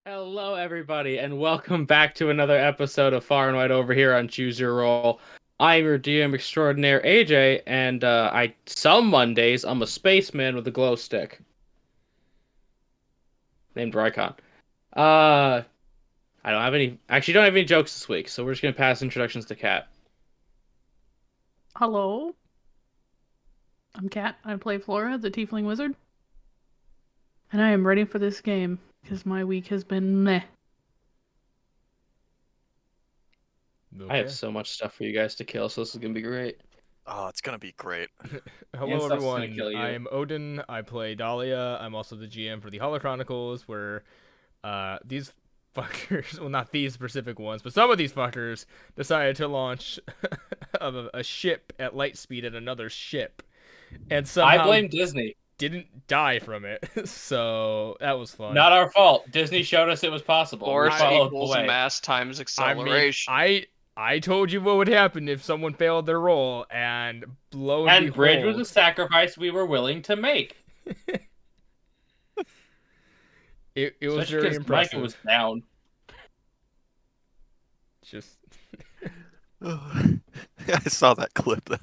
Hello, everybody, and welcome back to another episode of Far and Wide over here on Choose Your Roll. I'm your DM extraordinaire, AJ, and some Mondays I'm a spaceman with a glow stick named Rykon. I don't have any. Actually, don't have any jokes this week, so we're just gonna pass introductions to Kat. Hello. I'm Kat. I play Flora, the Tiefling Wizard. And I am ready for this game, because my week has been meh. I have so much stuff for you guys to kill, so this is gonna be great. Oh, it's gonna be great. Hello everyone, I'm Odin, I play Dahlia, I'm also the GM for the Holochronicles, where these fuckers, well not these specific ones, but some of these fuckers decided to launch a ship at light speed at another ship, and somehow I blame Disney. Didn't die from it, so that was fun. Not our fault. Disney showed us it was possible. Force equals mass times acceleration. I told you what would happen if someone failed their roll, and lo and behold, Bridge was a sacrifice we were willing to make. it was very impressive. Micah was down. Just I saw that clip though.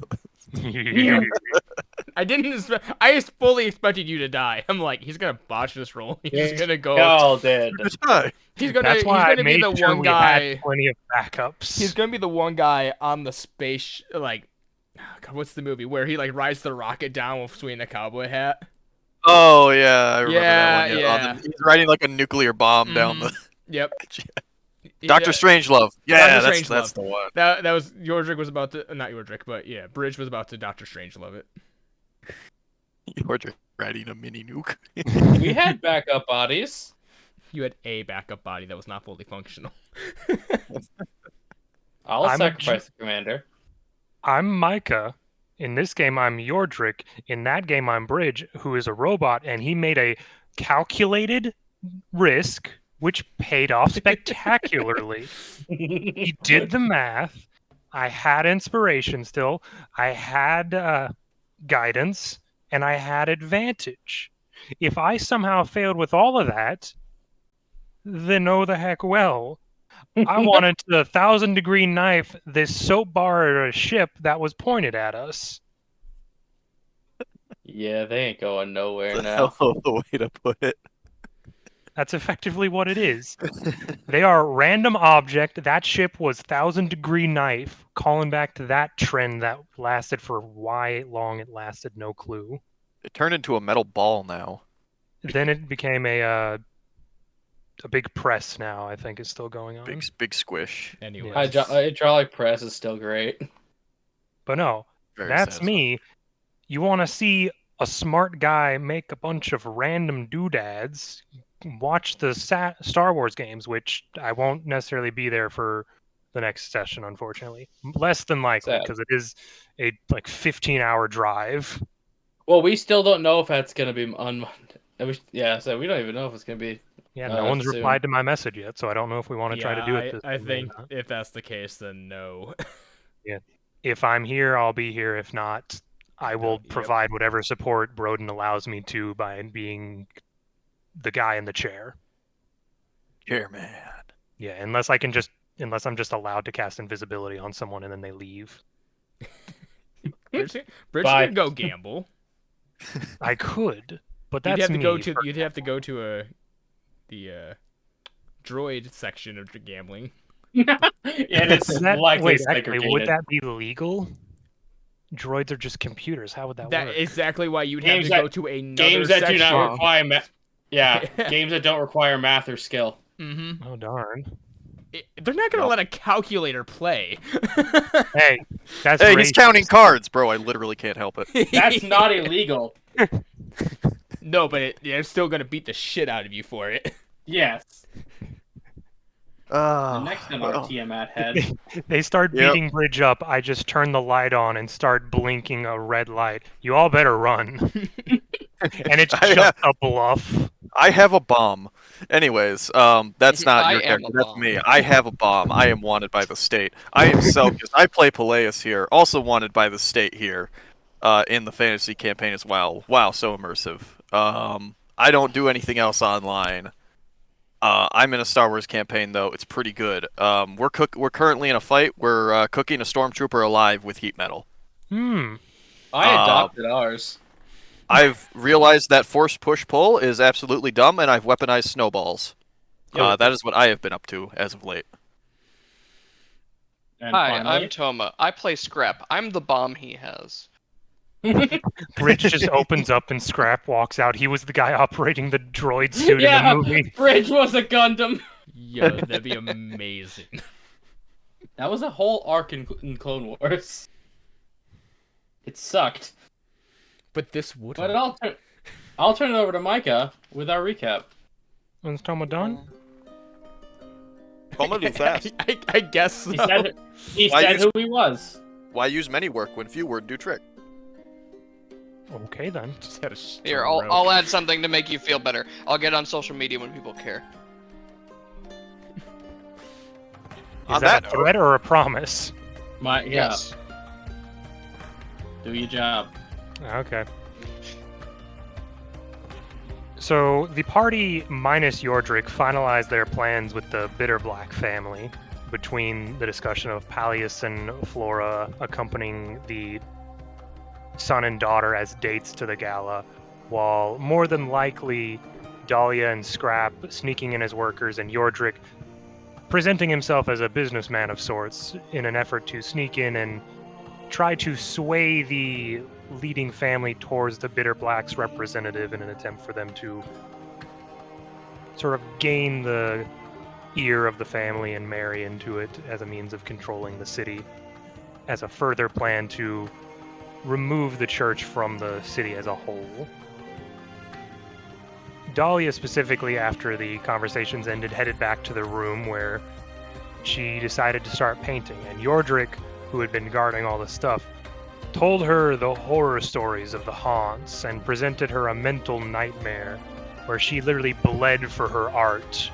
I didn't. I just fully expected you to die. I'm like, he's gonna botch this roll. He's gonna go. Y'all did. He's gonna. That's why he's gonna I made be the sure one we guy. had plenty of backups. He's gonna be the one guy on the space. Like, God, what's the movie where he like rides the rocket down with swinging a cowboy hat? Oh yeah, I remember Yeah, that one. yeah. He's riding like a nuclear bomb down the. Yep. Doctor Strangelove. Yeah, Dr. that's the one. That was Yordrick was about to not Yordrick, but yeah, Bridge was about to Doctor Strangelove it. Yordrick riding a mini nuke. We had backup bodies. You had a backup body that was not fully functional. I'll sacrifice the commander. I'm Micah. In this game, I'm Yordrick. In that game, I'm Bridge, who is a robot, and he made a calculated risk, which paid off spectacularly. He did the math. I had inspiration still. I had guidance, and I had advantage. If I somehow failed with all of that, then oh the heck well. I wanted to 1,000-degree knife this soap bar at a ship that was pointed at us. Yeah, they ain't going nowhere That's now. a hell of a way to put it. That's effectively what it is. They are a random object. That ship was 1,000-degree knife, calling back to that trend that lasted for why long it lasted, no clue. It turned into a metal ball now. Then it became a big press now, I think, is still going on. Big squish. Anyway, Hydraulic press is still great. But no, Very that's satisfying. me. You want to see a smart guy make a bunch of random doodads, watch the Star Wars games, which I won't necessarily be there for the next session, unfortunately. Less than likely, because it is a 15-hour drive. Well, we still don't know if that's going to be on Monday. Yeah, so we don't even know if it's going to be. Yeah, no one's soon. replied to my message yet, so I don't know if we want to try to do it. I think if that's the case, then no. Yeah, if I'm here, I'll be here. If not, I will provide whatever support Broden allows me to by being the guy in the chair. Chairman. Yeah, unless I'm just allowed to cast invisibility on someone and then they leave. Bridge could go gamble. I could, but that's You'd have to go to the droid section of the gambling. Yeah, it's likely would that be legal? Droids are just computers. How would that work? That's exactly why you'd have to go to another games section. that do not require math. Yeah, games that don't require math or skill. Mm-hmm. Oh darn! They're not gonna let a calculator play. Hey, he's counting cards, bro. I literally can't help it. That's not illegal. No, but they're still gonna beat the shit out of you for it. Yes. The next time our Tiamat head. They start beating Bridge up. I just turn the light on and start blinking a red light. You all better run. And it's just a bluff. I have a bomb. Anyways, that's not your character. That's me. I have a bomb. I am wanted by the state. I am Selkius. I play Peleus here. Also wanted by the state here. In the fantasy campaign as well. Wow, so immersive. I don't do anything else online. I'm in a Star Wars campaign, though. It's pretty good. We're currently in a fight. We're cooking a stormtrooper alive with heat metal. I adopted ours. I've realized that force push-pull is absolutely dumb, and I've weaponized snowballs. That is what I have been up to as of late. And Hi, I'm Toma. I play Scrap. I'm the bomb he has. Bridge just opens up and Scrap walks out. He was the guy operating the droid suit in the movie. Bridge was a Gundam. Yo, that'd be amazing. That was a whole arc in Clone Wars. It sucked. But this would. But I'll turn it over to Micah with our recap. When's Toma done? Toma do fast. I guess so. He said who he was. Why use many work when few word do trick? Okay then. Just had a Here, I'll add something to make you feel better. I'll get on social media when people care. Is that a threat or a promise? Yes. Do your job. Okay. So the party minus Yordrick finalized their plans with the Bitterblack family between the discussion of Pallius and Flora accompanying the son and daughter as dates to the gala, while more than likely Dahlia and Scrap sneaking in as workers and Yordrick presenting himself as a businessman of sorts in an effort to sneak in and try to sway the leading family towards the Bitterblacks representative in an attempt for them to sort of gain the ear of the family and marry into it as a means of controlling the city, as a further plan to remove the church from the city as a whole. Dahlia specifically, after the conversations ended, headed back to the room where she decided to start painting, and Yordrick, who had been guarding all the stuff, told her the horror stories of the haunts and presented her a mental nightmare where she literally bled for her art,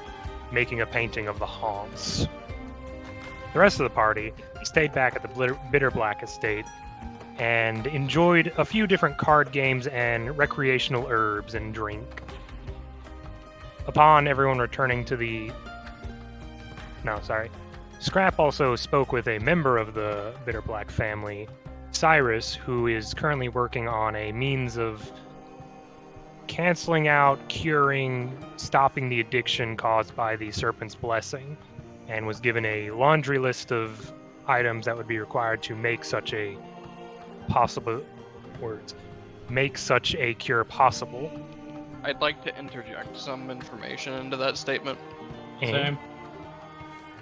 making a painting of the haunts. The rest of the party stayed back at the Bitterblack estate and enjoyed a few different card games and recreational herbs and drink. Upon everyone returning to Scrap also spoke with a member of the Bitterblack family, Cyrus, who is currently working on a means of canceling out, curing, stopping the addiction caused by the Serpent's Blessing, and was given a laundry list of items that would be required to make such a cure possible. I'd like to interject some information into that statement. Same.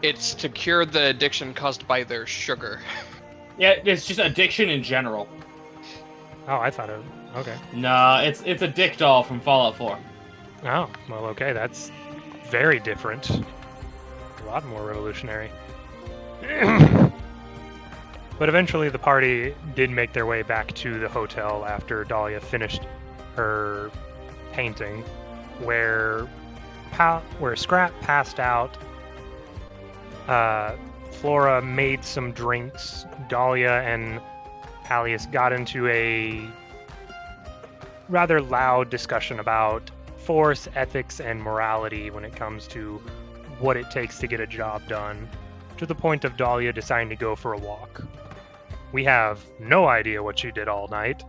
It's to cure the addiction caused by their sugar. Yeah, it's just addiction in general. Oh, I thought it. Okay. Nah, it's a dick doll from Fallout 4. Oh, well, okay, that's very different. A lot more revolutionary. But eventually the party did make their way back to the hotel after Dahlia finished her painting, where Scrap passed out. Flora made some drinks. Dahlia and Pallius got into a rather loud discussion about force, ethics, and morality when it comes to what it takes to get a job done, to the point of Dahlia deciding to go for a walk. We have no idea what she did all night,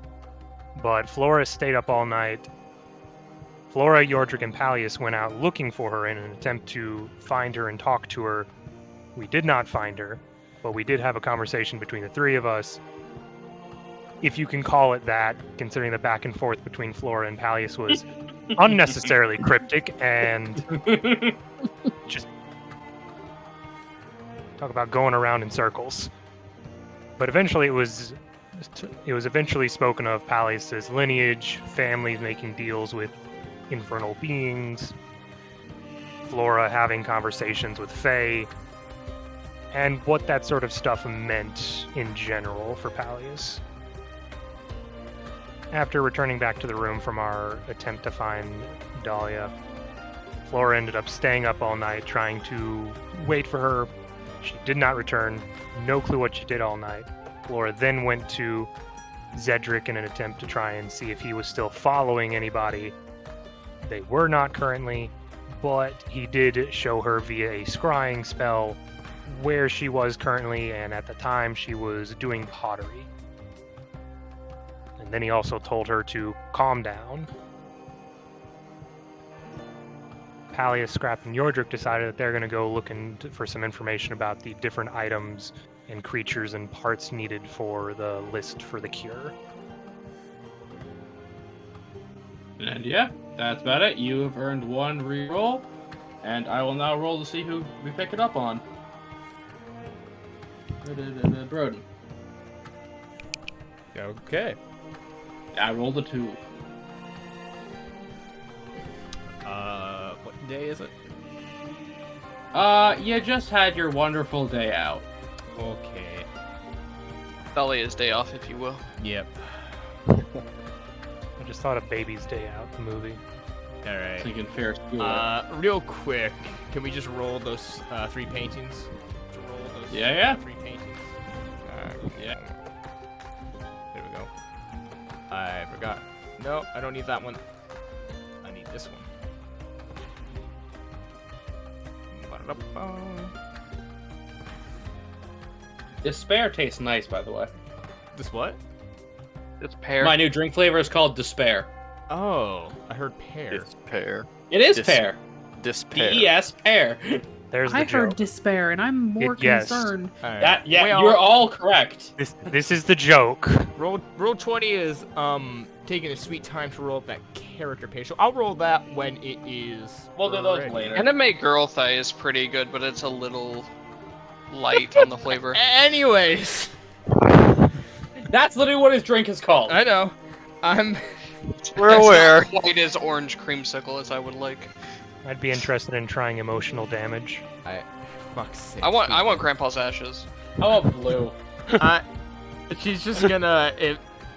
but Flora stayed up all night. Flora, Yordrick, and Pallius went out looking for her in an attempt to find her and talk to her. We did not find her, but we did have a conversation between the three of us, if you can call it that, considering the back and forth between Flora and Pallius was unnecessarily cryptic and just talk about going around in circles. But eventually it was eventually spoken of Pallius's lineage, families making deals with infernal beings, Flora having conversations with Fae, and what that sort of stuff meant in general for Pallius. After returning back to the room from our attempt to find Dahlia, Flora ended up staying up all night trying to wait for her. She did not return. No clue what she did all night. Flora then went to Zedric in an attempt to try and see if he was still following anybody. They were not currently, but he did show her via a scrying spell where she was currently, and at the time she was doing pottery. And then he also told her to calm down. Pallius, Scrap, and Yordrick decided that they're going to go looking for some information about the different items and creatures and parts needed for the list for the cure. And yeah, that's about it. You have earned 1 reroll, and I will now roll to see who we pick it up on. Broden. Okay. I rolled a 2. What day is it? You just had your wonderful day out. Okay. Dahlia's day off, if you will. Yep. I just thought of Baby's Day Out, the movie. All right. Thinking Ferris Real quick, can we just roll those 3 paintings? Yeah. 3 paintings. Yeah. There we go. I forgot. No, I don't need that one. I need this one. Ba-da-da-ba. Despair tastes nice, by the way. This what? It's pear. My new drink flavor is called Despair. Oh, I heard pear. It's pear. It is pear. Despair. DES pear. There's the I joke. heard despair, and I'm more Yes. concerned. All right. That Well, you're all correct. This is the joke. Roll 20 is taking a sweet time to roll up that character page. So I'll roll that when it is. We'll do those ready. later. Anime girl thigh is pretty good, but it's a little light on the flavor. Anyways, That's literally what his drink is called. I know. I'm. We're It's aware. not quite as orange creamsicle as I would like. I'd be interested in trying emotional damage. Fuck's sake. I want Grandpa's ashes. I want blue. She's just gonna.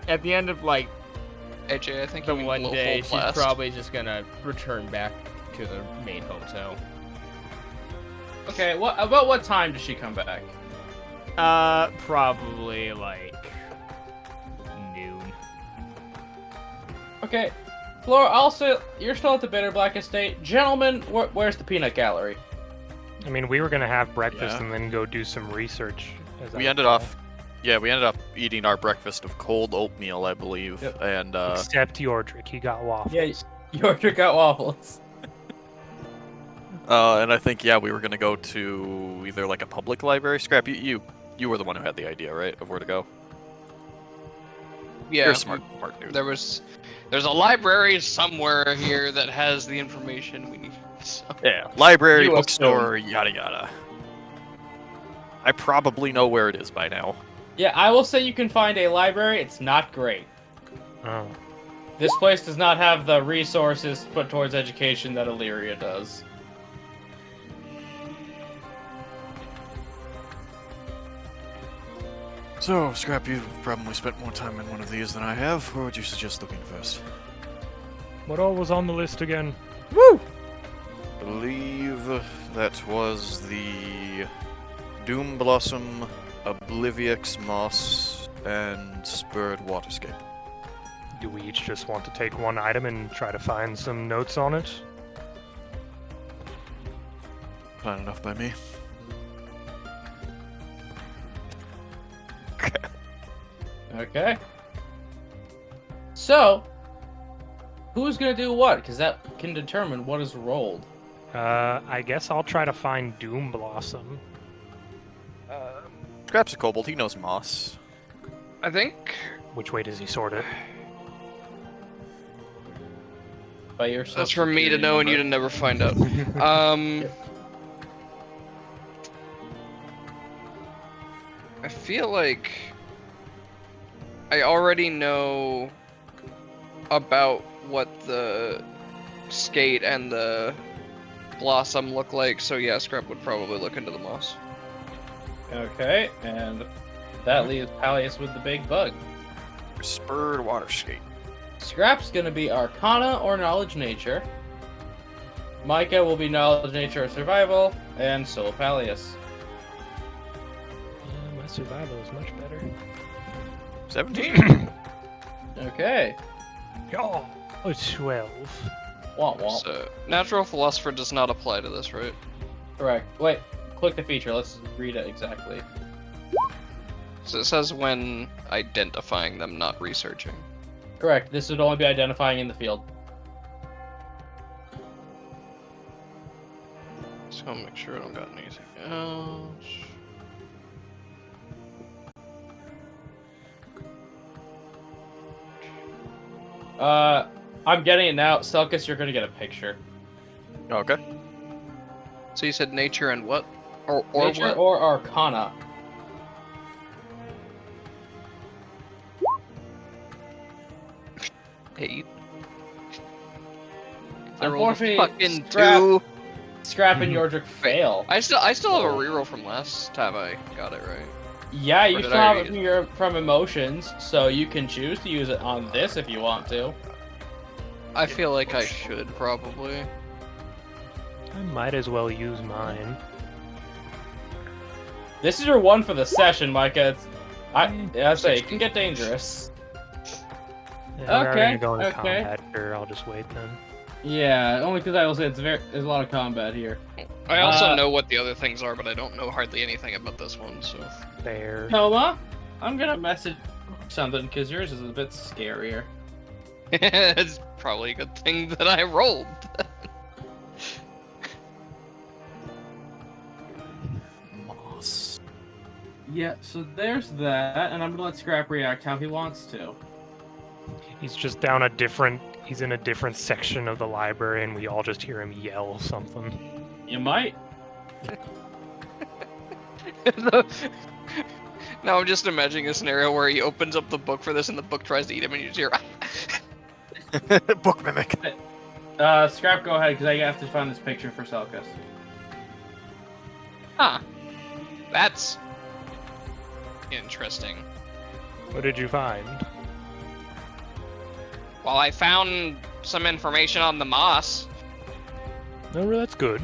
At the end of like AJ, I think the you mean one full day, she's blast. probably just gonna return back to the main hotel. Okay, about what time does she come back? Probably like noon. Okay, Flora. Also, you're still at the Bitter Black Estate, gentlemen. Where's the peanut gallery? I mean, we were gonna have breakfast Yeah. and then go do some research. We ended up eating our breakfast of cold oatmeal, I believe, Yep. and Except Yordrick, he got waffles. Yeah, Yordrick got waffles. and I think we were gonna go to either like a public library. Scrap, you were the one who had the idea, right, of where to go? Yeah, You're a smart dude. there's a library somewhere here that has the information we need. So. Yeah, library, You bookstore, yada yada. I probably know where it is by now. Yeah, I will say you can find a library. It's not great. Oh. This place does not have the resources put towards education that Illyria does. So, Scrap, you've probably spent more time in one of these than I have. Where would you suggest looking first? What all was on the list again? Woo! I believe that was the Doom Blossom, Obliviox Moss, and Spurred Waterscape. Do we each just want to take one item and try to find some notes on it? Fine enough by me. Okay. So, who's gonna do what? Because that can determine what is rolled. I guess I'll try to find Doom Blossom. Scrap's a kobold, he knows Moss. I think Which way does he sort it? By yourself. that's for me to know and you to never find out. I feel like I already know about what the skate and the blossom look like, so yeah, Scrap would probably look into the moss. Okay, and that leaves Pallius with the big bug. Spurred Waterscape. Scrap's gonna be Arcana or Knowledge Nature. Micah will be Knowledge Nature or Survival, and so will Pallius. My survival is much better. 17. Okay. Oh, 12. Womp womp. So, Natural Philosopher does not apply to this, right? Correct. Wait, click the feature. Let's read it exactly. So it says when identifying them, not researching. Correct. This would only be identifying in the field. So I'll make sure I don't got anything else. I'm getting it now. Selkus, you're gonna get a picture. Okay. So you said nature and what? Or Nature what? or Arcana. Eight. Unfortunately, fucking Scrap- 2. Scrap and Yordrick fail. I still have a reroll from last time I got it right. Yeah, you did still I have it from emotions, so you can choose to use it on this if you want to. I feel like I should probably. I might as well use mine. This is your one for the session, Micah. I say it can get dangerous. Yeah, we're Okay, gonna go into okay. combat. Sure, I'll just wait then. Yeah, only because I will say there's a lot of combat here. I also know what the other things are, but I don't know hardly anything about this one, so. Fair. Toma, I'm gonna message something because yours is a bit scarier. It's probably a good thing that I rolled. Moss. Yeah, so there's that, and I'm gonna let Scrap react how he wants to. He's just he's in a different section of the library and we all just hear him yell something. You might. Now I'm just imagining a scenario where he opens up the book for this and the book tries to eat him and you just hear Book mimic. Scrap, go ahead, because I have to find this picture for Selkus. Huh. That's interesting. What did you find? Well, I found some information on the moss. No, that's good.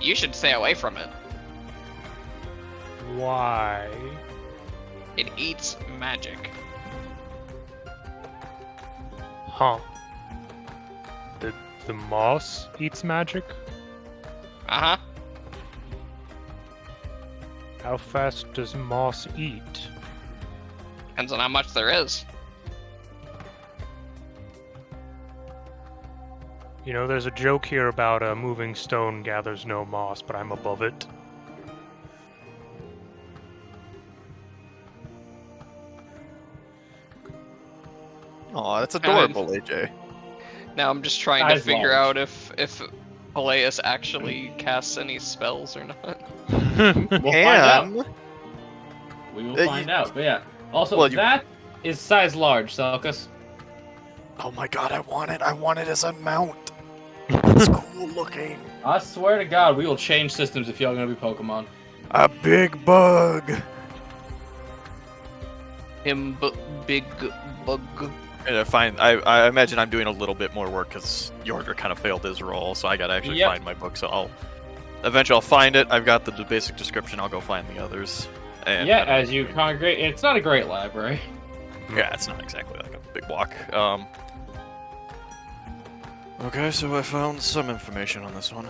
You should stay away from it. Why? It eats magic. Huh. The moss eats magic? Uh-huh. How fast does moss eat? Depends on how much there is. You know, there's a joke here about a moving stone gathers no moss, but I'm above it. Aw, that's adorable, AJ. Now I'm just trying to Eyes figure large. out if Peleus actually casts any spells or not. We'll find out. We will You- find out. But yeah. Also, Well, you- that is size large, Selkus. Oh my god, I want it. I want it as a mount. It's cool looking. I swear to God, we will change systems if y'all gonna be Pokemon. A big bug. Big bug. And I imagine I'm doing a little bit more work because Yordrick kind of failed his roll, so I gotta actually Yep. find my book. So eventually I'll find it. I've got the basic description. I'll go find the others. And Yeah, as you congregate, it's not a great library. Yeah, it's not exactly like a big walk. Okay, so I found some information on this one.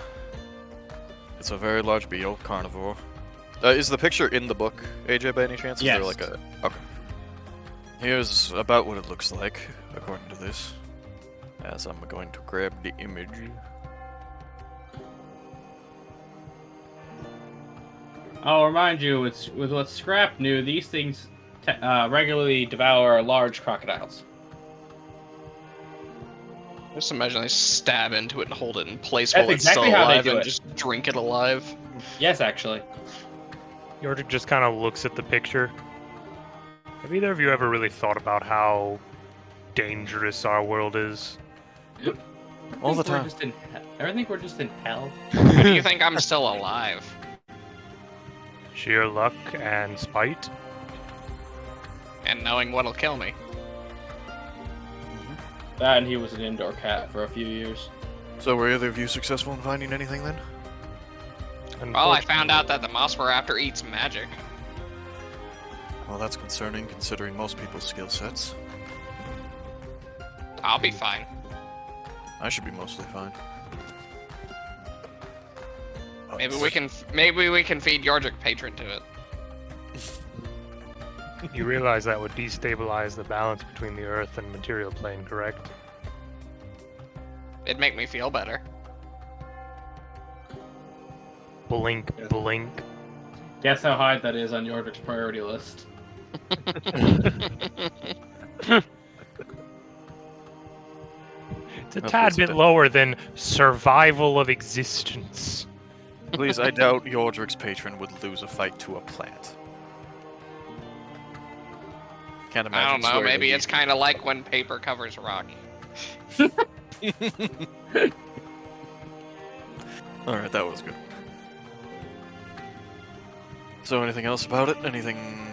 It's a very large beetle, carnivore. Is the picture in the book, AJ, by any chance? Is Yes. there like a... Okay. Here's about what it looks like, according to this. As I'm going to grab the image. I'll remind you, with what Scrap knew, these things regularly devour large crocodiles. Just imagine they stab into it and hold it in place That's while it's exactly still how they alive do and it. just drink it alive. Yes, actually. Yordrick just kind of looks at the picture. Have either of you ever really thought about how dangerous our world is? All the time. I think we're just in hell. How do you think I'm still alive? Sheer luck and spite? And knowing what'll kill me. That and he was an indoor cat for a few years. So were either of you successful in finding anything then? Well, I found out that the moss we're after eats magic. Well, that's concerning considering most people's skill sets. I'll be fine. I should be mostly fine. Maybe we can feed Yordrick Patron to it. You realize that would destabilize the balance between the earth and material plane, correct? It'd make me feel better. Blink, blink. Guess how high that is on Yordrick's priority list. It's a tad bit lower than survival of existence. Please, I doubt Yordrick's patron would lose a fight to a plant. Can't imagine. I don't know, maybe it's kind of like when paper covers rock. Alright, that was good. So anything else about it? Anything...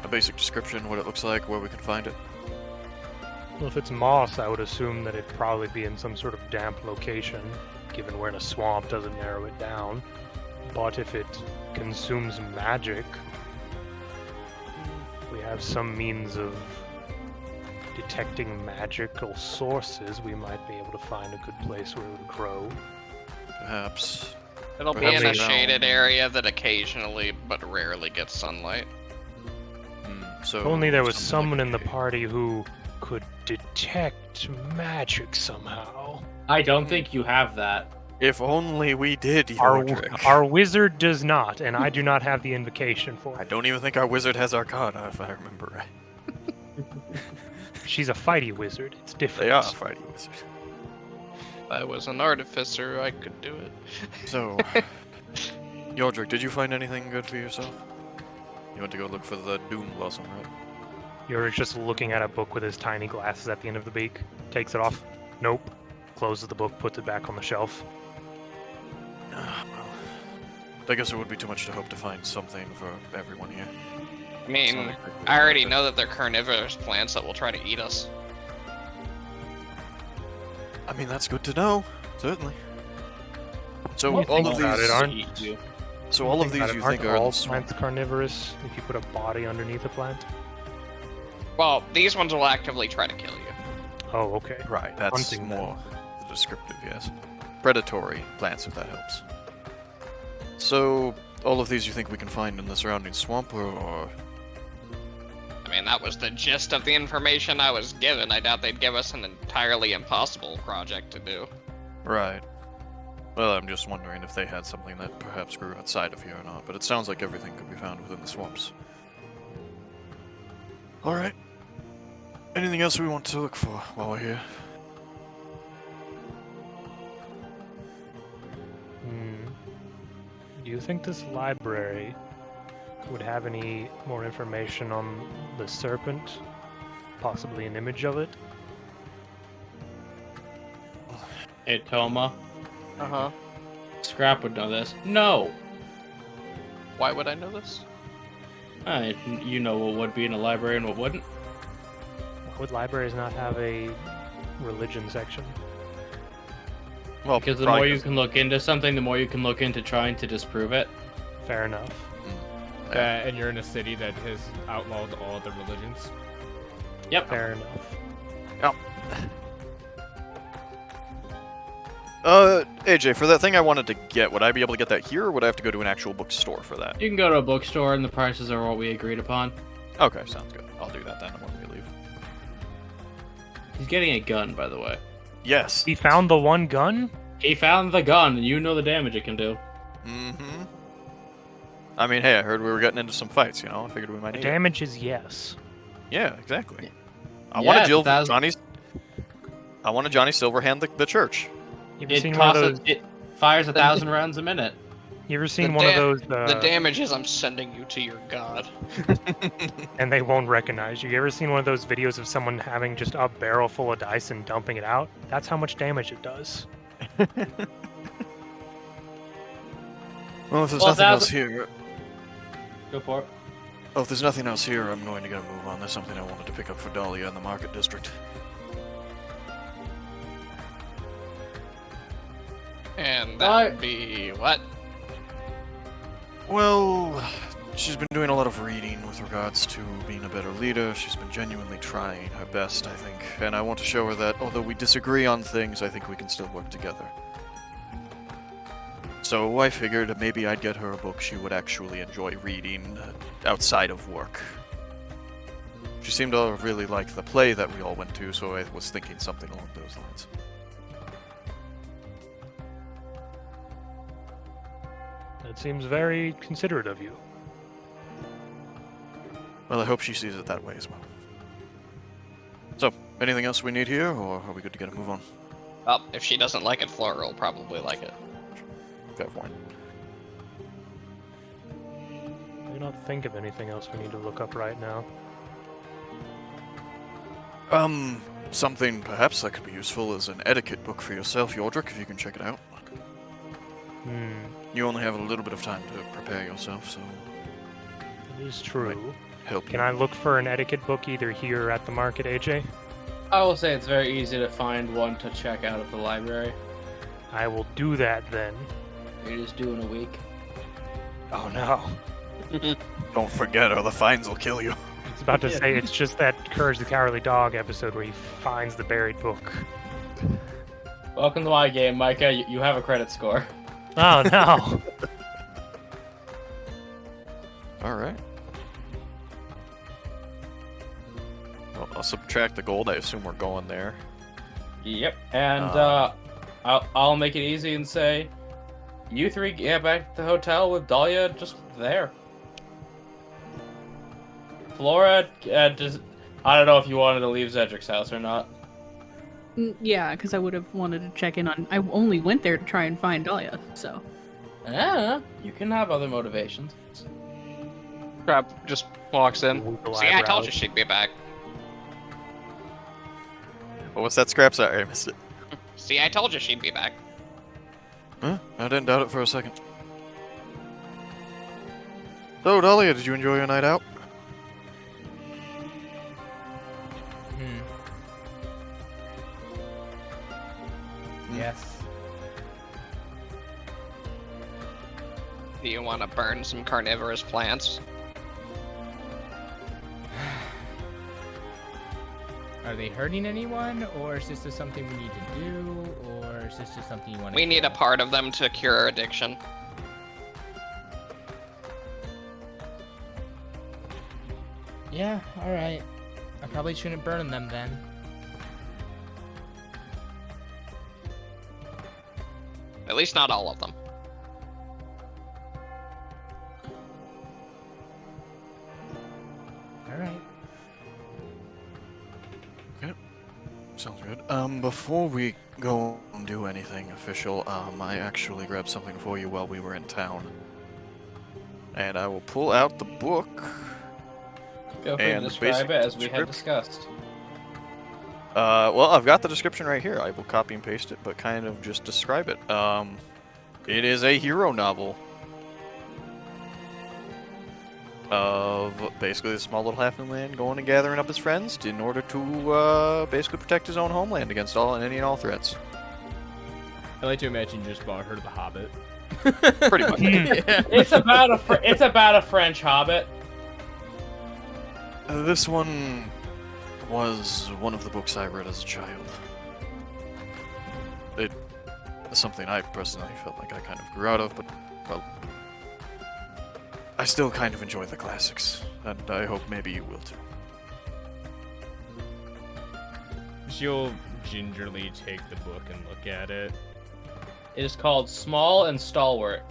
a basic description, what it looks like, where we can find it? Well, if it's moss, I would assume that it'd probably be in some sort of damp location, given we're in a swamp doesn't narrow it down. But if it consumes magic, we have some means of detecting magical sources, we might be able to find a good place where it would grow. Perhaps. It'll be in a shaded area that occasionally, but rarely gets sunlight. So if only there was someone in the party who could detect magic somehow. I don't think you have that. If only we did, Yordrick. Our wizard does not, and I do not have the invocation for it. I don't even think our wizard has Arcana, if I remember right. She's a fighty wizard. It's different. They are a fighty wizard. If I was an artificer, I could do it. So, Yordrick, did you find anything good for yourself? You went to go look for the Doom Blossom, right? Yorick's just looking at a book with his tiny glasses at the end of the beak. Takes it off. Nope. Closes the book, puts it back on the shelf. Well, I guess it would be too much to hope to find something for everyone here. I mean, I already know that they're carnivorous plants that will try to eat us. I mean, that's good to know, certainly. So Well, all of about these, it, aren't you? so all of these you think are all in the swamp? plants carnivorous if you put a body underneath a plant? Well, these ones will actively try to kill you. Oh, okay. Right, that's Hunting more the descriptive, yes. Predatory plants, if that helps. So, all of these you think we can find in the surrounding swamp, or... I mean, that was the gist of the information I was given. I doubt they'd give us an entirely impossible project to do. Right. Well, I'm just wondering if they had something that perhaps grew outside of here or not, but it sounds like everything could be found within the swamps. Alright. Anything else we want to look for while we're here? Do you think this library would have any more information on the serpent? Possibly an image of it? Hey, Toma. Uh-huh. Scrap would know this. No! Why would I know this? You know what would be in a library and what wouldn't. Would libraries not have a religion section? Well, Because the more you can look into something, the more you can look into trying to disprove it. Fair enough. And you're in a city that has outlawed all other religions. Yep. Fair enough. Yep. AJ, for that thing I wanted to get, would I be able to get that here, or would I have to go to an actual bookstore for that? You can go to a bookstore and the prices are what we agreed upon. Okay, sounds good. I'll do that then when we leave. He's getting a gun, by the way. Yes. He found the one gun? He found the gun, and you know the damage it can do. Mm-hmm. I mean, hey, I heard we were getting into some fights, you know? I figured we might The need it. damage is yes. Yeah, exactly. I Yeah, want to it's Jill 1,000. Johnny's. I want to Johnny Silverhand the church. You ever It seen one of costs. those? It fires 1,000 rounds a minute. You ever seen one of those? The damage is I'm sending you to your god. And they won't recognize you. You ever seen one of those videos of someone having just a barrel full of dice and dumping it out? That's how much damage it does. Well, if there's Well, nothing else here, Go for it. oh, if there's nothing else here, I'm going to get a move on. There's something I wanted to pick up for Dahlia in the market district. And that would be what? Well, she's been doing a lot of reading with regards to being a better leader. She's been genuinely trying her best, I think. And I want to show her that, although we disagree on things, I think we can still work together. So I figured maybe I'd get her a book she would actually enjoy reading outside of work. She seemed to really like the play that we all went to, so I was thinking something along those lines. That seems very considerate of you. Well, I hope she sees it that way as well. So, anything else we need here, or are we good to get a move on? Well, if she doesn't like it, Flora will probably like it. Fair point. I do not think of anything else we need to look up right now. Something perhaps that could be useful is an etiquette book for yourself, Yordrick, if you can check it out. You only have a little bit of time to prepare yourself, so... It is true. Help Can you. I look for an etiquette book either here or at the market, AJ? I will say it's very easy to find one to check out at the library. I will do that then. You're just doing a week. Oh no. Don't forget or the fines will kill you. I was about to say, it's just that Courage the Cowardly Dog episode where he finds the buried book. Welcome to my game, Micah. You have a credit score. Oh no. Alright. Well, I'll subtract the gold. I assume we're going there. Yep. And I'll make it easy and say, you three get back to the hotel with Dahlia just there. Flora, just I don't know if you wanted to leave Zedric's house or not. Yeah, because I would have wanted to check in on. I only went there to try and find Dahlia, so. Yeah, you can have other motivations. Crab just walks in. Wrinkle See, I told eyebrows. you she'd be back. What was that, Scrap? Sorry, I missed it. See, I told you she'd be back. Huh? I didn't doubt it for a second. So, Dahlia, did you enjoy your night out? Yes. Do you want to burn some carnivorous plants? Are they hurting anyone, or is this just something we need to do, or is this just something you want to... We need a part of them to cure addiction. Yeah, alright. I probably shouldn't burn them then. At least not all of them. Alright. Sounds good. Before we go and do anything official, I actually grabbed something for you while we were in town. And I will pull out the book. Feel free to And the describe basic it as we had description. discussed. Well, I've got the description right here. I will copy and paste it, but kind of just describe it. It is a hero novel. Of basically a small little halfling man going and gathering up his friends in order to basically protect his own homeland against all and any and all threats. I like to imagine you just brought her to the Hobbit. Pretty much. Yeah. It's about a French hobbit. This one was one of the books I read as a child. It is something I personally felt like I kind of grew out of, but, well, I still kind of enjoy the classics, and I hope maybe you will too. She'll gingerly take the book and look at it. It is called Small and Stalwart.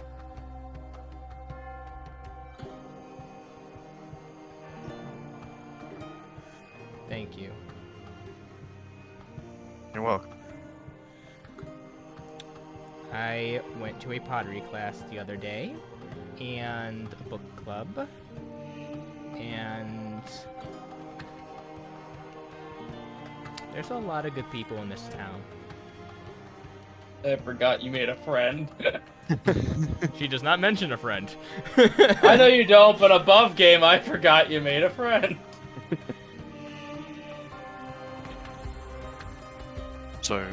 Thank you. You're welcome. I went to a pottery class the other day, and a book club, and there's a lot of good people in this town. I forgot you made a friend. She does not mention a friend. I know you don't, but above game, I forgot you made a friend. So you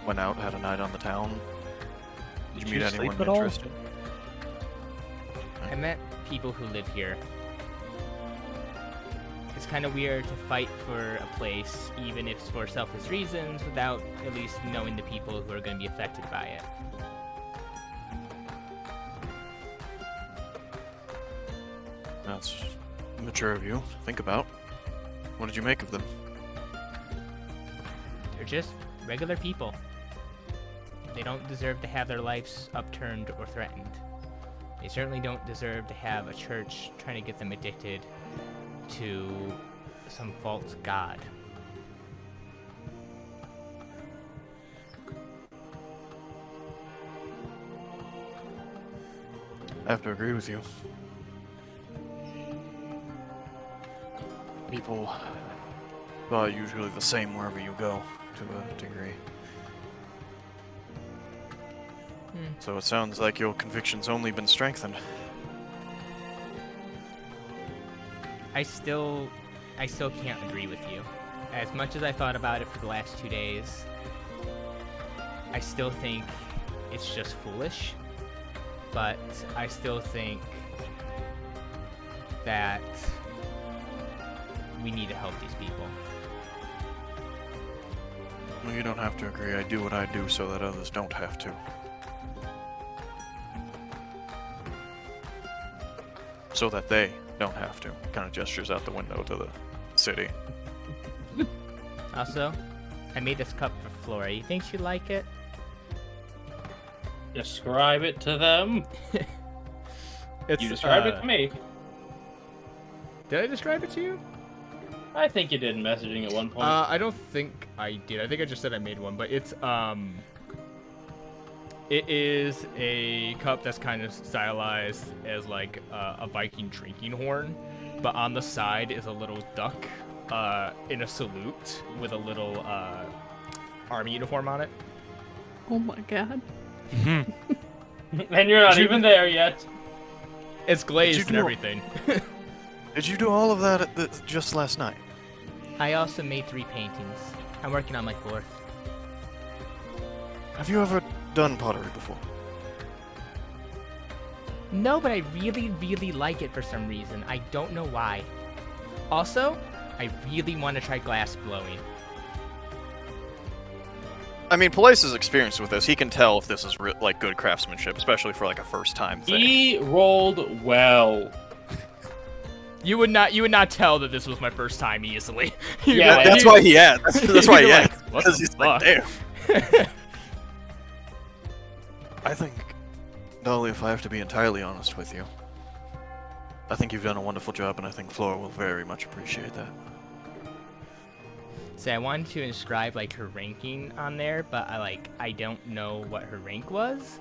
went out, had a night on the town. Did you meet anyone sleep at all? interesting? I met people who live here. It's kind of weird to fight for a place, even if it's for selfish reasons, without at least knowing the people who are going to be affected by it. That's mature of you. Think about. What did you make of them? They're just regular people. They don't deserve to have their lives upturned or threatened. They certainly don't deserve to have a church trying to get them addicted to some false god. I have to agree with you. People are usually the same wherever you go, to a degree. So it sounds like your conviction's only been strengthened. I still can't agree with you. As much as I thought about it for the last 2 days, I still think it's just foolish. But I still think that we need to help these people. Well, you don't have to agree. I do what I do so that others don't have to. So that they don't have to. Kind of gestures out the window to the city. Also, I made this cup for Flora. You think she'd like it? Describe it to them. You described it to me. Did I describe it to you? I think you did in messaging at one point. I don't think I did. I think I just said I made one, but it is a cup that's kind of stylized as like a Viking drinking horn, but on the side is a little duck in a salute with a little army uniform on it. Oh my god. And you're not even there yet. It's glazed and everything. Did you do all of that just last night? I also made 3 paintings. I'm working on my 4th. Have you ever done pottery before? No, but I really, really like it for some reason. I don't know why. Also, I really want to try glass blowing. I mean, Police is experienced with this. He can tell if this is like good craftsmanship, especially for like a first-time thing. He rolled well. You would not tell that this was my first time easily. Yeah, that's why he asked. That's why he asked. What Because the he's fuck? like, damn. I think, Dolly, if I have to be entirely honest with you, I think you've done a wonderful job, and I think Flora will very much appreciate that. So I wanted to inscribe like her ranking on there, but I don't know what her rank was.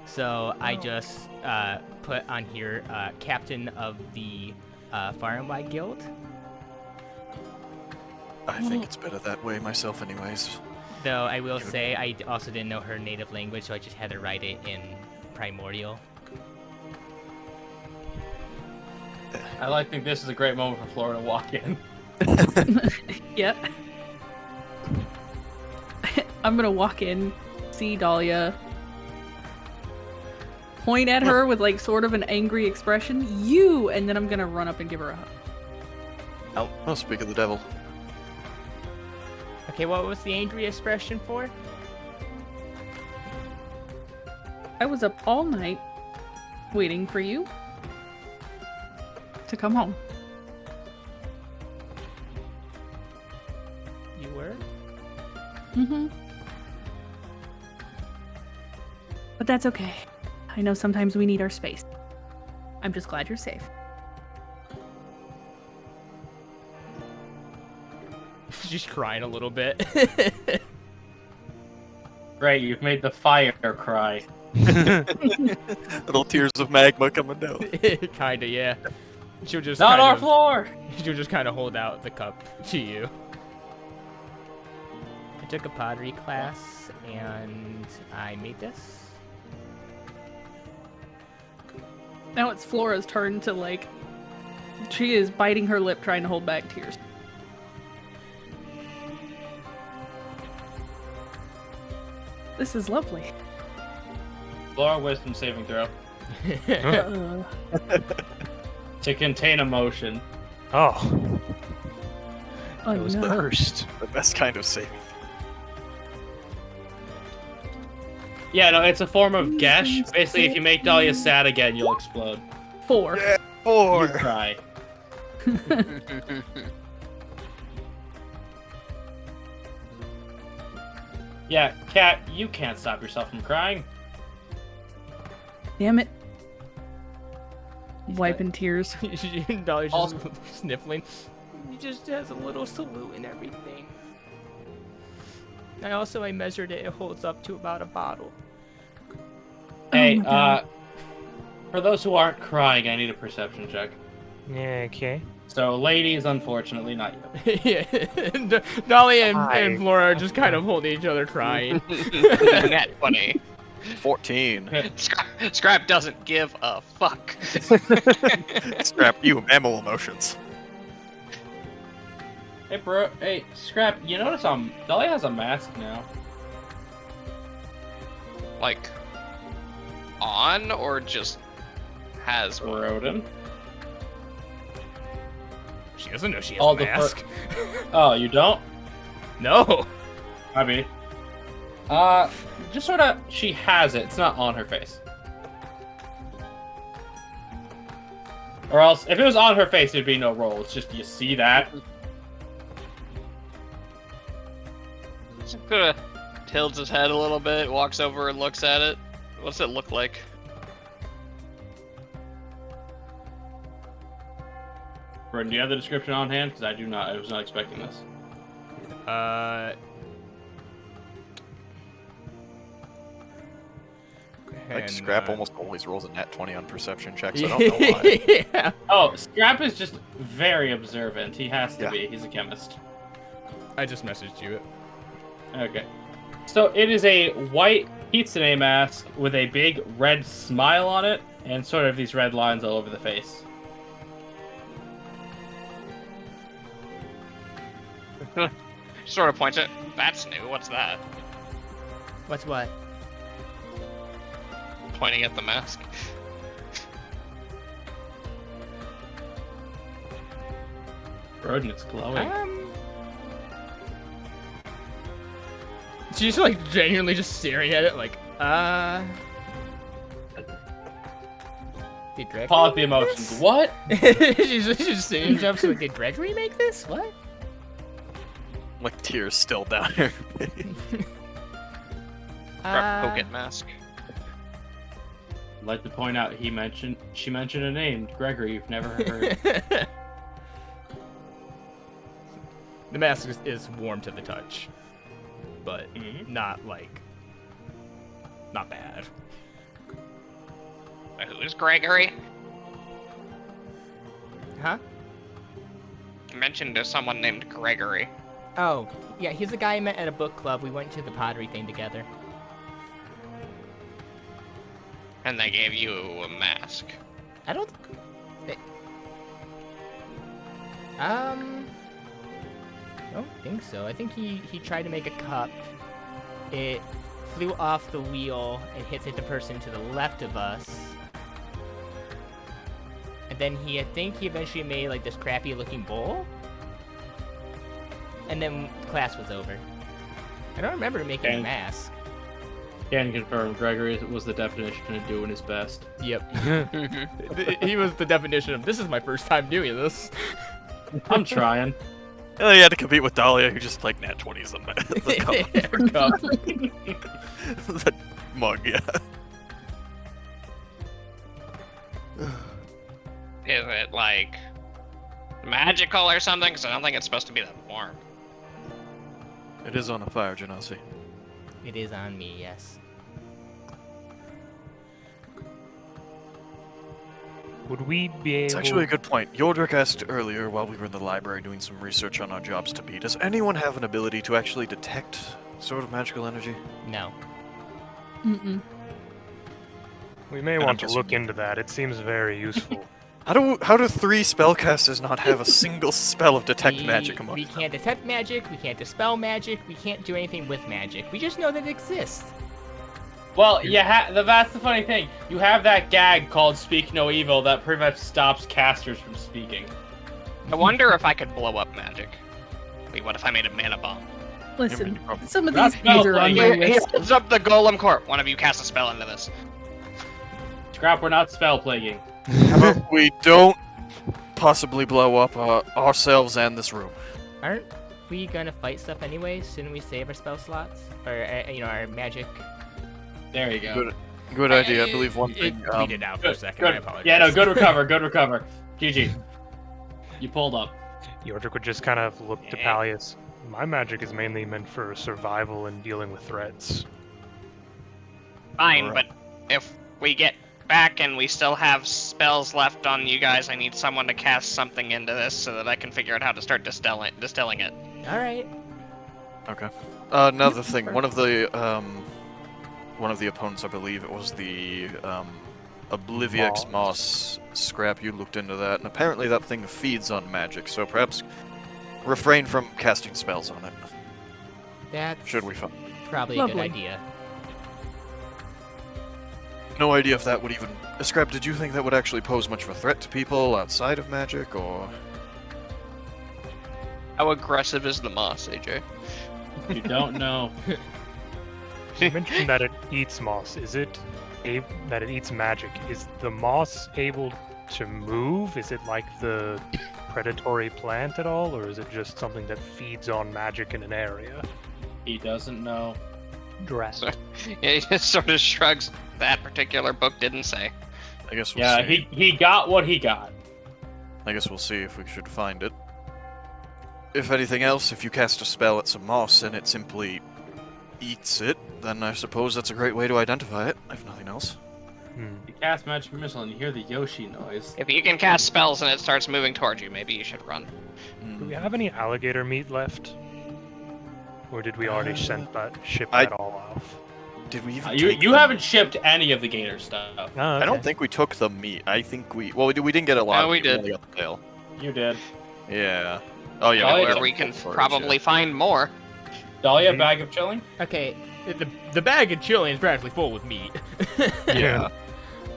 So I just put on here captain of the Far Wide Guild. I think it's better that way myself anyways. Though I will say I also didn't know her native language, so I just had to write it in Primordial. I think this is a great moment for Flora to walk in. Yep. I'm gonna walk in, see Dahlia, point at her with like sort of an angry expression, you, and then I'm gonna run up and give her a hug. Oh, speak of the devil. Okay, what was the angry expression for? I was up all night waiting for you to come home. You were? Mm-hmm. But that's okay. I know sometimes we need our space. I'm just glad you're safe. She's crying a little bit. Great, you've made the fire cry. Little tears of magma coming down. Kinda, yeah. She'll just Not kind our of, floor! She'll just kind of hold out the cup to you. I took a pottery class and I made this. Now it's Flora's turn to like... She is biting her lip trying to hold back tears. This is lovely. Flora, wisdom saving throw. To contain emotion. Oh, Oh, it was no. cursed. The best kind of saving. Yeah, no, it's a form of gesh. Basically, if you make Dahlia sad again, you'll explode. 4. Yeah, You 4. cry. Yeah, Cat, you can't stop yourself from crying. Damn it. Wiping tears. Dolly's just Also- sniffling. He just has a little salute and everything. I measured it. It holds up to about a bottle. Hey, my God. for those who aren't crying, I need a perception check. Yeah, okay. So, ladies, unfortunately, not you. Yeah, Dolly and Hi. Flora are just kind of holding each other, crying. Net funny. 14. Scrap doesn't give a fuck. Scrap, you mammal emotions. Hey, bro. Hey, Scrap, you notice Dahlia has a mask now. Like, on or just has one? Rodin. She doesn't know she has All a the mask. Oh, you don't? No. I mean. Just sort of, she has it. It's not on her face. Or else, if it was on her face, there'd be no roll. It's just, you see that? Just kinda tilts his head a little bit, walks over and looks at it. What's it look like? Bro, do you have the description on hand? Because I do not. I was not expecting this. Like, Scrap almost always rolls a nat 20 on perception checks, I don't know why. Yeah. Oh, Scrap is just very observant. He has to Yeah. be. He's a chemist. I just messaged you it. Okay. So it is a white kitsune mask with a big red smile on it, and sort of these red lines all over the face. Sort of points it. That's new. What's that? What's what? Pointing at the mask. Rodin, it's glowing. She's like genuinely just staring at it, like, Did Gregory Pause the make emotions. this? What? she's just sitting jumps like, did Gregory make this? What? Like, tears still down here. Poke mask. I'd like to point out she mentioned a name, Gregory. You've never heard. The mask is warm to the touch, but not bad. Who's Gregory? Huh? You mentioned there's someone named Gregory. Oh, yeah, he's a guy I met at a book club. We went to the pottery thing together. And they gave you a mask. I don't... I don't think so. I think he tried to make a cup. It flew off the wheel and hit the person to the left of us. And then I think he eventually made like this crappy looking bowl. And then class was over. I don't remember making a mask. Can confirm, Gregory was the definition of doing his best. Yep. He was the definition of, this is my first time doing this. I'm trying. Oh, you had to compete with Dahlia, who just like nat 20s on the cup. The mug, yeah. Is it like magical or something? Because I don't think it's supposed to be that warm. It is on a fire, Genasi. It is on me, yes. Would we be able... It's actually a good point. Yordrick asked earlier while we were in the library doing some research on our jobs to be, does anyone have an ability to actually detect sort of magical energy? No. Mm-mm. We may want to look into that. It seems very useful. How do 3 spellcasters not have a single spell of detect magic among We them? can't detect magic, we can't dispel magic, we can't do anything with magic. We just know that it exists. Well, that's the funny thing. You have that gag called Speak No Evil that pretty much stops casters from speaking. I wonder if I could blow up magic. Wait, what if I made a mana bomb? Listen, some of That's these things are on my Here, list. holds up the Golem Court. One of you cast a spell into this. Scrap, we're not spell plaguing. How about we don't possibly blow up ourselves and this room? Aren't we gonna fight stuff anyways? Shouldn't we save our spell slots? Or, our magic? There you go. Good idea. I believe one thing. It bleeded out for a second. I apologize. Yeah, no, good recover. GG. You pulled up. Yordrik would just kind of look to Pallius. My magic is mainly meant for survival and dealing with threats. Fine, Alright. but if we get back and we still have spells left on you guys, I need someone to cast something into this so that I can figure out how to start distilling it. Alright. Okay. Another thing. One of the opponents, I believe it was the Obliviex Moss Scrap. You looked into that, and apparently that thing feeds on magic. So perhaps refrain from casting spells on it. That's Should we find? probably a Lovely. good idea. No idea if that would even. Scrap, did you think that would actually pose much of a threat to people outside of magic, or? How aggressive is the moss, AJ? You don't know. You mentioned that it eats moss. Is it that it eats magic? Is the moss able to move? Is it like the predatory plant at all, or is it just something that feeds on magic in an area? He doesn't know. Drat. So- Yeah, he just sort of shrugs. That particular book didn't say. I guess we'll Yeah, see. he got what he got. I guess we'll see if we should find it. If anything else, if you cast a spell at some moss and it simply eats it, then I suppose that's a great way to identify it, if nothing else. You cast magic missile and you hear the Yoshi noise. If you can cast spells and it starts moving towards you, maybe you should run. Do we have any alligator meat left? Or did we already ship I- that all off? Did we even You take you the- haven't shipped any of the gator stuff. Oh, I okay. don't think we took the meat. I think we... Well, we didn't get a lot No, of we meat. did. only got the tail. You did. Yeah. Oh, yeah. Oh, we Where yeah. we can for it, probably find more. Dahlia, bag of chilling? Okay. The bag of chili is practically full with meat. Yeah.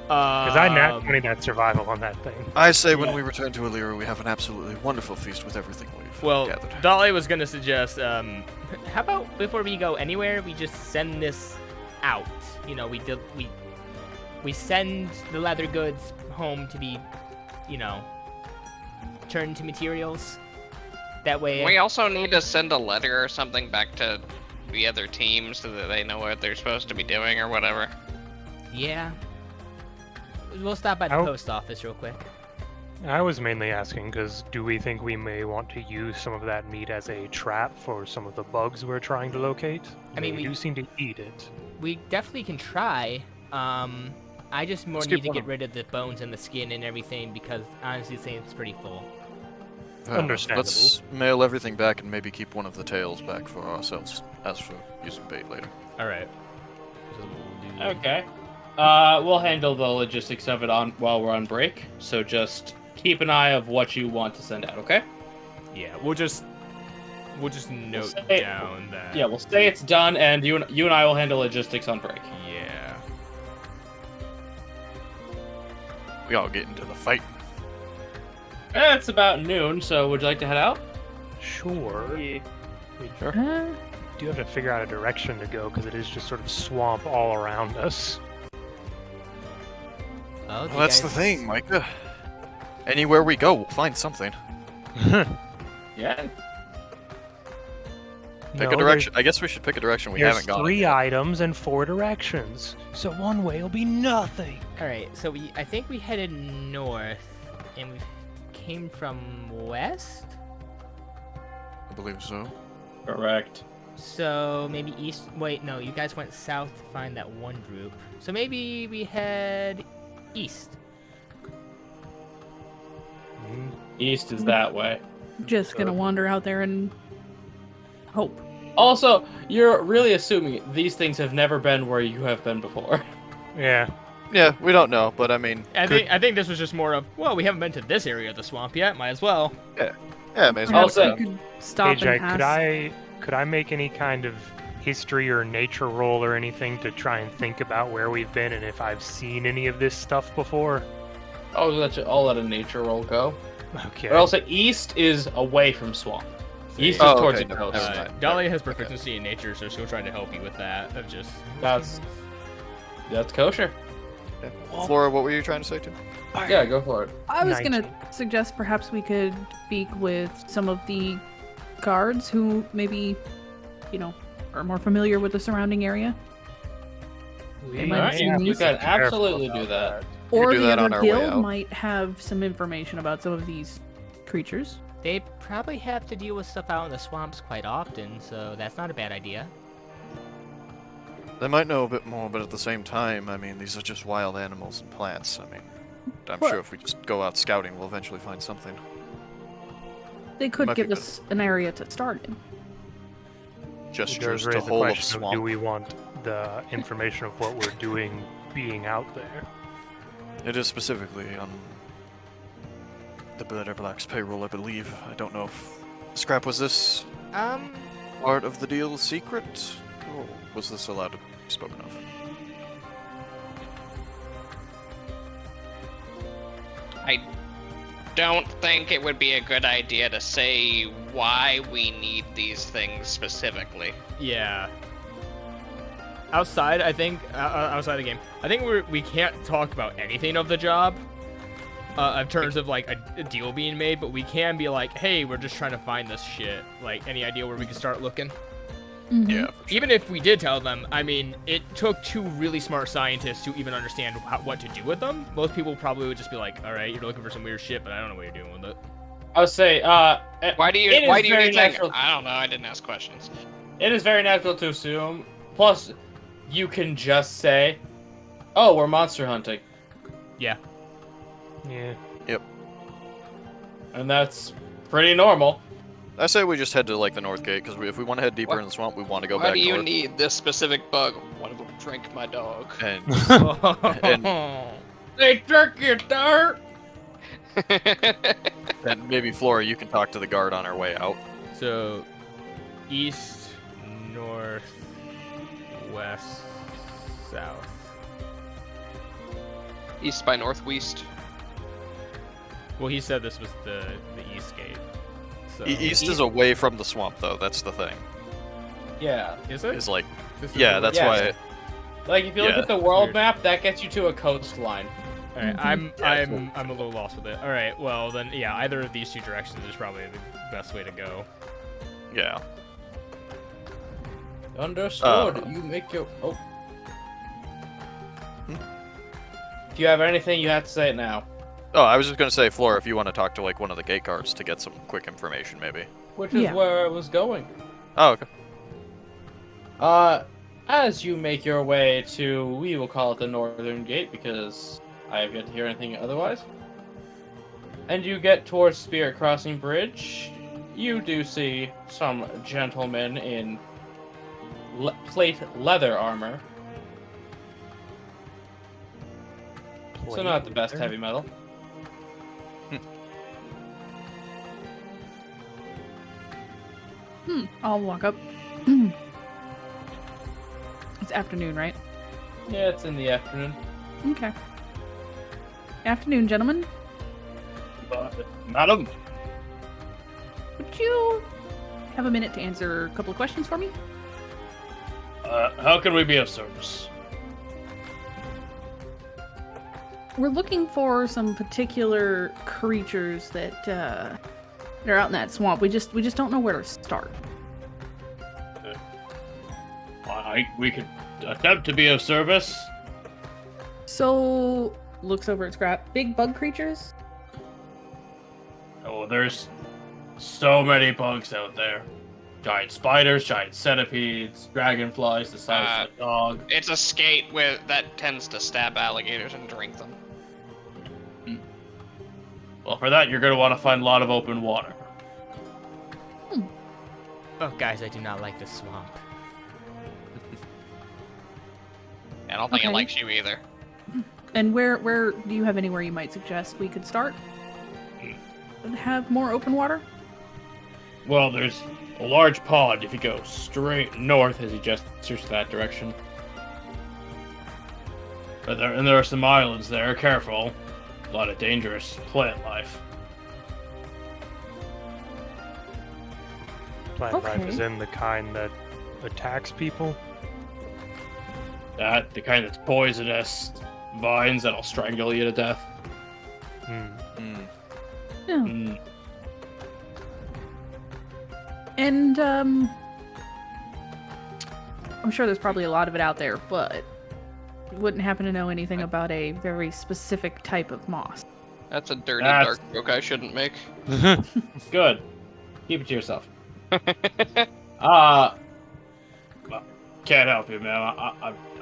Because I nat 20 that survival on that thing. I say when we return to Illyria, we have an absolutely wonderful feast with everything we've Well, gathered. Dolly was gonna suggest, How about before we go anywhere, we just send this out? We send the leather goods home to be, turned to materials. That way. We also need to send a letter or something back to the other team so that they know what they're supposed to be doing or whatever. Yeah. We'll stop by the post office real quick. I was mainly asking because do we think we may want to use some of that meat as a trap for some of the bugs we're trying to locate? I mean, they we- do seem to eat it. We definitely can try. I just more Let's need keep to one get of- rid of the bones and the skin and everything because honestly, it's pretty full. Fair enough. Understandable. Let's mail everything back and maybe keep one of the tails back for ourselves, as for using bait later. all right. This is what we'll do. Okay. We'll handle the logistics of it while we're on break. So just keep an eye of what you want to send out, okay? Yeah, we'll just note say- down that. Yeah, we'll say it's done, and you and I will handle logistics on break. Yeah. We all get into the fight. It's about noon, so would you like to head out? Sure. We Sure. do have to figure out a direction to go because it is just sort of swamp all around us. Oh, Well, that's the thing, Micah. Anywhere we go, we'll find something. Yeah. Pick No, a direction. I guess we should pick a direction we There's haven't gone. 3 items and 4 directions, so one way will be nothing. All right, so I think we headed north, and we came from west. I believe so. Correct. So maybe east. Wait, no, you guys went south to find that one group. So maybe we head east. East is that way. Just gonna wander out there and hope. Also, you're really assuming these things have never been where you have been before. Yeah. Yeah, we don't know, but I mean, I think this was just more of, well, we haven't been to this area of the swamp yet. Might as well. yeah, may as well. Perhaps Also- we could stop AJ, and ask. could I make any kind of history or nature roll or anything to try and think about where we've been and if I've seen any of this stuff before? I'll let a nature roll go. Okay. But also, east is away from swamp. East is towards the coast. Dahlia has proficiency in nature, so she'll try to help you with that. That's kosher. Flora, what were you trying to say too? Yeah, go for it. I was gonna suggest perhaps we could speak with some of the guards who maybe, are more familiar with the surrounding area. We can absolutely do that. Or do the that on other our way guild out. might have some information about some of these creatures. They probably have to deal with stuff out in the swamps quite often, so that's not a bad idea. They might know a bit more, but at the same time, I mean, these are just wild animals and plants. I mean, I'm sure if we just go out scouting, we'll eventually find something. They could Might give be us an area to start in. Gestures Does to raise the whole of question of, swamp. do we want the information of what we're doing being out there? It is specifically on the Better Black's payroll, I believe. I don't know if... Scrap, was this part of the deal secret? Or was this allowed to be spoken of? I don't think it would be a good idea to say why we need these things specifically. Yeah. Outside, I think, outside the game, I think we can't talk about anything of the job, in terms of, like, a deal being made, but we can be like, hey, we're just trying to find this shit. Like, any idea where we can start looking? Mm-hmm. Yeah. Even if we did tell them, I mean, it took 2 really smart scientists to even understand what to do with them. Most people probably would just be like, alright, you're looking for some weird shit, but I don't know what you're doing with it. I would say, Why do you need natural... I don't know, I didn't ask questions. It is very natural to assume. Plus, you can just say, oh, we're monster hunting. Yeah. Yeah. Yep. And that's pretty normal. I say we just head to, like, the north gate, because if we want to head deeper in the swamp, we want to go Why back do you north. need this specific bug? One of them drink my dog. And, They jerk your dirt! and maybe, Flora, you can talk to the guard on our way out. So, east, north, west, south. East by northwest. Well, he said this was the east gate. So. East is away from the swamp, though. That's the thing. Yeah. Is it? Is like, This is yeah, the that's Yes. why. Like, if you look Yeah. at the world Weird. map, that gets you to a coastline. All right, Mhm. I'm a little lost with it. All right, well then, yeah, either of these 2 directions is probably the best way to go. Yeah. Understood. You make your... Oh. If you have anything, you have to say it now. Oh, I was just gonna say, Flora, if you want to talk to, like, one of the gate guards to get some quick information, maybe. Which is Yeah. where I was going. Oh, okay. As you make your way to, we will call it the northern gate, because I have yet to hear anything otherwise. And you get towards Spirit Crossing Bridge, you do see some gentlemen in plate leather armor. So not the best heavy metal. I'll walk up. It's afternoon, right? Yeah, it's in the afternoon. Okay. Afternoon, gentlemen. Madam. Would you have a minute to answer a couple of questions for me? How can we be of service? We're looking for some particular creatures that are out in that swamp. We just don't know where to start. We could attempt to be of service. So, looks over at Scrap. Big bug creatures? Oh, there's so many bugs out there. Giant spiders, giant centipedes, dragonflies the size of a dog. It's a skate that tends to stab alligators and drink them. Well, for that, you're going to want to find a lot of open water. Oh, guys, I do not like the swamp. I don't think Okay. it likes you either. And where do you have anywhere you might suggest we could start? And have more open water? Well, there's a large pond if you go straight north as he gestures to that direction. And there are some islands there, careful. A lot of dangerous plant life. Plant life is in the kind that attacks people? The kind that's poisonous. Vines that'll strangle you to death. Yeah. And, I'm sure there's probably a lot of it out there, but you wouldn't happen to know anything about a very specific type of moss. That's a dirty, dark joke I shouldn't make. Good. Keep it to yourself. Can't help you, man.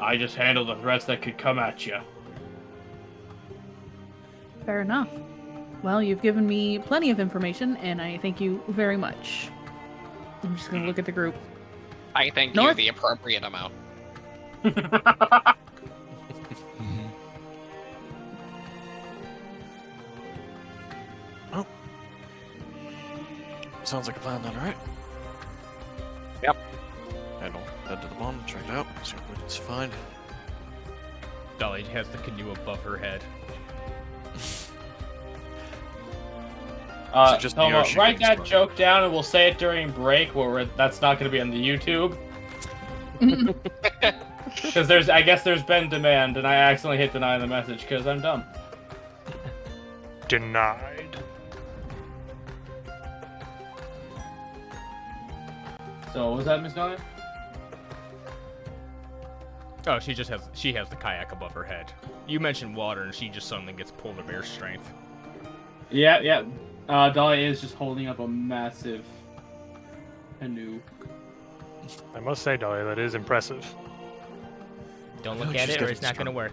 I just handle the threats that could come at you. Fair enough. Well, you've given me plenty of information, and I thank you very much. I'm just gonna look at the group. I think you the appropriate amount. Well, sounds like a plan then, right? Yep. And we'll head to the pond, check it out, see what we can find. Dolly has the canoe above her head. Write that joke down and we'll say it during break where that's not going to be on the YouTube. Because I guess there's been demand and I accidentally hit deny the message because I'm dumb. Denied. So what was that, Miss Dolly? Oh, she has the kayak above her head. You mentioned water and she just suddenly gets polar bear strength. Yeah. Dolly is just holding up a massive canoe. I must say, Dolly, that is impressive. Don't look at it or it's not going to work.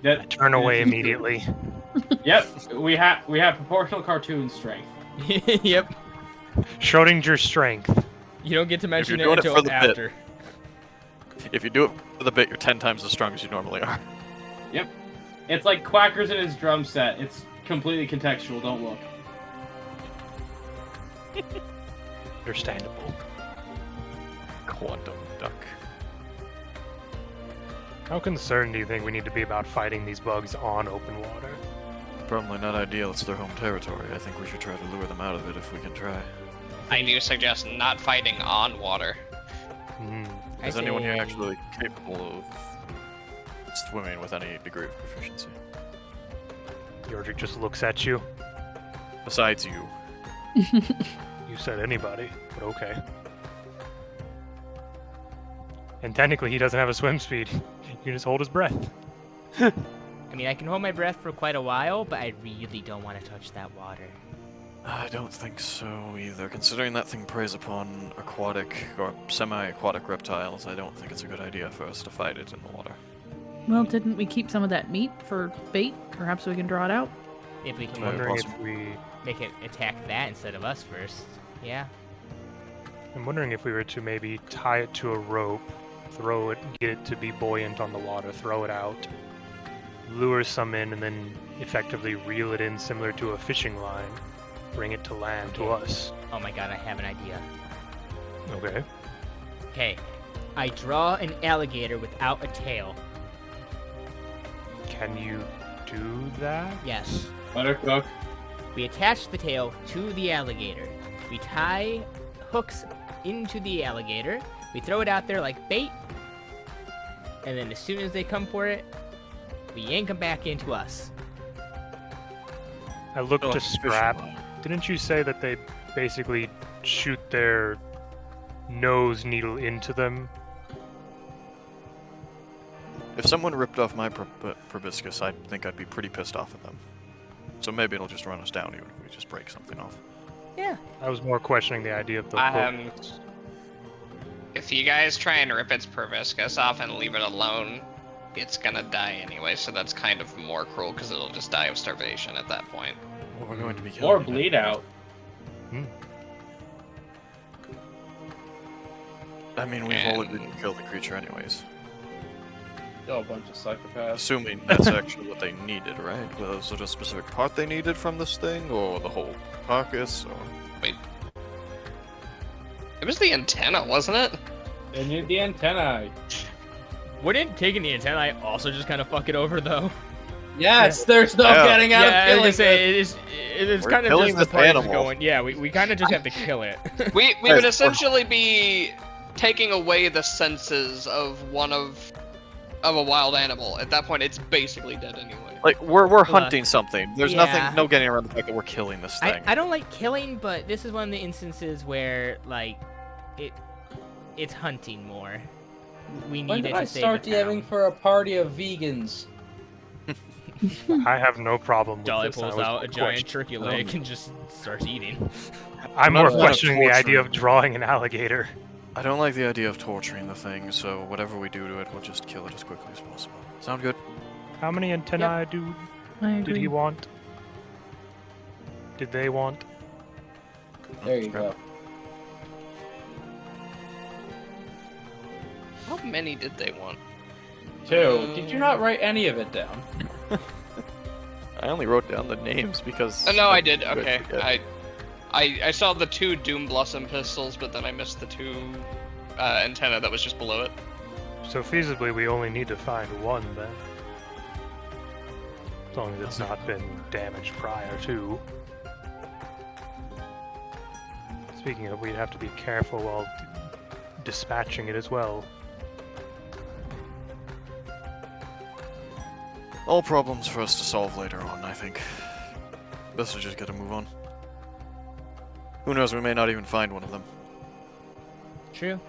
I turn away immediately. Yep, we have proportional cartoon strength. Yep. Schrodinger's strength. You don't get to mention it until after. If you do it for the bit, you're 10 times as strong as you normally are. Yep. It's like Quackers in his drum set. It's completely contextual, don't look. Understandable. Quantum duck. How concerned do you think we need to be about fighting these bugs on open water? Probably not ideal, it's their home territory. I think we should try to lure them out of it if we can try. I do suggest not fighting on water. Is anyone here actually capable of swimming with any degree of proficiency? Yordrik just looks at you. Besides you. You said anybody, but okay. And technically he doesn't have a swim speed. He can just hold his breath. I mean, I can hold my breath for quite a while, but I really don't want to touch that water. I don't think so either. Considering that thing preys upon aquatic or semi-aquatic reptiles, I don't think it's a good idea for us to fight it in the water. Well, didn't we keep some of that meat for bait? Perhaps we can draw it out? If we can make it attack that instead of us first. Yeah. I'm wondering if we were to maybe tie it to a rope, throw it, get it to be buoyant on the water, throw it out, lure some in, and then effectively reel it in similar to a fishing line. Bring it to land to us. Oh my god, I have an idea. Okay. Okay. I draw an alligator without a tail. Can you do that? Yes. Buttercook. We attach the tail to the alligator. We tie hooks into the alligator. We throw it out there like bait. And then as soon as they come for it, we yank them back into us. I looked to Scrap. Didn't you say that they basically shoot their nose needle into them? If someone ripped off my proboscis, I think I'd be pretty pissed off at them. So maybe it'll just run us down even if we just break something off. Yeah. I was more questioning the idea of the hooks. If you guys try and rip its proboscis off and leave it alone, it's gonna die anyway, so that's kind of more cruel because it'll just die of starvation at that point. Well, we're going to be or bleed out. I mean, we've already killed the creature anyways. Oh, a bunch of psychopaths. Assuming that's actually what they needed, right? Was it a specific part they needed from this thing, or the whole carcass, or... Wait. It was the antenna, wasn't it? They need the antenna. Wouldn't taking the antennae also just kind of fuck it over, though? Yes, there's no getting out of killing it is kind of just the party's going. Yeah, we kind of just have to kill it. we would essentially be taking away the senses of a wild animal. At that point, it's basically dead anyway. Like we're hunting something. There's no getting around the fact that we're killing this thing. I don't like killing, but this is one of the instances where like it's hunting more. We need it to save the town. When did I start DMing for a party of vegans? I have no problem with Dolly this. pulls out a giant turkey leg and just starts eating. I'm more questioning the idea of drawing an alligator. I don't like the idea of torturing the thing, so whatever we do to it, we'll just kill it as quickly as possible. Sound good? How many antennae did he want? Did they want? There you go. How many did they want? 2. Did you not write any of it down? I only wrote down the names because... Oh, no, I did. Okay. I saw the 2 Doom Blossom pistols, but then I missed the 2 antenna that was just below it. So feasibly, we only need to find 1 then. As long as it's not been damaged prior to. Speaking of, we'd have to be careful while dispatching it as well. All problems for us to solve later on, I think. Best to just get a move on. Who knows, we may not even find one of them. True.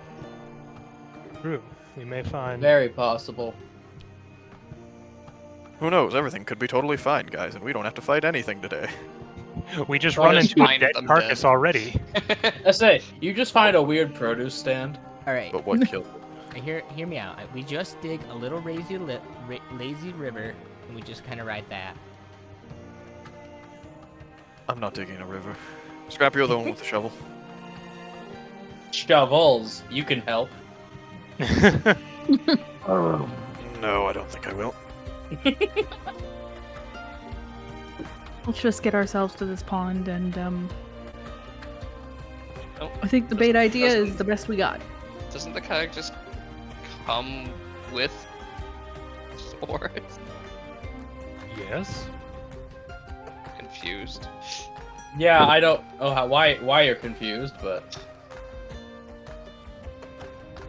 True. We may find... Very possible. Who knows, everything could be totally fine, guys, and we don't have to fight anything today. We just run into a dead carcass already. I say, you just find a weird produce stand. Alright. But what killed it? Hear me out. We just dig a little lazy river, and we just kind of ride that. I'm not digging a river. Scrap, you're the one with the shovel. Shovels. You can help. No, I don't think I will. Let's just get ourselves to this pond, and Nope. I think the bait idea is the best we got. Doesn't the kayak just come with swords? Yes. Confused. Yeah, I don't know why you're confused, but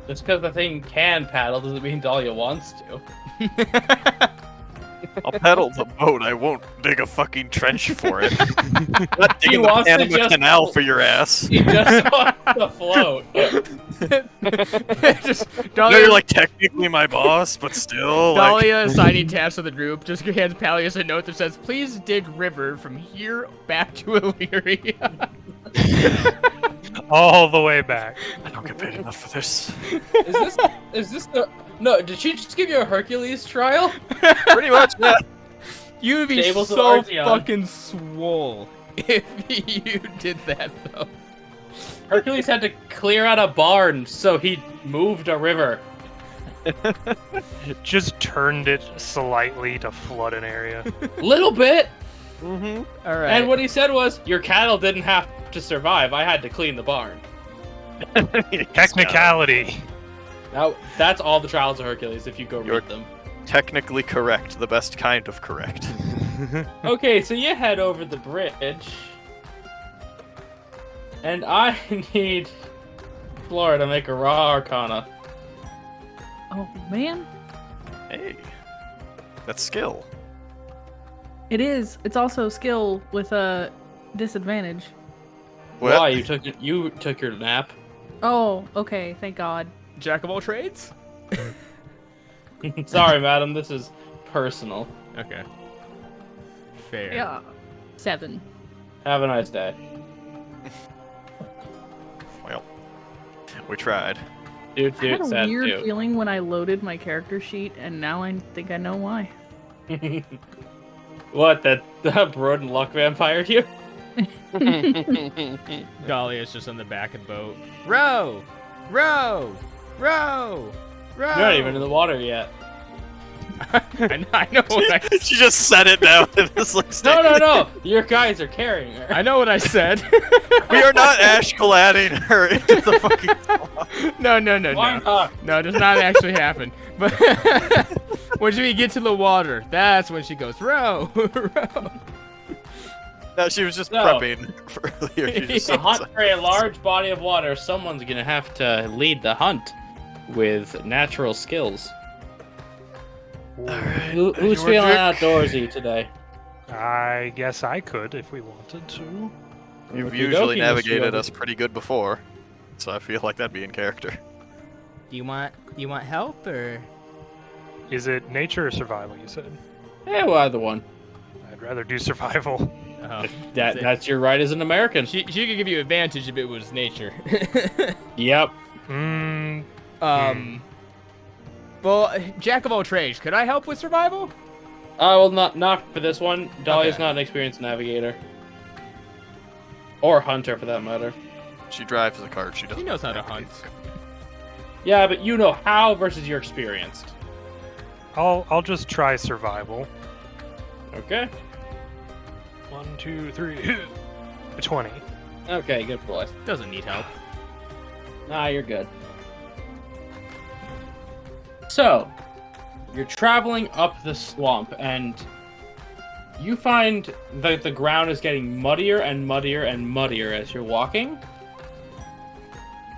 just because the thing can paddle doesn't mean Dahlia wants to. I'll paddle the boat, I won't dig a fucking trench for it. I'm not digging the wants to Panama just- Canal for your ass. He just wants to float. Just I know Dahlia, you're like technically my boss, but still, like... Dahlia assigning tasks to the group. Just hands Palius a note that says, "Please dig river from here back to Illyria." All the way back. I don't get paid enough for this. Is this the... No, did she just give you a Hercules trial? Pretty much, yeah. You would be Tables of so Arteon. fucking swole if you did that, though. Hercules had to clear out a barn, so he moved a river. Just turned it slightly to flood an area. Little bit. Mm-hmm. All right. And what he said was, your cattle didn't have to survive. I had to clean the barn. Technicality. Now, that's all the trials of Hercules, if you go You're- read them. Technically correct, the best kind of correct. Okay, so you head over the bridge. And I need Flora to make a raw arcana. Oh man, Hey, that's skill. it is. It's also skill with a disadvantage. What? Why? You took your nap. Oh, okay. Thank God. Jack of all trades? Sorry, madam, this is personal. Okay. Fair. Yeah. 7. Have a nice day. Well, we tried. Dude, I had a sad weird too. feeling when I loaded my character sheet, and now I think I know why. What, that Broden luck vampired you? Dahlia's just on the back of the boat. Row! Row! Row! Row! You're not even in the water yet. I know what I She just said it now. It's like No. Your guys are carrying her. I know what I said. We are not ash cladding her into the fucking No. Why not? No, it does not actually happen. But when we get to the water, that's when she goes, row, row. No, she was just No. prepping for earlier. She just To hunt for a large body of water, someone's gonna have to lead the hunt with natural skills. Who's feeling outdoorsy today? I guess I could if we wanted to. You've Okey-dokey, usually Mr. navigated Yogi. us pretty good before, so I feel like that'd be in character. Do you want help or? Is it nature or survival, you said? Yeah, well, either one. I'd rather do survival. Oh, That's your right as an American. she could give you advantage if it was nature. Yep. Well, jack of all trades, could I help with survival? Well, not for this one. Dahlia's Okay. not an experienced navigator. Or hunter, for that matter. She drives the cart. She doesn't. She knows how to hunt. Yeah, but you know how versus you're experienced. I'll just try survival. Okay. 1, 2, 3, 20. Okay, good boy. Doesn't need help. Nah, you're good. So, you're traveling up the swamp, and you find that the ground is getting muddier and muddier and muddier as you're walking.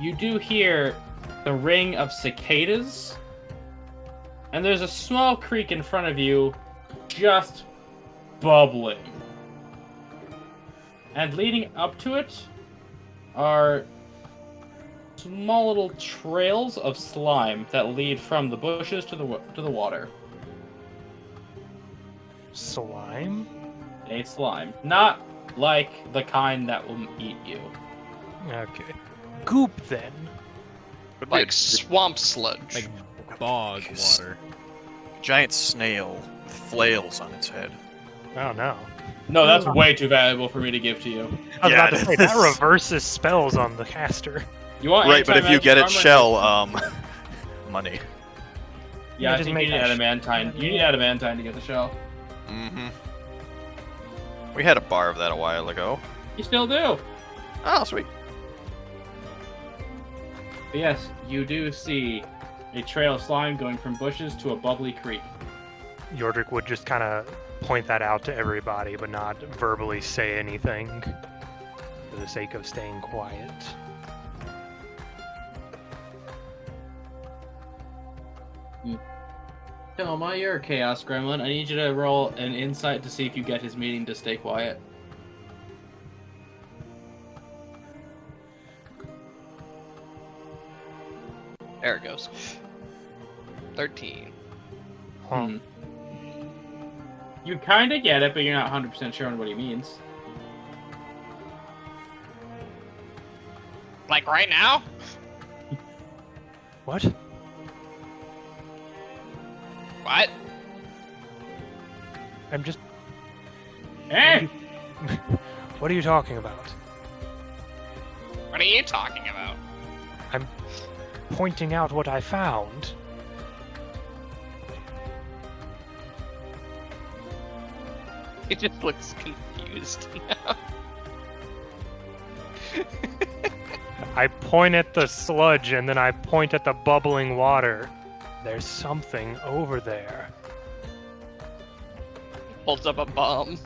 You do hear the ring of cicadas, and there's a small creek in front of you, just bubbling. And leading up to it are small little trails of slime that lead from the bushes to the water. Slime? A slime, not like the kind that will eat you. Okay. Goop then. Could be a Like swamp sludge. Like bog water. giant snail with flails on its head. Oh no. No, that's way too valuable for me to give to you. I was Yeah, about to say, it that is. reverses spells on the caster. You want Right, but if you get it anti-magic shell, armor? money. Yeah, I just think make you need that adamantine. You need adamantine to get the shell. Mm-hmm. We had a bar of that a while ago. You still do. Oh, sweet. But yes, you do see a trail of slime going from bushes to a bubbly creek. Yordrick would just kind of point that out to everybody, but not verbally say anything for the sake of staying quiet. Thelma, you're a chaos gremlin. I need you to roll an insight to see if you get his meaning to stay quiet. There it goes. 13. Huh. You kind of get it, but you're not 100% sure on what he means. Like right now? What? What? I'm just... Hey! What are you talking about? What are you talking about? I'm pointing out what I found. He just looks confused now. I point at the sludge and then I point at the bubbling water. There's something over there. Holds up a bomb.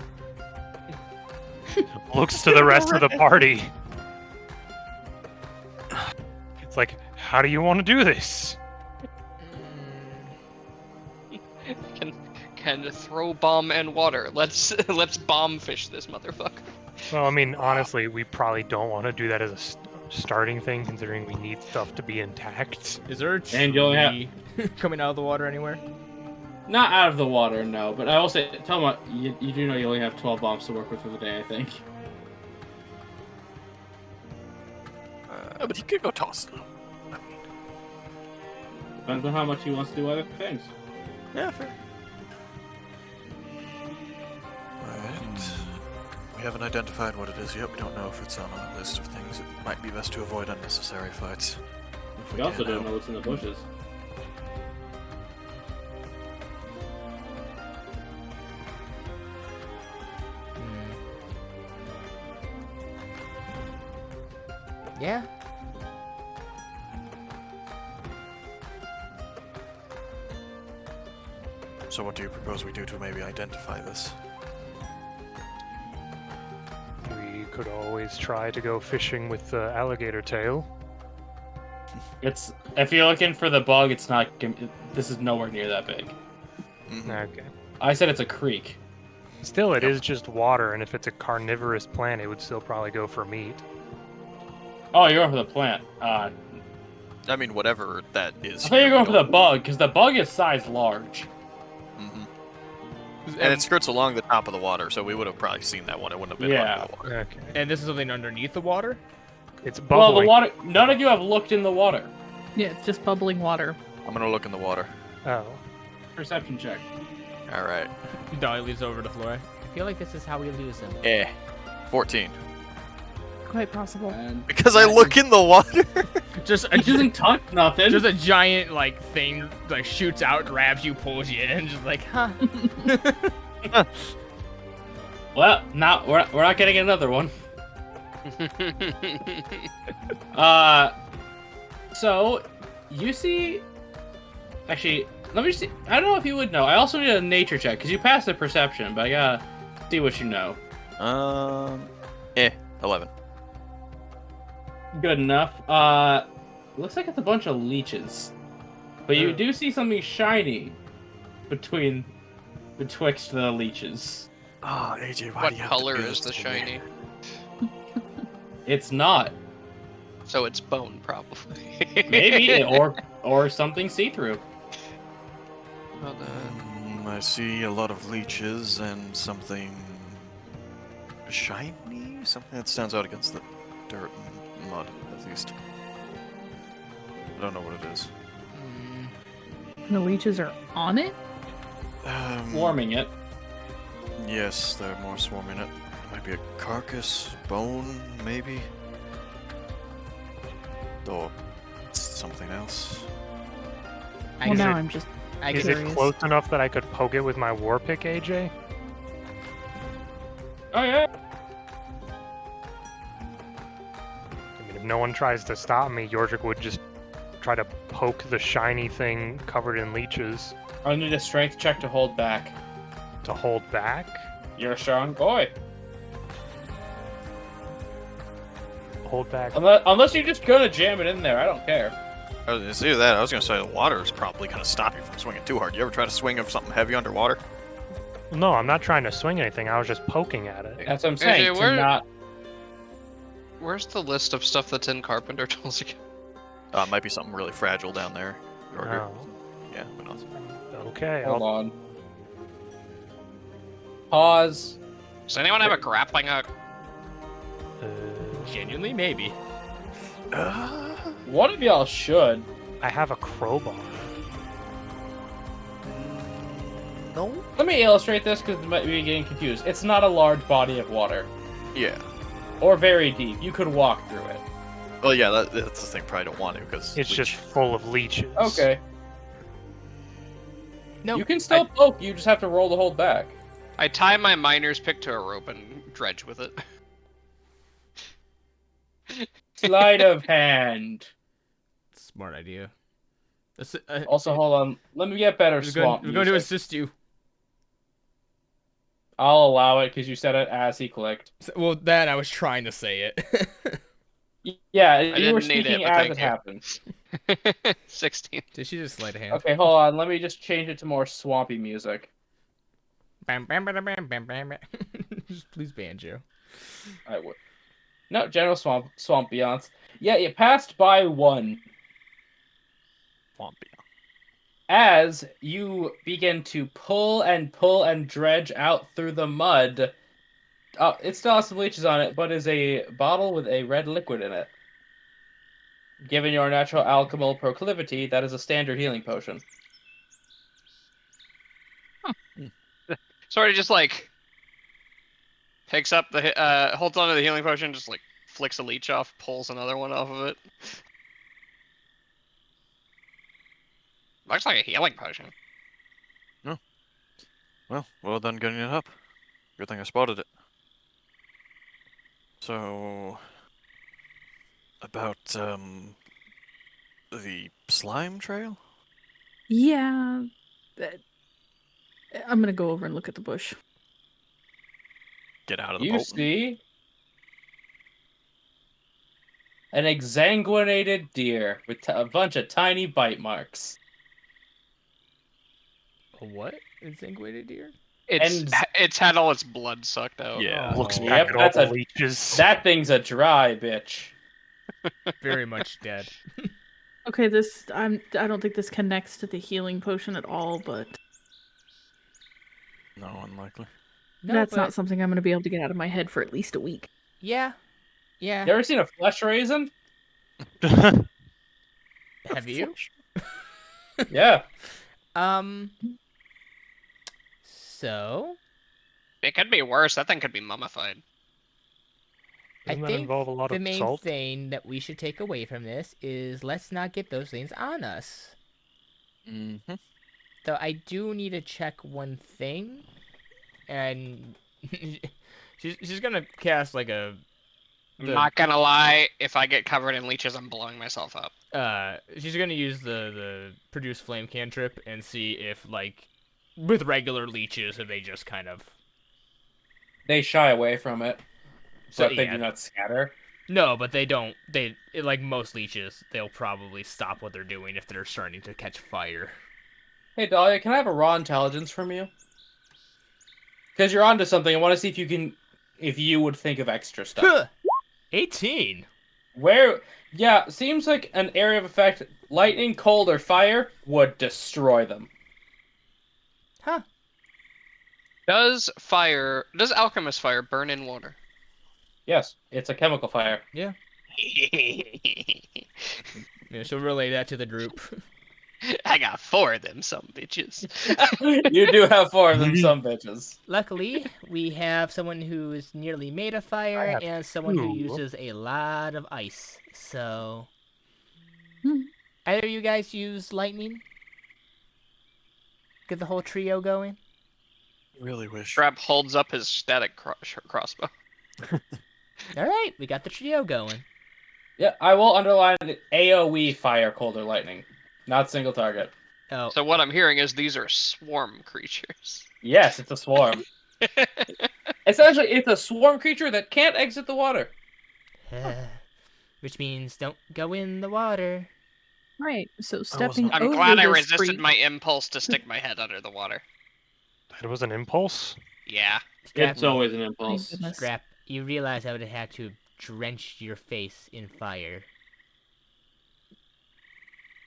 Looks to the rest of the party. It's like, how do you want to do this? Can throw bomb and water. Let's bomb fish this motherfucker. Well, I mean, honestly, we probably don't want to do that as a starting thing, considering we need stuff to be intact. Is there a And you only tree coming out of the water anywhere? Not out of the water, no. But I will say, Thelma, you do know you only have 12 bombs to work with for the day, I think. No, but you could go toss them. Depends on how much he wants to do other things. Yeah, fair. Alright. We haven't identified what it is yet. We don't know if it's on our list of things. It might be best to avoid unnecessary fights. If We also can don't now. know what's in the bushes. Yeah. So what do you propose we do to maybe identify this? We could always try to go fishing with the alligator tail. It's if you're looking for the bug, it's not. This is nowhere near that big. Okay. I said it's a creek. Still, it is just water, and if it's a carnivorous plant, it would still probably go for meat. Oh, you're going for the plant. I mean, whatever that is. I thought you were going for the bug, because the bug is size large. And it skirts along the top of the water, so we would have probably seen that one. It wouldn't have been under the water. Okay. And this is something underneath the water? It's bubbling. Well, the water. None of you have looked in the water. Yeah, it's just bubbling water. I'm gonna look in the water. Oh. Perception check. All right. Dolly leaves over to Floy. I feel like this is how we lose them. 14. Quite possible. And Because I look in the water. he doesn't touch nothing. Just a giant like thing like shoots out, grabs you, pulls you in, just like, huh. Well, now we're not getting another one. So you see. Actually, let me see. I don't know if you would know. I also need a nature check because you passed the perception, but I gotta see what you know. 11. Good enough. Looks like it's a bunch of leeches, but you do see something shiny betwixt the leeches. Oh, AJ, why What do you have color to do is this the to me? shiny? It's not. So it's bone, probably. Maybe or something see-through. Well, then. I see a lot of leeches and something shiny? Something that stands out against the dirt and mud, at least. I don't know what it is. The leeches are on it? Warming it. Yes, they're more swarming it. It might be a carcass, bone, maybe? Or something else. Well, now I'm just Is curious. it close enough that I could poke it with my war pick, AJ? Oh yeah. I mean, if no one tries to stop me, Yordrick would just try to poke the shiny thing covered in leeches. I need a strength check to hold back. To hold back? You're a strong boy. Hold back. Unless you're just gonna jam it in there, I don't care. It's either that. I was gonna say the water is probably gonna stop you from swinging too hard. You ever try to swing of something heavy underwater? No, I'm not trying to swing anything. I was just poking at it. That's what I'm saying. AJ, where's the list of stuff that's in carpenter tools again? It might be something really fragile down there. Oh. Yeah, who knows? Okay, Hold on. Pause. Does anyone have a grappling hook? Genuinely, maybe. One of y'all should. I have a crowbar. No? Let me illustrate this because you might be getting confused. It's not a large body of water. Yeah. Or very deep. You could walk through it. Well, yeah, that's the thing. Probably don't want to because It's just full of leeches. Okay. No. You can still poke, you just have to roll to hold back. I tie my miner's pick to a rope and dredge with it. Sleight of hand. Smart idea. Also, hold on. Let me get better We're swamp going to music. assist you. I'll allow it because you said it as he clicked. Well, that I was trying to say it. Yeah, you were didn't need speaking it, but as thank it you. happened. 16. Did she just sleight a hand? Okay, hold on. Let me just change it to more swampy music. Bam, bam, bam, bam, bam, bam, bam. Just please banjo. I would. No, general swamp beyond. Yeah, you passed by one. Swampy. As you begin to pull and dredge out through the mud, it still has some leeches on it, but is a bottle with a red liquid in it. Given your natural alchemical proclivity, that is a standard healing potion. Sort of just like picks up the holds onto the healing potion, just like flicks a leech off, pulls another one off of it. Looks like a healing potion. Well done getting it up. Good thing I spotted it. So, About the slime trail? Yeah. I'm gonna go over and look at the bush. Get out of the You boat. see an exsanguinated deer with a bunch of tiny bite marks. A what? Exsanguinated deer? It's had all its blood sucked out. Yeah. Looks Oh, back at all that's the a- leeches. That thing's a dry bitch. very much dead. Okay, I don't think this connects to the healing potion at all, but No, unlikely. No, that's but not something I'm gonna be able to get out of my head for at least a week. Yeah. You ever seen a flesh raisin? have you? Yeah. So It could be worse. That thing could be mummified. Doesn't that think involve a lot the of main salt? thing that we should take away from this is let's not get those things on us. Mm-hmm. Though I do need to check one thing, and she's gonna cast like a. I'm not gonna lie. If I get covered in leeches, I'm blowing myself up. She's gonna use the produce flame cantrip and see if like with regular leeches if they just kind of. They shy away from it. So But they yeah. do not scatter. No, but they don't. Like most leeches, they'll probably stop what they're doing if they're starting to catch fire. Hey, Dahlia, can I have a raw intelligence from you? Because you're onto something. I want to see if you would think of extra stuff. 18. Yeah, seems like an area of effect, lightning, cold, or fire would destroy them. huh? Does alchemist fire burn in water? Yes, it's a chemical fire. Yeah, she'll relay that to the group. I got 4 of them, some bitches. You do have 4 of them, some bitches. Luckily, we have someone who is nearly made of I fire have and someone who 2. uses a lot of ice. So, Hmm. either of you guys use lightning? Get the whole trio going. Really wish. Trap holds up his static crossbow. All right, we got the trio going. Yeah, I will underline AoE fire, cold, or lightning. Not single target. Oh, So what I'm hearing is these are swarm creatures. Yes, it's a swarm. Essentially, it's a swarm creature that can't exit the water. which means don't go in the water. Right. So stepping I'm over glad I this resisted my impulse to stick my head under the water. That was an impulse? Yeah. Scrap, always an My impulse. goodness. Scrap, you realize I would have had to drench your face in fire.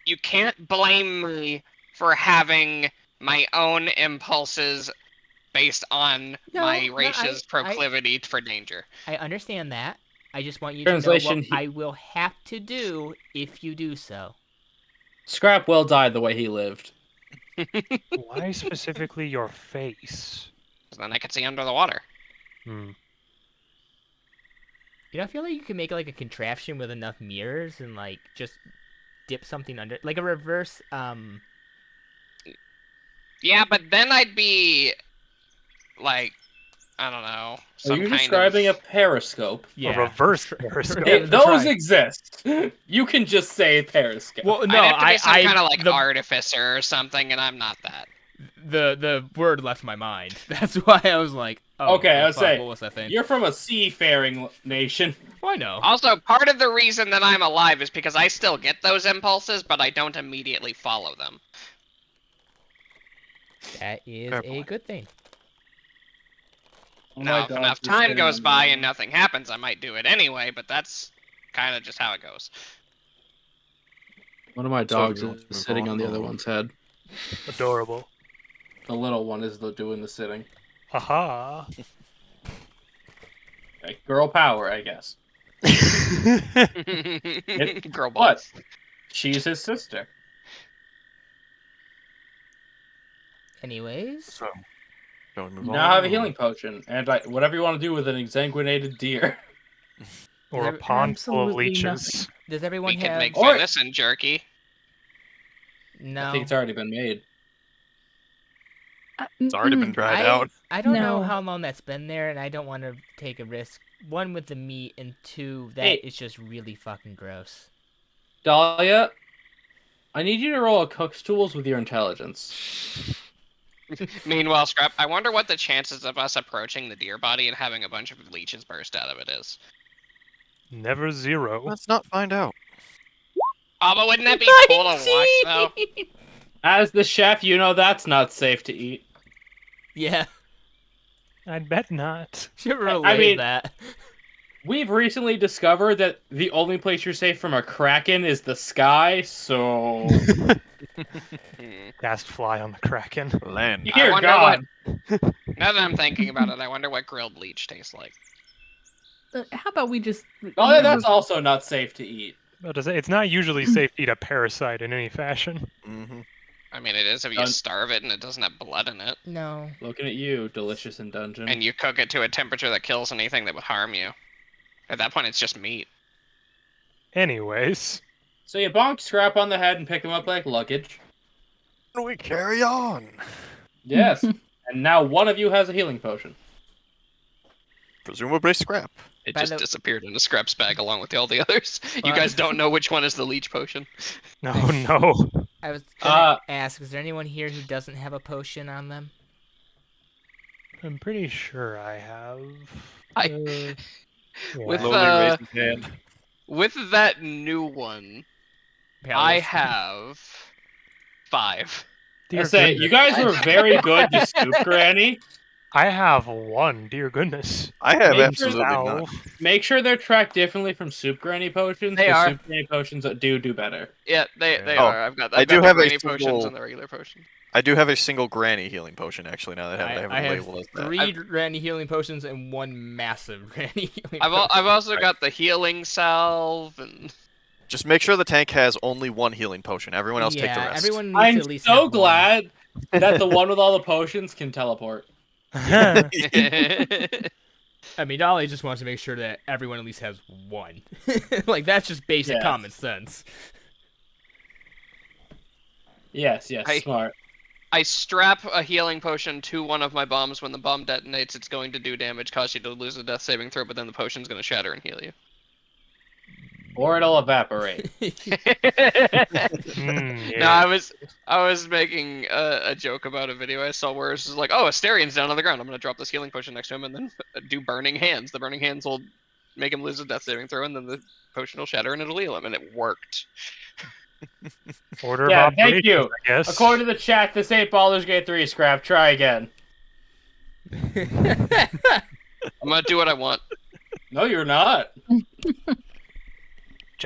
You can't blame me for having my own impulses based on my race's proclivity for danger. I understand that. I just want you to know Translation, what I will have to do if you do so. Scrap will die the way he lived. Why specifically your face? 'Cause then I could see under the water. Hmm. You know, I feel like you could make like a contraption with enough mirrors and like just dip something under, like a reverse. Yeah, but then I'd be like, I don't know. Are you describing a periscope? A reverse periscope. Those exist. You can just say periscope. Well, no, I'd have to be some kind of like the, artificer or something, and I'm not that. the word left my mind. That's why I was like, oh, Okay, I was fuck, saying, what was that thing? You're from a seafaring nation. Well, I know. Also, part of the reason that I'm alive is because I still get those impulses, but I don't immediately follow them. That is Fair a point. good thing. Now, if enough time goes by and nothing happens, I might do it anyway, but that's kind of just how it goes. One of my So dogs you'll is move sitting on the on. other one's head. Adorable. The little one is doing the sitting. Haha. Like, girl power, I guess. Girl But boss. she's his sister. Anyways, So, shall we move You on? now have a or- healing potion, and whatever you want to do with an exsanguinated deer. Or a There- pond full of absolutely leeches. nothing. does everyone We could have? make Or- venison jerky. No. I think it's already been made. It's already been dried out. I don't know No. how long that's been there, and I don't want to take a risk. One, with the meat, and two, that is just really fucking gross. Dahlia, I need you to roll a cook's tools with your intelligence. Meanwhile, Scrap, I wonder what the chances of us approaching the deer body and having a bunch of leeches burst out of it is. Never 0. Let's not find out. Oh, but wouldn't that be cool to watch, though? As the chef, you know that's not safe to eat. Yeah. I'd bet not. Should relay that. We've recently discovered that the only place you're safe from a kraken is the sky, so... Cast fly on the kraken. Land. Dear God! Now that I'm thinking about it, I wonder what grilled leech tastes like. How about we just... Oh, that's also not safe to eat. It's not usually safe to eat a parasite in any fashion. Mm-hmm. I mean, it is if you starve it and it doesn't have blood in it. No. Looking at you, delicious in dungeon. And you cook it to a temperature that kills anything that would harm you. At that point, it's just meat. Anyways. So you bonk Scrap on the head and pick him up like luggage. We carry on. Yes. And now one of you has a healing potion. Presumably Scrap. It just disappeared into Scrap's bag along with all the others. You guys don't know which one is the leech potion. No, no. I was gonna ask, is there anyone here who doesn't have a potion on them? I'm pretty sure I have. With that new one, I have 5. I say, you guys were very good to Soup Granny. I have 1, dear goodness. I have absolutely none. Make sure they're tracked differently from Soup Granny potions. They are. Soup Granny potions do better. Yeah, they are. I've got I the have granny a single, potions and the regular potions. I do have a single granny healing potion, actually, now that I have it labeled as that. 3 granny healing potions and 1 massive granny healing potion. I've also got the healing salve and... Just make sure the tank has only 1 healing potion. Everyone else take the rest. Everyone needs I'm to at least so have glad that the one with all the potions can teleport. I mean, Dolly just wants to make sure that everyone at least has 1. Like, that's just basic common sense. Yes, smart. I strap a healing potion to one of my bombs. When the bomb detonates, it's going to do damage, cause you to lose a death saving throw, but then the potion's going to shatter and heal you. Or it'll evaporate. No, I was making a joke about a video I saw where it's just like, oh, Asterian's down on the ground. I'm going to drop this healing potion next to him and then do Burning Hands. The Burning Hands will make him lose a death saving throw, and then the potion will shatter and it'll heal him, and it worked. Order of operations, thank you. I guess. According to the chat, this ain't Baldur's Gate 3, Scrap. Try again. I'm going to do what I want. No, you're not.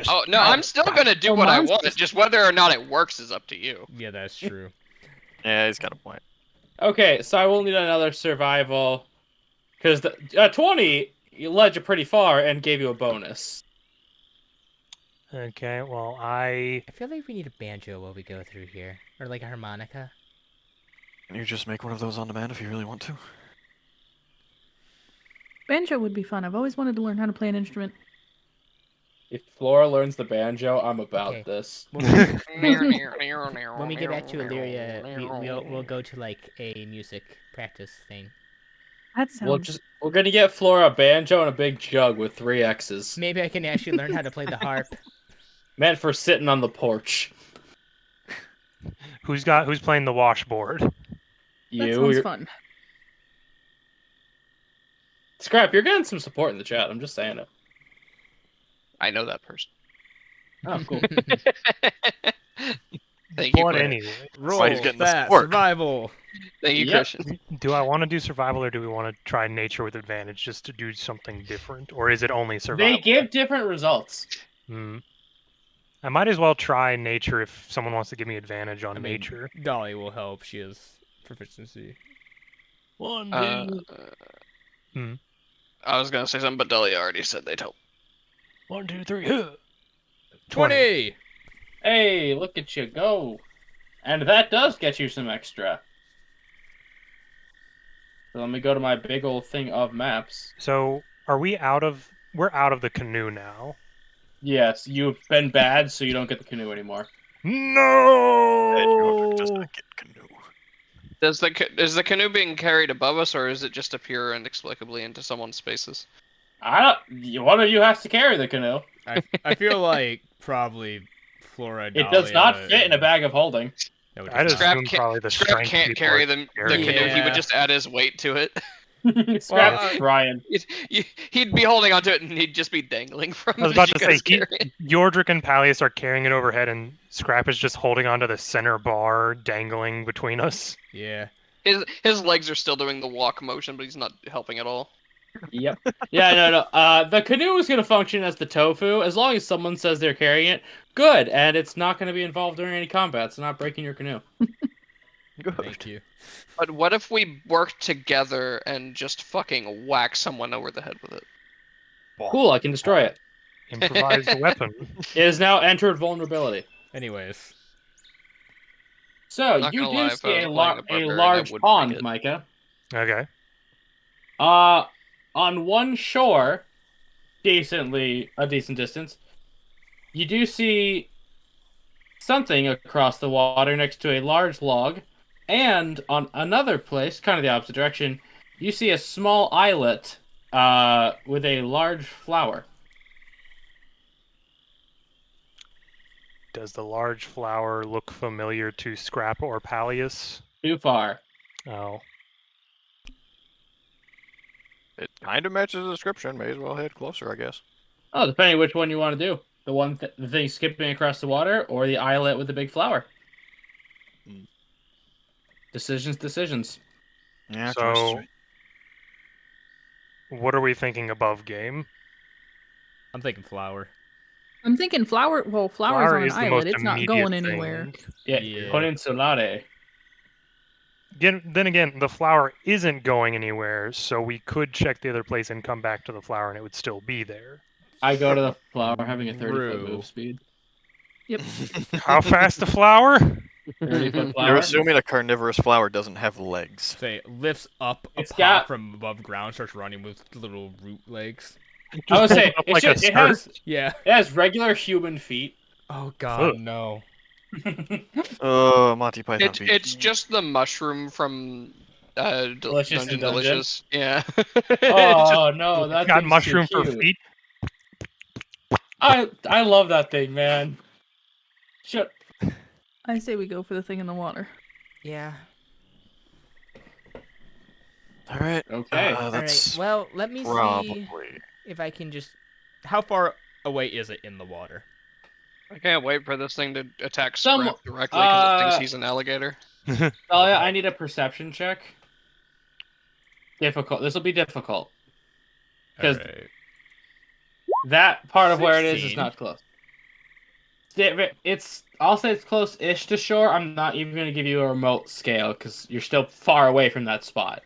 I'm still gonna do what I want. Just whether or not it works is up to you. Yeah, that's true. Yeah, he's got a point. Okay, so I will need another survival, because the 20 led you pretty far and gave you a bonus. Okay, well, I feel like we need a banjo while we go through here, or like a harmonica. Can you just make one of those on demand if you really want to? Banjo would be fun. I've always wanted to learn how to play an instrument. If Flora learns the banjo, I'm about this. When we get back to Illyria, we'll go to like a music practice thing. That sounds... We're gonna get Flora a banjo and a big jug with 3 X's. Maybe I can actually learn how to play the harp. Meant for sitting on the porch. Who's playing the washboard? That sounds fun. Scrap, you're getting some support in the chat. I'm just saying it. I know that person. Oh, cool. Thank you. Anyway, roll that survival. Thank you, Christian. Do I want to do survival, or do we want to try nature with advantage just to do something different, or is it only survival? They give different results. I might as well try nature if someone wants to give me advantage on nature. Dolly will help. She has proficiency. 1, 2. I was gonna say something, but Dolly already said they'd help. 1, 2, 3. 20. Hey, look at you go. And that does get you some extra. So let me go to my big old thing of maps. So, we're out of the canoe now. Yes, you've been bad, so you don't get the canoe anymore. No! Just not get canoe. Is the canoe being carried above us, or is it just appear inexplicably into someone's spaces? One of you has to carry the canoe. I feel like probably Flora. It does not fit in a bag of holding. I'd assume probably the Scrap strength can't people carry are the carrying canoe. it. He would just add his weight to it. Scrap's Brian. He'd be holding onto it, and he'd just be dangling from it. I was about to say, Yordrick and Pallius are carrying it overhead, and Scrap is just holding onto the center bar, dangling between us. Yeah. His legs are still doing the walk motion, but he's not helping at all. Yep. Yeah, no. The canoe is going to function as the tofu as long as someone says they're carrying it. Good, and it's not going to be involved during any combat. It's not breaking your canoe. Good. Thank you. But what if we work together and just fucking whack someone over the head with it? Cool, I can destroy it. Improvised weapon. It has now entered vulnerability. Anyways. So, Not you gonna do lie, if I see was a playing a barbarian, large I would pond, break it. Micah. Okay. On one shore, a decent distance, you do see something across the water next to a large log, and on another place, kind of the opposite direction, you see a small islet with a large flower. Does the large flower look familiar to Scrap or Pallius? Too far. Oh. It kind of matches the description. May as well head closer, I guess. Oh, depending which one you want to do. The thing skipping across the water, or the islet with the big flower. Decisions. Yeah. So, what are we thinking above game? I'm thinking flower. I'm thinking flower. Well, flower's Flower on an is the islet. most It's not immediate going thing. anywhere. Yeah, Yeah. Peninsulare. Then again, the flower isn't going anywhere, so we could check the other place and come back to the flower, and it would still be there. I go to the flower having a 30-foot True. move speed. Yep. How fast the flower? 30-foot flower. You're assuming a carnivorous flower doesn't have legs. Say lifts up a It's pot got- from above ground, starts running with little root legs. I would say Up like a it has Yeah. regular human feet. Oh God, Ugh. no. Monty Python feet. It's just the mushroom from Delicious in Dungeon Dungeon? Delicious. Yeah. Oh no, that Got thing's mushroom too for cute. feet. I love that thing, man. Shut. I say we go for the thing in the water. Yeah. All right. Okay. That's All right. Well, let me see probably. if I can just. How far away is it in the water? I can't wait for this thing to attack Some- Scrap directly because it thinks he's an alligator. Talia, I need a perception check. Difficult. This will be difficult. 'Cause- Alright. That part of where it is 16. not close. I'll say it's close-ish to shore. I'm not even going to give you a remote scale because you're still far away from that spot.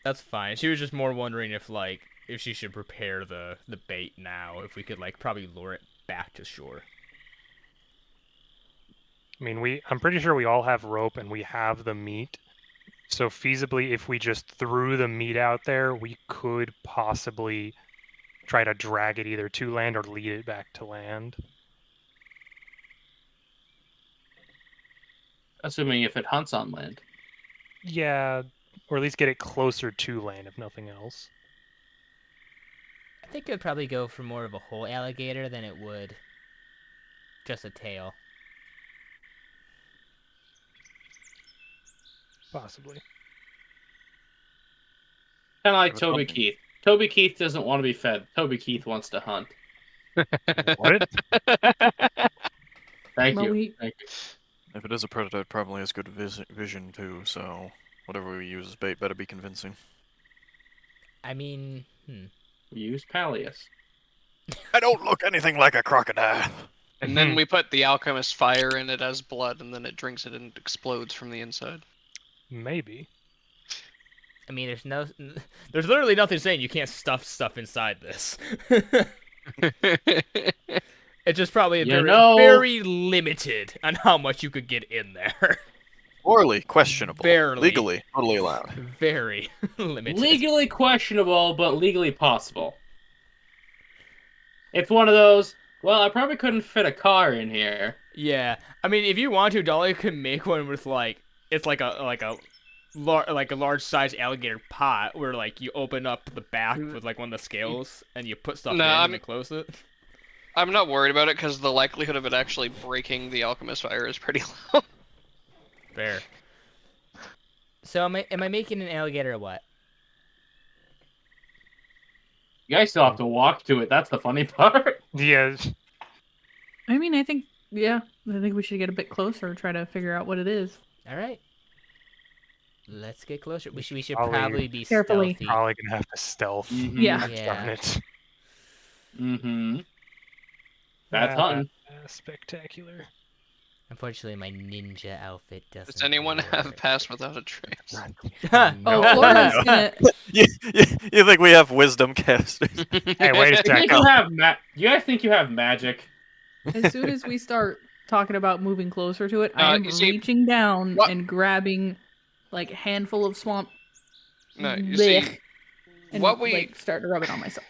That's fine. She was just more wondering if she should prepare the bait now, if we could probably lure it back to shore. I mean, I'm pretty sure we all have rope and we have the meat. So feasibly, if we just threw the meat out there, we could possibly try to drag it either to land or lead it back to land. Assuming if it hunts on land. Yeah, or at least get it closer to land, if nothing else. I think it would probably go for more of a whole alligator than it would just a tail. Possibly. Kind of like But Toby something. Keith. Toby Keith doesn't want to be fed. Toby Keith wants to hunt. What? Thank Well, you. Thank you. If it is a predator, it probably has good vision too. So whatever we use as bait better be convincing. I mean, Use Pallius. I don't look anything like a crocodile. And then we put the alchemist fire in it as blood, and then it drinks it and explodes from the inside. Maybe. I mean, There's literally nothing saying you can't stuff stuff inside this. It's just probably very limited on how much you could get in there. Morally questionable. Barely. Legally, totally allowed. Very limited. Legally questionable, but legally possible. It's one of those, well, I probably couldn't fit a car in here. Yeah, I mean, if you want to, Dolly could make one with it's like a like a large size alligator pot where like you open up the back with like one of the scales and you put stuff in and then close it. I'm not worried about it because the likelihood of it actually breaking the alchemist fire is pretty low. Fair. So am I making an alligator or what? You guys still have to walk to it. That's the funny part. Yes. I mean, I think we should get a bit closer, try to figure out what it is. All right. Let's get closer. We should Probably- probably be Carefully. stealthy. Probably gonna have to stealth. Yeah. Darn Yeah. it. Mm-hmm. That's hunting. Spectacular. Unfortunately, my ninja outfit doesn't. Does anyone have work. pass without a trace? Oh, Flora's gonna. You think we have wisdom casters? Hey, wait a I think second. you have you guys think you have magic? As soon as we start talking about moving closer to it, I am you see- reaching down What? and grabbing like a handful of swamp. No, you blech, see, and what we- like start to rub it on myself.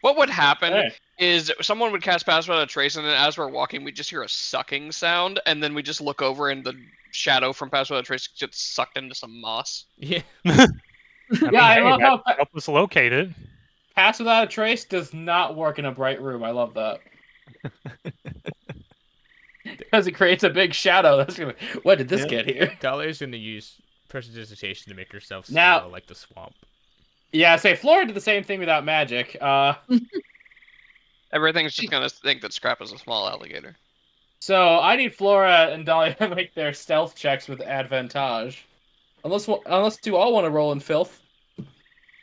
what would happen Hey. is someone would cast pass without a trace, and then as we're walking, we just hear a sucking sound, and then we just look over, and the shadow from pass without a trace gets sucked into some moss. Yeah. Yeah, I love that how help us locate it. pass without a trace does not work in a bright room. I love that. Because it creates a big shadow. That's gonna. What did this get here? Dahlia's gonna use prestidigitation to make herself Now- smell like the swamp. Yeah, say Flora did the same thing without magic. Everything's just gonna think that Scrap is a small alligator. So I need Flora and Dahlia to make their stealth checks with advantage. Unless you all want to roll in filth.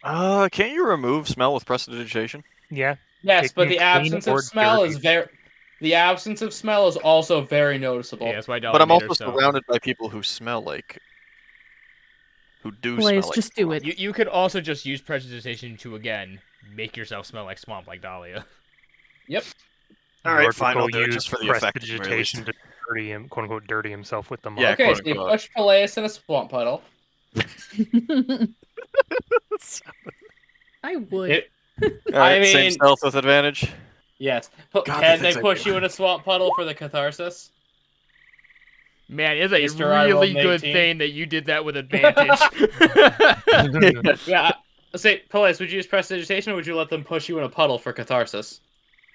Can't you remove smell with prestidigitation? Yeah. Yes, It but can the clean absence or of smell is dirty. very. The absence of smell is also very noticeable. Yeah, that's why Dahlia But I'm made also herself. surrounded by people who smell like. Who do Blaze, smell like. just do it. You could also just use prestidigitation to again make yourself smell like swamp, like Dahlia. All right, Lord fine, I'll will do it use just for the effect. at the very least. prestidigitation to dirty him, quote unquote, dirty himself with the mud. Yeah, Okay, quote so you unquote. push Peleus in a swamp puddle. I would. It- Alright, I same mean- stealth with advantage. Yes. God, Can the they things I push do. you in a swamp puddle for the catharsis? Man, it's a Mr. I rolled really an good 18. thing that you did that with advantage. Yeah. Say, Peleus, would you use prestidigitation or would you let them push you in a puddle for catharsis?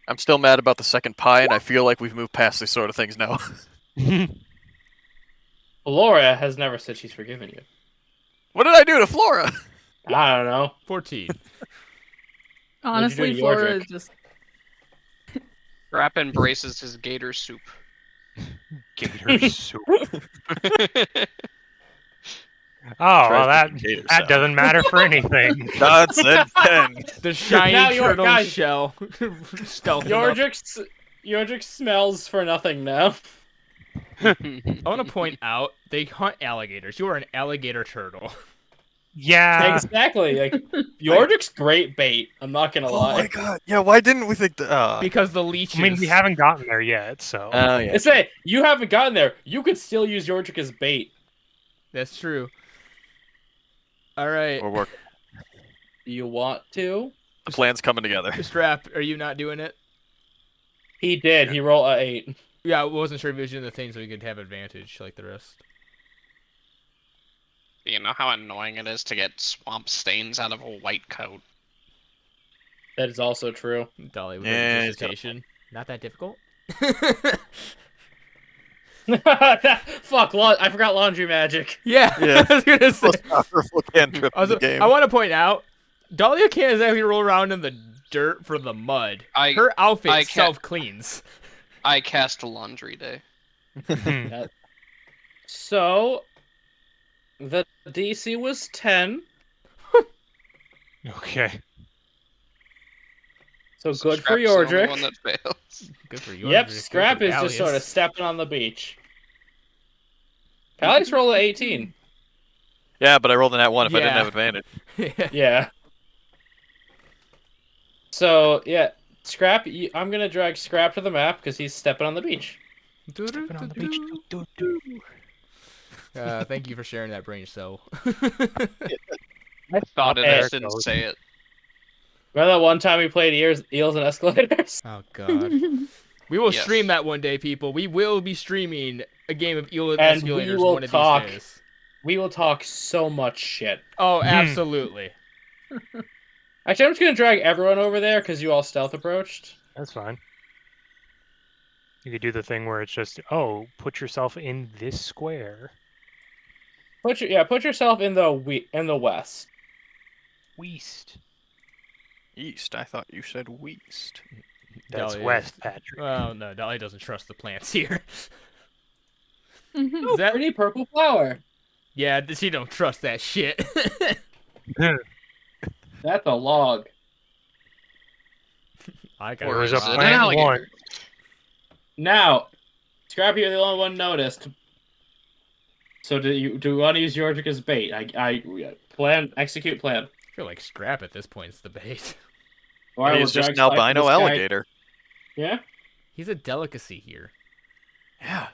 I'm still mad about the second pie, and I feel like we've moved past these sort of things now. Laura has never said she's forgiven you. What did I do to Flora? I don't know. 14. Honestly, to Flora Yordrick? is just. Scrap embraces his gator soup. Gator soup. Oh, well, that Gator that sound. doesn't matter for anything. That's it, then. The shiny Now you're- turtle guys- shell. Stealth him up. Yordrick smells for nothing now. I want to point out, they hunt alligators. You are an alligator turtle. Yeah. Exactly. Like Yordrick's great bait. I'm not gonna Oh lie. my god. Yeah, why didn't we think Because the leeches. I mean, we haven't gotten there yet, so. Oh, yeah. I say you haven't gotten there. You could still use Yordrick as bait. That's true. Alright. We're working. Do you want to? The plan's coming together. Strap, are you not doing it? He did. He rolled a 8. Yeah, I wasn't sure if he was doing the thing so we could have advantage like the rest. You know how annoying it is to get swamp stains out of a white coat. That is also true. Dolly with Yeah, yeah, it's got- hesitation. Not that difficult. Fuck! I forgot laundry magic. Yeah, Yeah. I was gonna say. Most powerful cantrip in the game. I want to point out, Dahlia can't exactly roll around in the dirt for the mud. Her outfit I can't- self-cleans. I cast Laundry Day. So, the DC was 10. Okay. So good for Scrap's the only Yordrick. one that fails. Good for you. Yep, Scrap is just sort of stepping on the beach. Pally's roll at 18. Yeah, but I rolled an at 1 if I didn't Yeah. have advantage. Yeah. So, yeah, Scrap, I'm going to drag Scrap to the map because he's stepping on the beach. Stepping on the beach. Thank you for sharing that brain cell. I thought it, I There just didn't say it. Remember that one time we played Eels and Escalators? Oh god. We will Yes. stream that one day, people. We will be streaming a game of Eel and And we Escalators will one of talk. these days. we will talk so much shit. Oh, absolutely. Actually, I'm just gonna drag everyone over there because you all stealth approached. That's fine. You could do the thing where it's just, oh, put yourself in this square. Put yourself in the west. West. East. I thought you said west. That's Dahlia west, Patrick. Well, no, Dolly doesn't trust the plants here. Oh, pretty purple flower. Yeah, she don't trust that shit. That's a log. I got There was Is a it an plant alligator? one. Now, Scrappy, you're the only one noticed. So do you want to use Yordrick as bait? Execute plan. I feel like Scrap at this point is the bait. Or I He's will just drag an Spike albino this guy- alligator. Yeah. He's a delicacy here. Yeah.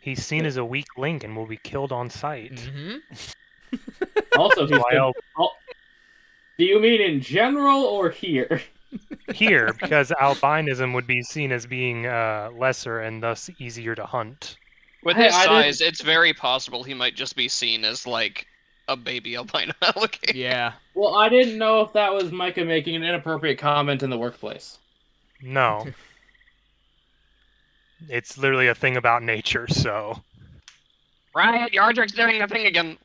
He's seen as a weak link and will be killed on sight. Mm-hmm. Also, he's been, Wild. do you mean in general or here? Here, because albinism would be seen as being lesser and thus easier to hunt. With Hey, his I size, it's very possible he might just be seen as like a baby albino alligator. Yeah. Well, I didn't know if that was Micah making an inappropriate comment in the workplace. No. It's literally a thing about nature, so... Riot, Yardrick's doing the thing again.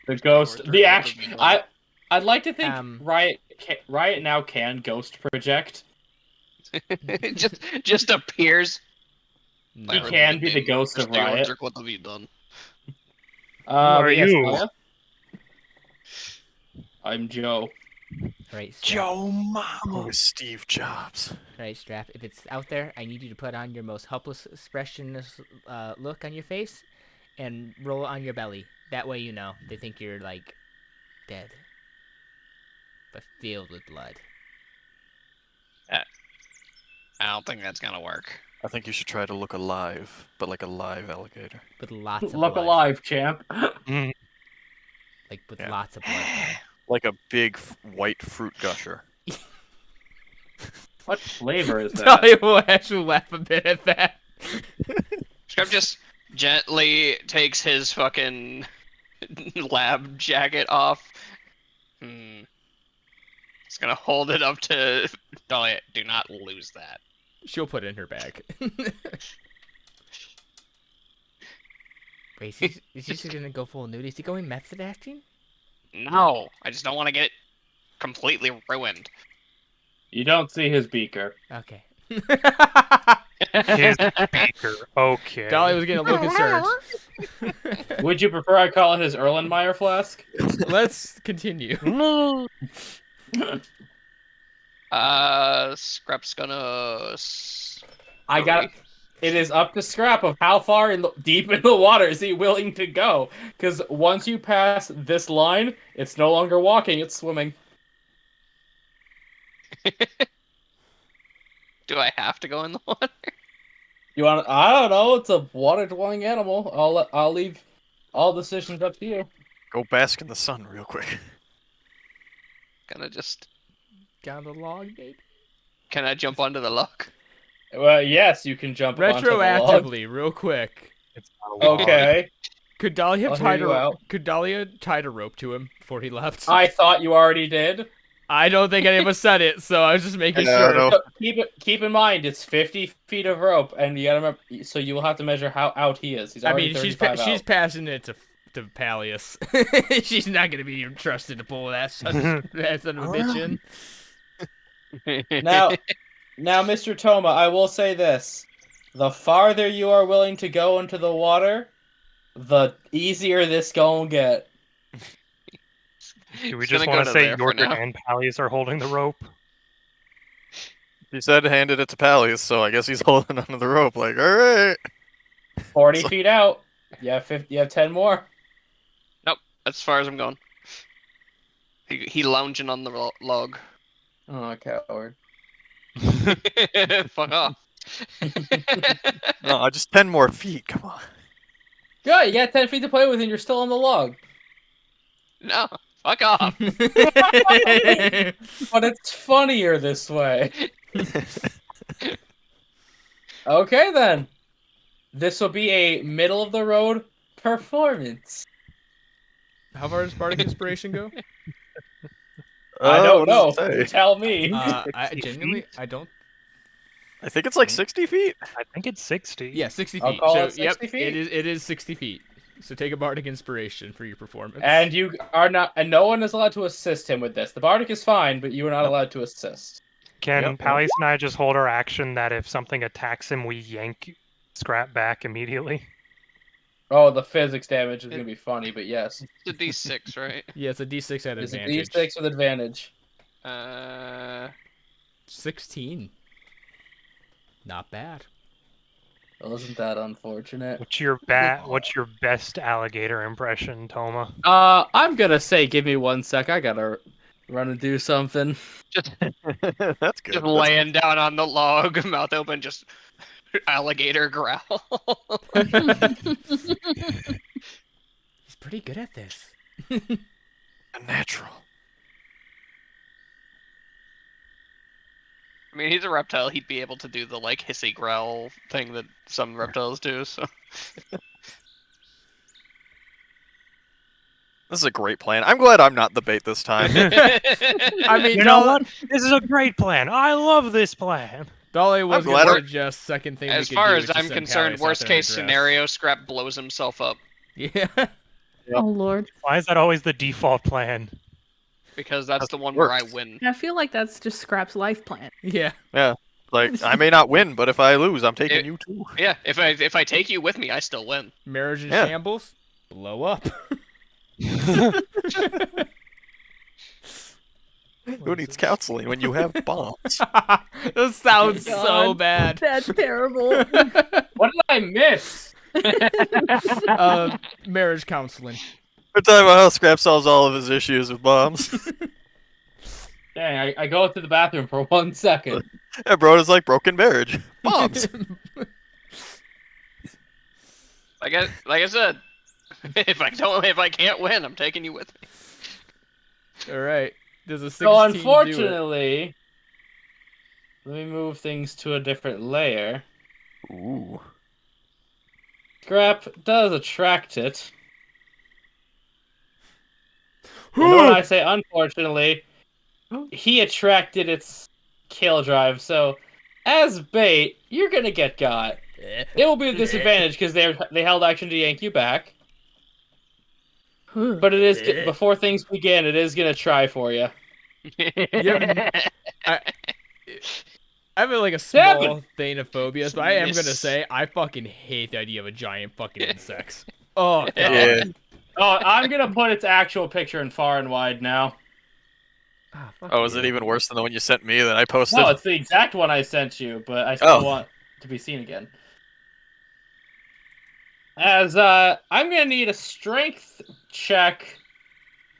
The ghost, Or- the or- action. I'd like to think Um, Riot now can ghost project. It just appears. He can be the ghost of Mr. Riot. Yardrick, what have you done? are but yes, you? Maya? I'm Joe. Right, Strap. Joe Mama! Oh, Steve Jobs. Right, Strap. If it's out there, I need you to put on your most helpless expressionless look on your face and roll on your belly. That way you know. They think you're, like, dead. But filled with blood. I don't think that's gonna work. I think you should try to look alive, but like a live alligator. With lots of Look blood. alive, champ. Mm, Like, with Yeah. lots of blood. Like a big white fruit gusher. What flavor is that? Dolly will actually laugh a bit at that. Scrap just gently takes his fucking lab jacket off. He's gonna hold it up to Dolly. Do not lose that. She'll put it in her bag. Wait, is he just gonna go full nude? Is he going method acting? No, I just don't want to get completely ruined. You don't see his beaker. Okay. his beaker. Okay. Dolly was getting a little concerned. Would you prefer I call it his Erlenmeyer flask? Let's continue. No. Scrap's gonna. I got. It is up to Scrap of how far deep in the water is he willing to go. Because once you pass this line, it's no longer walking; it's swimming. Do I have to go in the water? You want? I don't know. It's a water-dwelling animal. I'll leave all decisions up to you. Go bask in the sun real quick. Gonna just. Down the log, baby. Can I jump onto the log? Well, yes, you can jump onto the log. Retroactively, real quick. It's not a log. Okay. Could Dahlia I'll have hear you out. Could Dahlia tied a rope to him before he left? I thought you already did. I don't think any of us said it, so I was just making Yeah, sure. no. So keep in mind, it's 50 feet of rope, and you gotta remember. So you will have to measure how out he is. He's I already mean, she's 35 she's out. passing it to Pallius. She's not gonna be trusted to pull that son of a bitch in. Now, Mr. Toma, I will say this: the farther you are willing to go into the water, the easier this gonna get. Do we He's just gonna want go to to say there for Yordrick now. and Pallius are holding the rope? He said handed it to Pallius, so I guess he's holding onto the rope. Like, all right. 40 feet out. Yeah, 50. You have 10 more. Nope, that's as far as I'm going. He lounging on the log. Oh, coward. Fuck off. No, just 10 more feet. Come on. Good. You got 10 feet to play with, and you're still on the log. No, fuck off. But it's funnier this way. Okay, then. This will be a middle of the road performance. How far does Bardic Inspiration go? I don't know. What does it say? You tell me. I 60 genuinely, feet? I don't. I think it's like 60 feet. I think it's 60. Yeah, 60 I'll feet. call So it 60 yep, feet. it is 60 feet. So take a Bardic Inspiration for your performance. And you are not, and no one is allowed to assist him with this. The Bardic is fine, but you are not allowed to assist. Can Yep. Pallies and I just hold our action that if something attacks him, we yank Scrap back immediately? Oh, the physics damage is gonna be funny, but yes, It's a D6, right? Yeah, it's a D6 at it's a advantage. D6 with advantage. 16. Not bad. Well, isn't that unfortunate? What's your best alligator impression, Toma? I'm gonna say, give me 1 sec. I gotta run and do something. That's good. Just laying down on the log, mouth open, just alligator growl. He's pretty good at this. A natural. I mean, he's a reptile. He'd be able to do the like hissy growl thing that some reptiles do. So This is a great plan. I'm glad I'm not the bait this time. I mean, You know what? This is a great plan. I love this plan. Dolly was I'm glad going I- to suggest second thing. as we could far do as is to I'm send concerned, Pallies out worst there case and address. scenario, Scrap blows himself up Yeah. Oh lord. Why is that always the default plan? because that's the one works. where I win. I feel like that's just Scrap's life plan. Yeah. Like, I may not win, but if I lose, I'm taking you too. Yeah, if I take you with me, I still win. Marriage in Yeah. shambles. Blow up. Who needs counseling when you have bombs? This sounds so God. bad. That's terrible. What did I miss? Marriage counseling. We're talking about how Scrap solves all of his issues with bombs. Dang, I go to the bathroom for 1 second. Yeah, bro, it's like broken marriage. Bombs. Like I said, if I can't win, I'm taking you with me. All right. Does a 16 So do it? unfortunately, let me move things to a different layer. Ooh. Scrap does attract it. And when I say unfortunately, he attracted its kill drive, so as bait, you're gonna get got. It will be a disadvantage because they held action to yank you back. But it is before things begin, it is gonna try for you. Yeah, I have like a small thanophobias, but I am gonna say I fucking hate the idea of a giant fucking insects. Oh god. Yeah. Oh, I'm gonna put its actual picture in Far and Wide now. Ah, fuck Oh, is you. it even worse than the one you sent me that I posted? No, it's the exact one I sent you, but I still want to be seen again. As I'm gonna need a strength check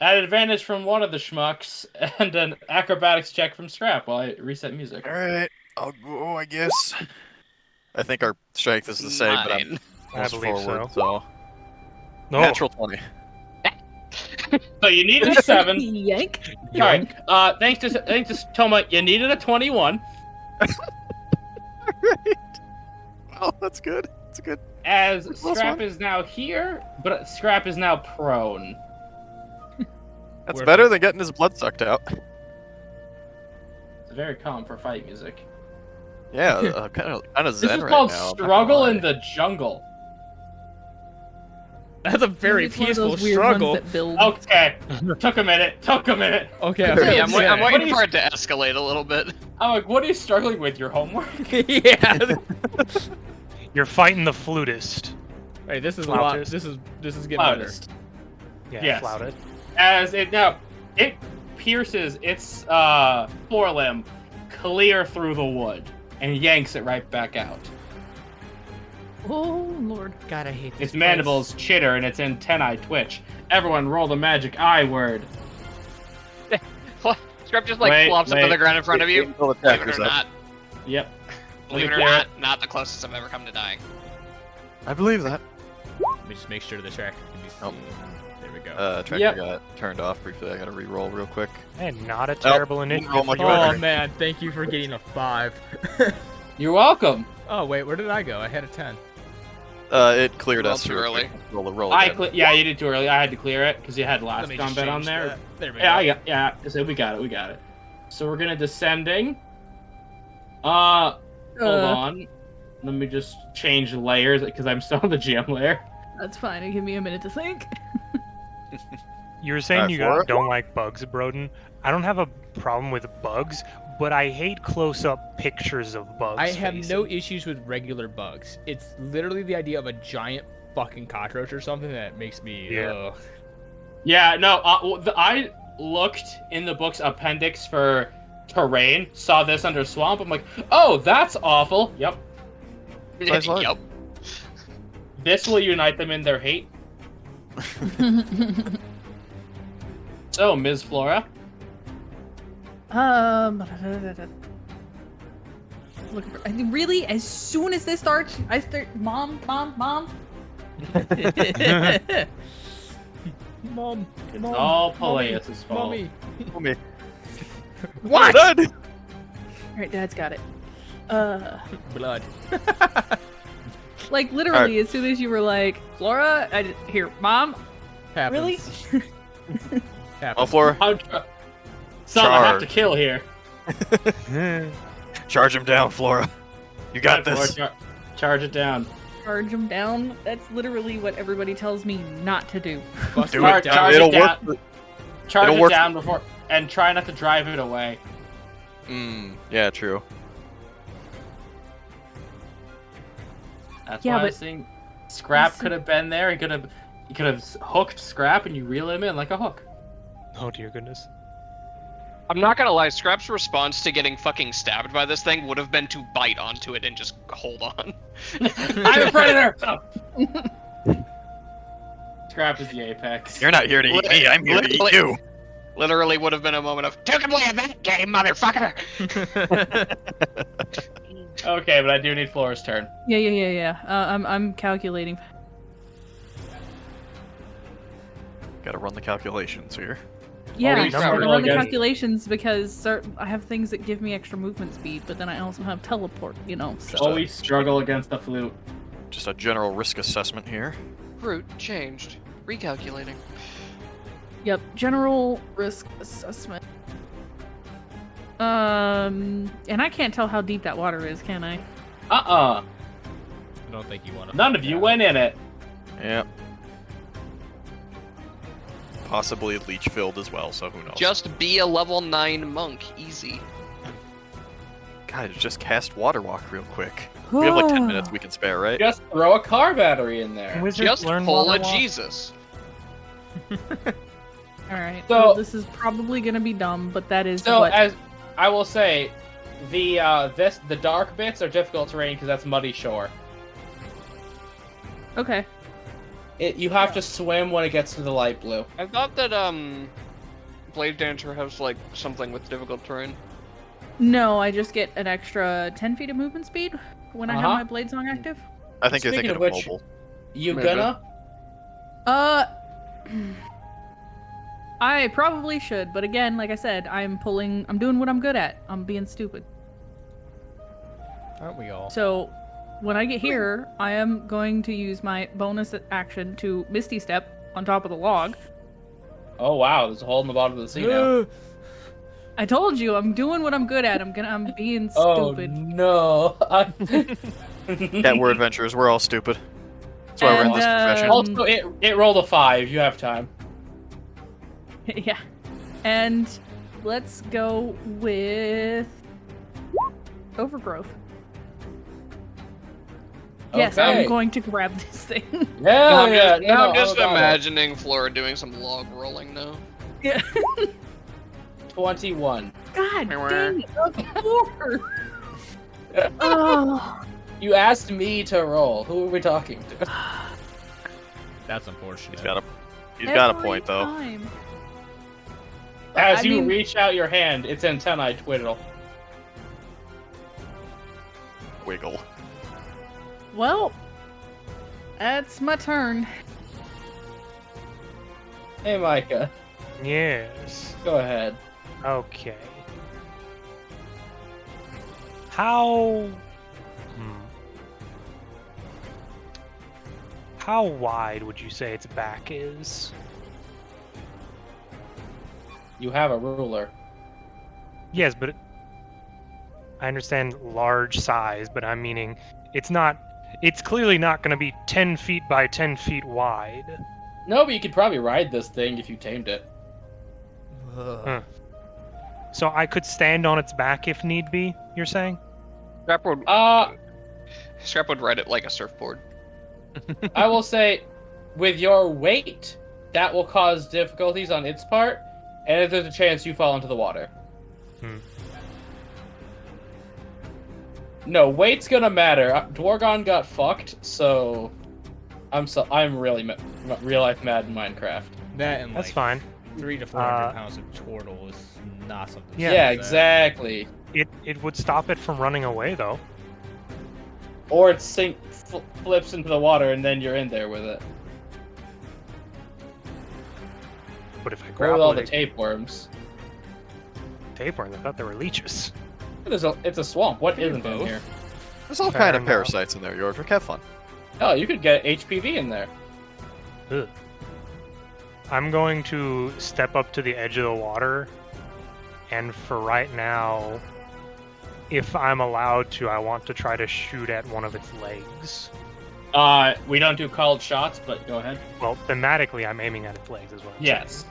at advantage from one of the schmucks and an acrobatics check from Scrap while I reset music. Alright, I'll go, I guess. I think our strength is the same, but I'm Mine. I almost believe forward, so. so... Natural 20. So you needed a 7. Yank. Alright. Thanks to Toma, you needed a 21. Alright. Well, that's good. That's good. As Plus Scrap one. is now here, but Scrap is now prone. That's Worth better it. than getting his blood sucked out. It's very calm for fight music. Yeah, kind of This zen is right called now. I'm not gonna Struggle lie. in the Jungle. That's a very It's one of peaceful those weird struggle. ones that build. Okay. Took a minute. Okay. Yeah, I'm okay. waiting for it to escalate a little bit. I'm like, what are you struggling with? Your homework? Yeah. You're fighting the flutist. Hey, this is a lot. Flautist. This is getting better. Loudest. Yeah, Yes. flouted. As it pierces its forelimb clear through the wood and yanks it right back out. Oh lord. God, I hate this Its mandibles chitter and its antennae twitch. Everyone roll the magic I word. Scrap just like Wait, flops up to wait. the ground in front of you. Until Believe it attackers or up. not, Yep. believe it or not the closest I've ever come to dying. I believe that. Let me just make sure the track can be Nope. seen. There we go. Tracker Yep. got turned off briefly. I gotta re-roll real quick. And not a terrible initiative. roll much for you. better. Oh man, thank you for getting a 5. You're welcome. Oh wait, where did I go? I had a 10. It cleared Roll us too early. Roll again. Yeah, you did too early. I had to clear it because you had last combat on there. There we Yeah, go. So we got it. So we're gonna descending. Hold on. Let me just change layers because I'm still on the GM layer. That's fine. Give me a minute to think. You were saying you Flora? don't like bugs, Broden. I don't have a problem with bugs, but I hate close-up pictures of bugs. I have faces. no issues with regular bugs. It's literally the idea of a giant fucking cockroach or something that makes me. Yeah. Ugh. Yeah, no. I looked in the book's appendix for terrain. Saw this under swamp. I'm like, oh, that's awful. Yep. Nice luck. Yep. This will unite them in their hate. So, Ms. Flora. Looking for, really? As soon as this starts, I start. Mom. Mom. It's all Peleus' fault. Mommy. What? Done. All right, Dad's got it. Blood. Like literally, as soon as you were like, Flora, here, Mom. Happens. Really? Oh, Happens. Flora, Son, I have Charge. to kill here. charge him down, Flora. You got this. Flora, charge it down. Charge him down. That's literally what everybody tells me not to do. Bust Do it it. down. Charge It'll it down. work. Charge It'll it work. down before, and try not to drive it away. Yeah, true. That's Yeah, why I but- was saying Scrap could have been there. He could have hooked Scrap, and you reel him in like a hook. Oh dear goodness. I'm not gonna lie, Scrap's response to getting fucking stabbed by this thing would have been to bite onto it and just hold on. I'm a predator. Scrap is the apex. You're not here to eat me. I'm here to eat you. Literally would have been a moment of, "You can play that game, motherfucker!" Okay, but I do need Flora's turn. Yeah. I'm calculating. Gotta run the calculations here. Yeah, we I'm start gonna run the again. calculations because I have things that give me extra movement speed, but then I also have teleport. So. Always struggle against the flute. Just a general risk assessment here. Route changed. Recalculating. Yep, general risk assessment. And I can't tell how deep that water is, can I? I don't think you want to. None of you went in it. Yep. Possibly leech filled as well, so who knows? Just be a level 9 monk. Easy. God, just cast water walk real quick. We have like 10 minutes we can spare, right? Just throw a car battery in there. Wizards Just learn pull a water walk? Jesus. Alright, So- well, this is probably gonna be dumb, but that is So what... as I will say, the dark bits are difficult terrain because that's muddy shore. Okay. You have to swim when it gets to the light blue. I thought that Blade Dancer has like something with difficult terrain. No, I just get an extra 10 feet of movement speed when I have my Blade Song active. I think you're Speaking thinking of of which- mobile. You Maybe. gonna? I probably should, but again, like I said, I'm doing what I'm good at. I'm being stupid. Aren't we all? So, when I get here, I am going to use my bonus action to Misty Step on top of the log. Oh wow, there's a hole in the bottom of the sea now. I told you, I'm doing what I'm good at. I'm being Oh stupid. no! Yeah, we're adventurers. We're all stupid. That's why we're in this profession. Also, it rolled a 5. You have time. Yeah. And let's go with Overgrowth. Yes, Okay. I'm going to grab this thing. Hell I'm yeah! just, now I'm just got it. imagining Flora doing some log rolling now. Yeah. 21. God dang it. Of course. Oh. You asked me to roll. Who are we talking to? That's unfortunate. He's got a Every point though. time. As I you mean- reach out your hand, its antennae twiddle. Wiggle. Well, that's my turn. Hey, Micah. Yes. Go ahead. Okay. How... how wide would you say its back is? You have a ruler. Yes, but I understand large size, but I'm meaning it's clearly not going to be 10 feet by 10 feet wide. No, but you could probably ride this thing if you tamed it. Huh. So I could stand on its back if need be, you're saying? Scrap would ride it like a surfboard. I will say, with your weight, that will cause difficulties on its part, and there's a chance you fall into the water. No, weight's gonna matter. Dwargon got fucked, so I'm really real life mad in Minecraft. That and that's fine. 300 to 400 pounds of turtle is not something. Yeah, exactly. It would stop it from running away though. Or it flips into the water and then you're in there with it. But if I Where grab with all the tapeworms? Tapeworms? I thought they were leeches. It's a swamp. What isn't in here? There's all kind of parasites in there, Yordrick. Have fun. Oh, you could get HPV in there. Ugh. I'm going to step up to the edge of the water, and for right now, if I'm allowed to, I want to try to shoot at one of its legs. We don't do called shots, but go ahead. Well, thematically, I'm aiming at its legs as well. Yes.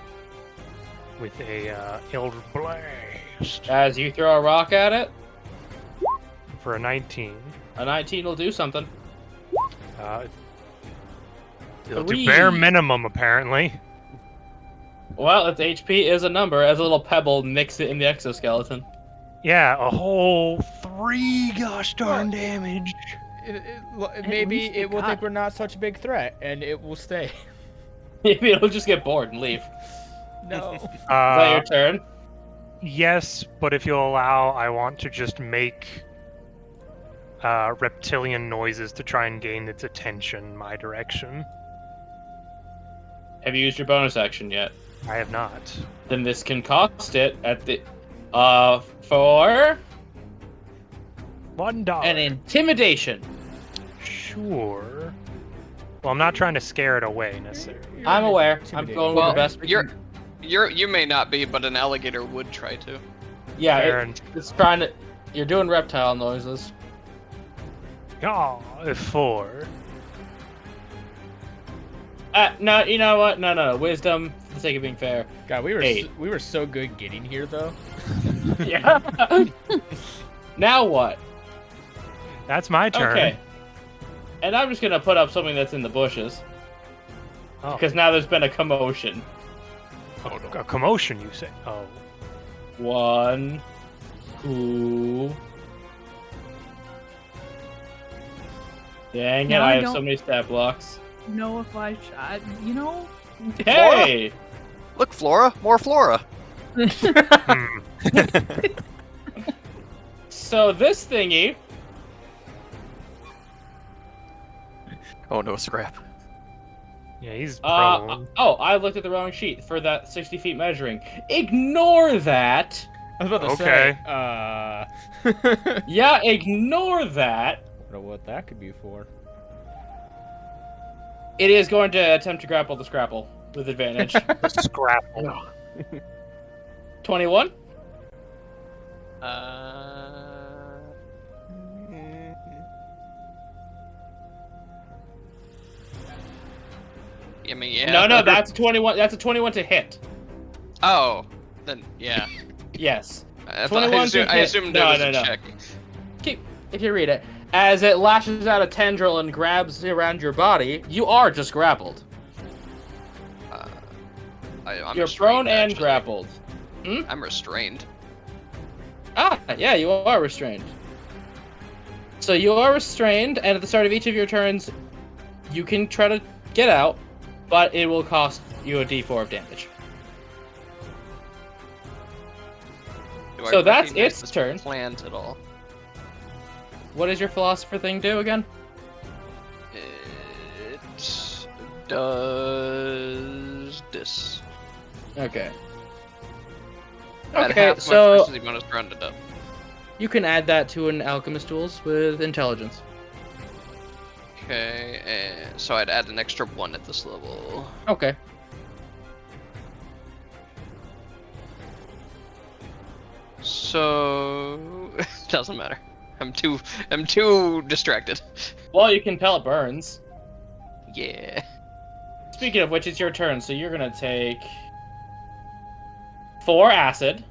With a Eldritch Blast. As you throw a rock at it. For a 19. A 19 will do something. It'll do bare minimum, apparently. Well, its HP is a number. As a little pebble nicks it in the exoskeleton. Yeah, a whole 3 gosh darn damage. Maybe it will think we're not such a big threat, and it will stay. Maybe it'll just get bored and leave. No. Is that your turn? Yes, but if you'll allow, I want to just make reptilian noises to try and gain its attention my direction. Have you used your bonus action yet? I have not. Then this can cost it at the for $1. an intimidation. Sure. Well, I'm not trying to scare it away necessarily. I'm aware. I'm going with the best. You may not be, but an alligator would try to. Yeah, it's trying to. You're doing reptile noises. Oh, 4. No, you know what? No. Wisdom, for the sake of being fair. God, we were so good getting here, though. Yeah. Now what? That's my turn. Okay. And I'm just gonna put up something that's in the bushes. Oh. Because now there's been a commotion. A commotion, you say? Oh. 1, 2. Dang it! No, I I have don't so many stat blocks. know if I you know. Hey! Look, Flora, more Flora. So this thingy. Oh no, Scrap. Yeah, he's prone. I looked at the wrong sheet for that 60 feet measuring. Ignore that. I was about to say. Yeah, ignore that. I don't know what that could be for. It is going to attempt to grapple the Scrapple with advantage. The Scrapple. 21? I mean, yeah. No, that's 21. That's a 21 to hit. Oh, then yeah. Yes. 21 to hit. I assumed it was a check. If you read it, as it lashes out a tendril and grabs around your body, you are just grappled. You're prone and actually. grappled. I'm restrained. Yeah, you are restrained. So you are restrained, and at the start of each of your turns, you can try to get out, but it will cost you a d4 of damage. So that's its turn. Planned at all? What does your philosopher thing do again? It does this. Okay. At Okay, half my so first bonus rounded up. you can add that to an alchemist tools with intelligence. Okay, and so I'd add an extra 1 at this level. Okay. So doesn't matter. I'm too distracted. Well, you can pellet burns. Yeah. Speaking of which, it's your turn, so you're gonna take 4 acid.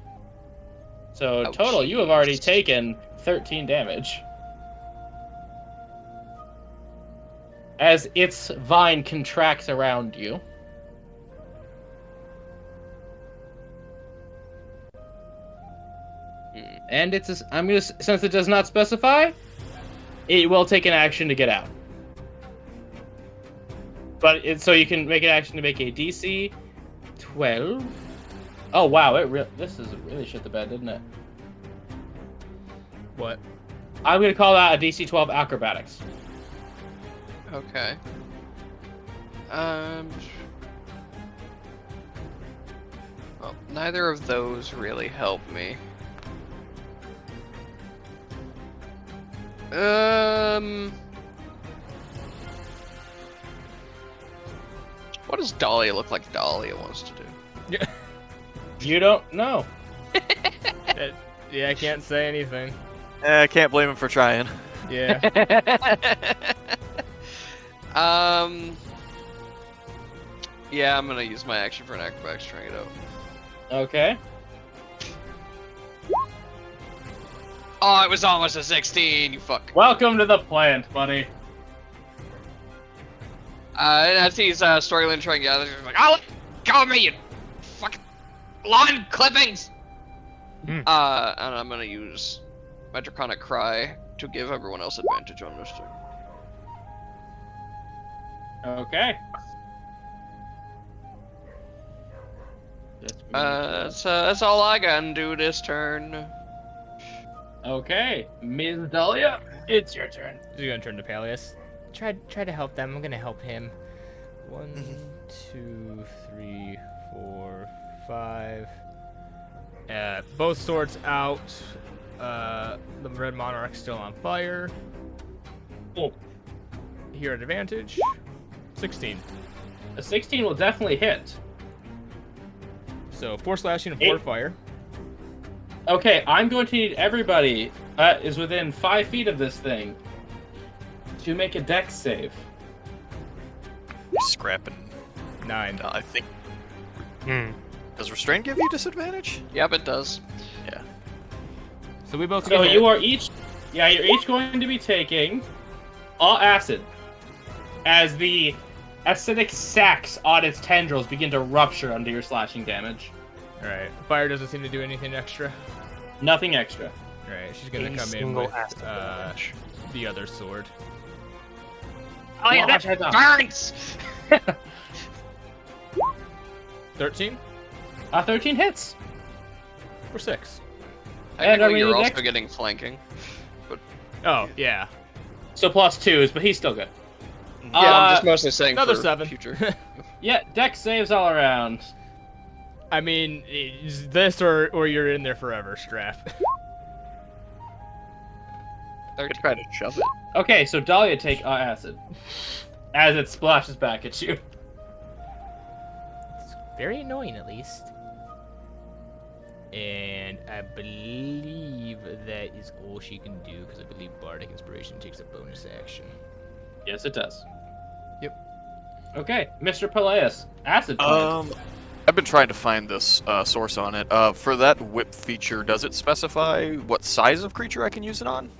So Oh, total, you have already jeez. taken 13 damage. As its vine contracts around you. And since it does not specify, it will take an action to get out. But so you can make an action to make a DC 12. Oh wow, this is really shit the bed, didn't it? What? I'm gonna call that a DC 12 acrobatics. Okay. Well, neither of those really help me. What does Dahlia look like Dahlia wants to do? You don't know. Yeah, I can't say anything. I can't blame him for trying. Yeah. Yeah, I'm gonna use my action for an acrobatics to try it out. Okay. Oh, it was almost a 16, you fuck. Welcome to the plant, buddy. And as he's struggling to try and get out of there, he's like, "Oh, go with me, you fucking lawn clippings!" And I'm gonna use my Draconic Cry to give everyone else advantage on this turn. Okay. That's all I can do this turn. Okay, Ms. Dahlia, it's your turn. You're gonna turn to Peleus. Try to help them. I'm gonna help him. 1, 2, 3, 4, 5. Both swords out. The Red Monarch's still on fire. Oh. Here at advantage. 16. A 16 will definitely hit. So 4 slashing and 4 fire. Okay, I'm going to need everybody is within 5 feet of this thing to make a dex save. Scrapping. 9. I think. Does restrain give you disadvantage? Yep, it does. Yeah. So we both. So get you hit. are each. Yeah, you're each going to be taking all acid as the acidic sacs on its tendrils begin to rupture under your slashing damage. Alright. Fire doesn't seem to do anything extra. Nothing extra. Alright, she's gonna A come in single with acid damage. the other sword. Oh yeah, Watch that it out. burns! 13 13 hits. or 6. And Technically, are we you're also next? getting flanking. Oh, yeah. So +2s, but he's still good. Yeah, I'm just mostly saying Another for 7. future. Yeah, dex saves all around. I mean, it's this or you're in there forever, Straff. I could try to shove it. Okay, so Dahlia take acid as it splashes back at you. It's very annoying, at least. And I believe that is all she can do, because I believe Bardic Inspiration takes a bonus action. Yes, it does. Yep. Okay, Mr. Peleus, acid. plant. I've been trying to find this source on it. For that whip feature, does it specify what size of creature I can use it on?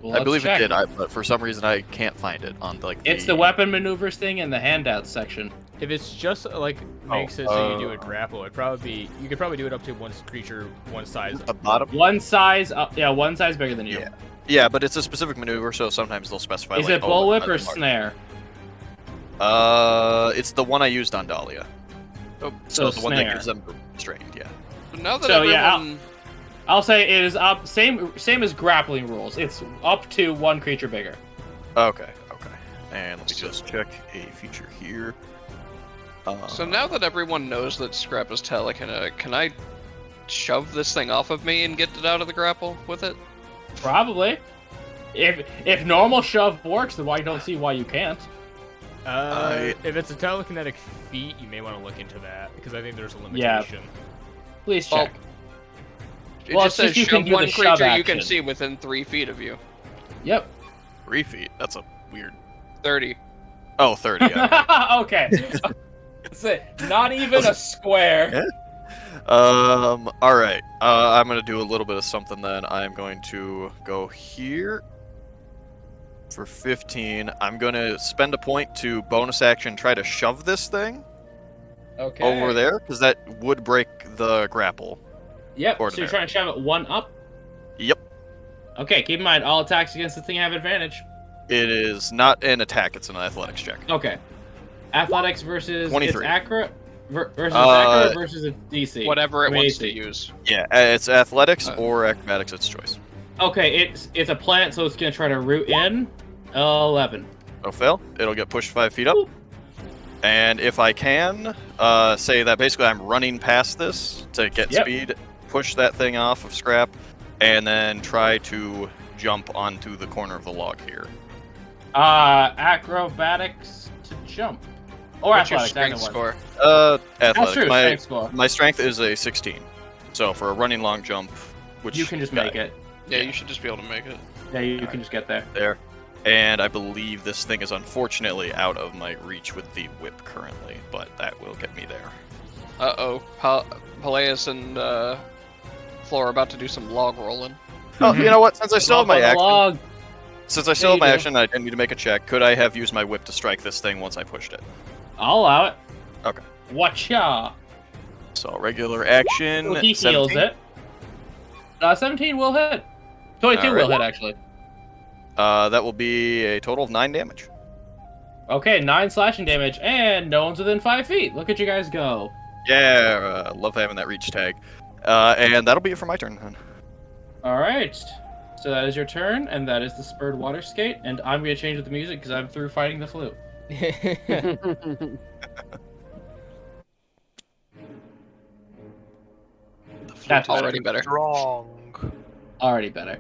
Well, I believe let's it check. did, but for some reason I can't find it on It's the weapon maneuvers thing in the handouts section. If it's just like makes it so you do a grapple, you could probably do it up to one creature, one size. The bottom. One size, one size bigger than you. Yeah. Yeah, but it's a specific maneuver, so sometimes they'll specify. Is like, it bullwhip oh, or that's snare? It's the one I used on Dahlia. Oh, So the one that snare. gives them restrained, yeah. so now that So, yeah, everyone... I'll say it is up same as grappling rules. It's up to one creature bigger. Okay. And let me just check a feature here. So now that everyone knows that Scrap is telekinetic, can I shove this thing off of me and get it out of the grapple with it? Probably. If normal shove works, then I don't see why you can't. If it's a telekinetic feat, you may want to look into that because I think there's a limitation. Please check. It Well, just it's says just you can shove do the one shove creature you can action. see within 3 feet of you. Yep. 3 feet. That's a weird. 30. Oh, 30. Yeah. Okay. So, not even a square. All right. I'm gonna do a little bit of something then. I'm going to go here for 15. I'm gonna spend a point to bonus action try to shove this thing over there because that would break the grapple. Yep. So you're trying to shove it 1 up. Yep. Okay. Keep in mind, all attacks against the thing have advantage. It is not an attack. It's an athletics check. Okay. Athletics versus 23. its accurate versus accurate versus its DC. Whatever it wants AC. to use. Yeah, it's athletics or acrobatics. It's choice. Okay, it's a plant, so it's gonna try to root in. 11. No fail. It'll get pushed 5 feet up. And if I can, say that basically I'm running past this to get speed, push that thing off of scrap, and then try to jump onto the corner of the log here. Acrobatics to jump. Or What's your athletics, strength score? Athletics. That's true, my, strength score. my strength is a 16. So for a running long jump, which You can just make it. Yeah, you should just be able to make it. Yeah, you can just get there. there. And I believe this thing is unfortunately out of my reach with the whip currently, but that will get me there. Uh-oh. Peleus and Flora are about to do some log rolling. Oh, you know what? Since I still have my Up on the action, log. since I still have you my do. action, I need to make a check. Could I have used my whip to strike this thing once I pushed it? I'll allow it. Okay. Watcha. So regular action. He heals 17. it. 17 will hit. 22 will hit, actually. That will be a total of 9 damage. Okay, 9 slashing damage, and no one's within 5 feet. Look at you guys go. Yeah, love having that reach tag. And that'll be it for my turn then. Alright. So that is your turn, and that is the spurred water skate, and I'm going to change the music because I'm through fighting the flute. That's Already better. Strong. Already better.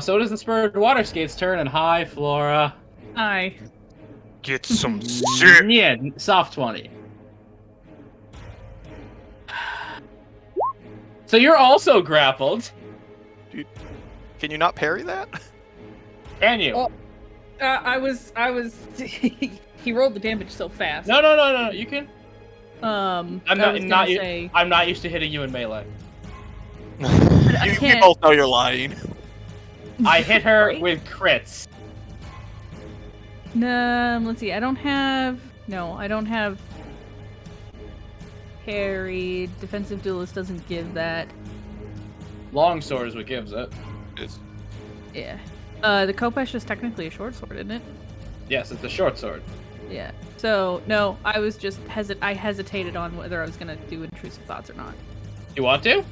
So it is the spurred water skate's turn, and hi, Flora. Hi. Get some shit. Yeah, soft 20. So you're also grappled. Can you not parry that? Can you? Oh. I was. He rolled the damage so fast. No. You can. I'm I'm I was not. gonna say, I'm not used to hitting you in melee. I You can't. both know you're lying. I hit her Right? with crits. No, let's see. I don't have parry. Defensive duelist doesn't give that. Longsword is what gives it. Yeah. The Kopesh is technically a short sword, isn't it? Yes, it's a short sword. Yeah. So no, I was just I hesitated on whether I was gonna do intrusive thoughts or not. You want to?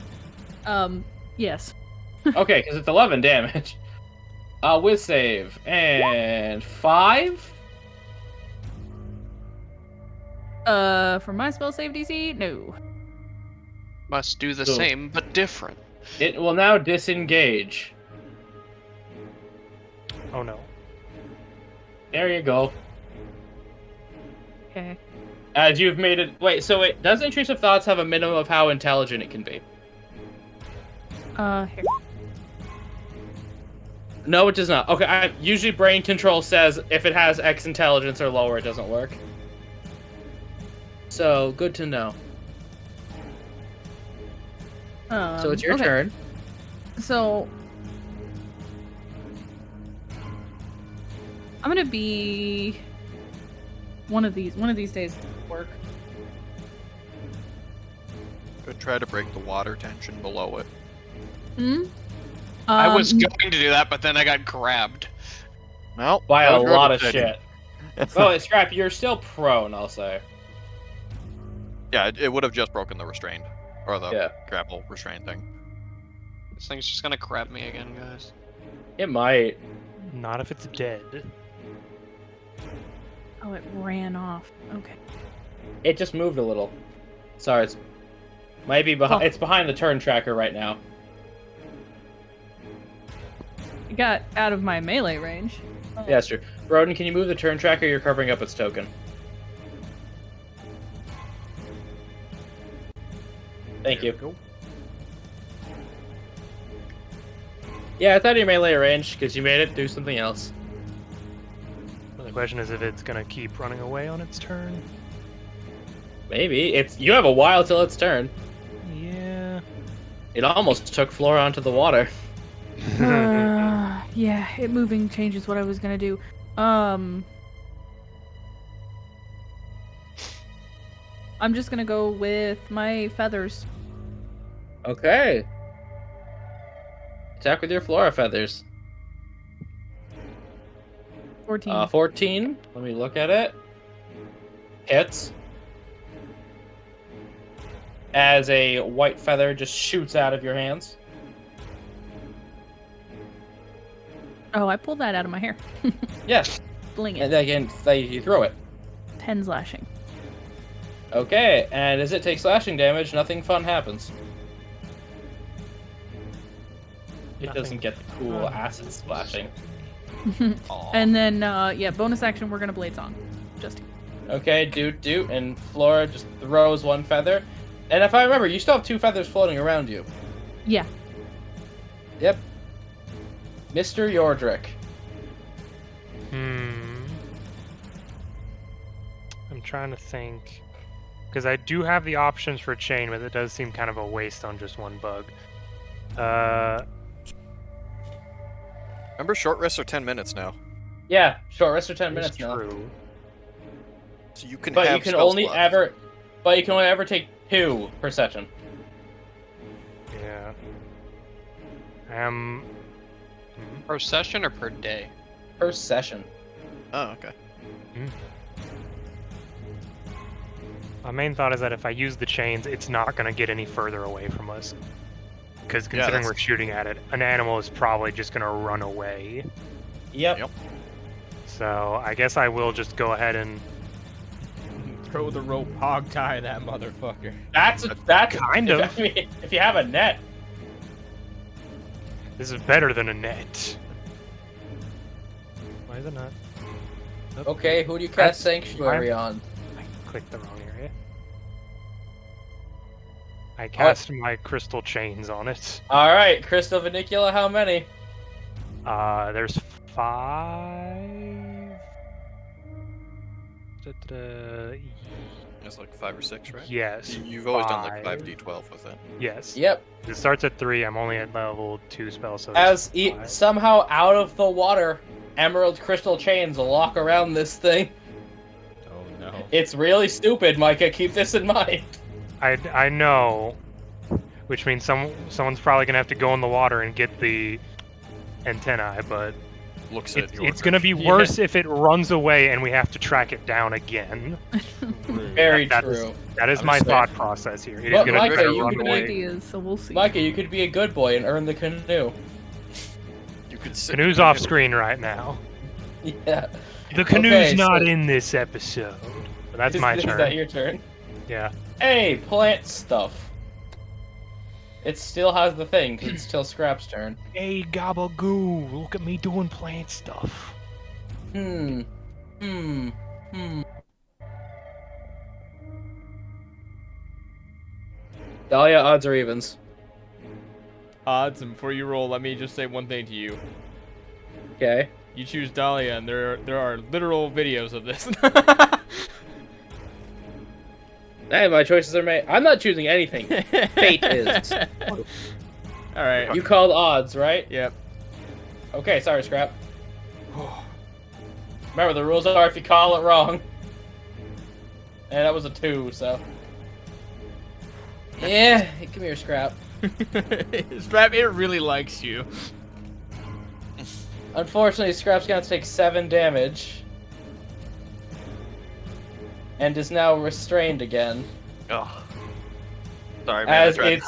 Yes. Okay, because it's 11 damage. With save and 5. For my spell save DC, no. Must do the Cool. same, but different. It will now disengage. Oh no. There you go. Okay. As you've made it. Wait, so does intrusive thoughts have a minimum of how intelligent it can be? Here. No, it does not. Okay, usually brain control says if it has X intelligence or lower, it doesn't work. So, good to know. So it's your okay. turn. So I'm gonna be one of these days work. Could try to break the water tension below it. Hmm. I was going to do that, but then I got grabbed. No. By that a was your lot of decision. shit. Oh, Scrap, you're still prone, I'll say. Yeah, it would have just broken the restraint. Or the Yeah. grapple restraint thing. This thing's just gonna grab me again, guys. It might. Not if it's dead. Oh, it ran off. Okay. It just moved a little. Sorry, it's might be behind. Oh. It's behind the turn tracker right now. It got out of my melee range. Yeah, that's true. Rodin, can you move the turn tracker? You're covering up its token. Thank you. Go. Yeah, it's out of your melee range because you made it do something else. The question is if it's gonna keep running away on its turn. Maybe. You have a while till its turn. Yeah. It almost took Flora onto the water. Yeah, it moving changes what I was gonna do. I'm just gonna go with my feathers. Okay. Attack with your Flora feathers. 14. 14. Let me look at it. Hits. As a white feather just shoots out of your hands. Oh, I pulled that out of my hair. Yes. Fling it. And again, you throw it. 10 slashing. Okay, and as it takes slashing damage, nothing fun happens. It doesn't get the cool acid splashing. And then, yeah, bonus action, we're gonna Blade Song. Just. Okay, doot, and Flora just throws one feather. And if I remember, you still have 2 feathers floating around you. Yeah. Yep. Mr. Yordrick. I'm trying to think. Because I do have the options for chain, but it does seem kind of a waste on just one bug. Remember, short rests are 10 minutes now. Yeah, short rests are 10 minutes now. True. So you can But have you can spell only slots. ever take 2 per session. Yeah. Per session or per day? Per session. Oh, okay. My main thought is that if I use the chains, it's not going to get any further away from us. Because considering we're shooting at it, an animal is probably just going to run away. Yep. So I guess I will just go ahead and Throw the rope, hog tie that motherfucker. That's kind of. I mean, if you have a net. This is better than a net. Why is it not? Nope. Okay, who do you cast Sanctuary on? I clicked the wrong area. I cast my crystal chains on it. Alright, Crystal Vinicula, how many? There's 5. It's like 5 or 6, right? Yes. You've always done like 5. 5d12 with it. Yes. Yep. It starts at 3. I'm only at level 2 spell, so As five. somehow out of the water, emerald crystal chains lock around this thing. Oh no. It's really stupid, Micah. Keep this in mind. I know, which means someone's probably gonna have to go in the water and get the antennae, but Looks at it's gonna be worse if it runs away and we have to track it down again. Very true. That is my thought process here. It is But gonna Micah, try to you run could away. ideas, so we'll see. Micah, you could be a good boy and earn the canoe. You could sit Canoe's off screen right now. Yeah. The canoe's Okay, not so- in this episode. But that's my turn. Is that your turn? Yeah. Hey, plant stuff. It still has the thing, 'cause it's still Scrap's turn. Hey, Gabagoo, look at me doing plant stuff. Dahlia, odds or evens? Odds, and before you roll, let me just say one thing to you. Okay. You choose Dahlia, and there are literal videos of this. Hey, my choices are made. I'm not choosing anything. Fate is. Alright. You called odds, right? Yep. Okay, sorry, Scrap. Remember, the rules are if you call it wrong. And that was a 2, so. Yeah, come here, Scrap. Scrap, it really likes you. Unfortunately, Scrap's gonna take 7 damage. And is now restrained again. Ugh. Sorry, man.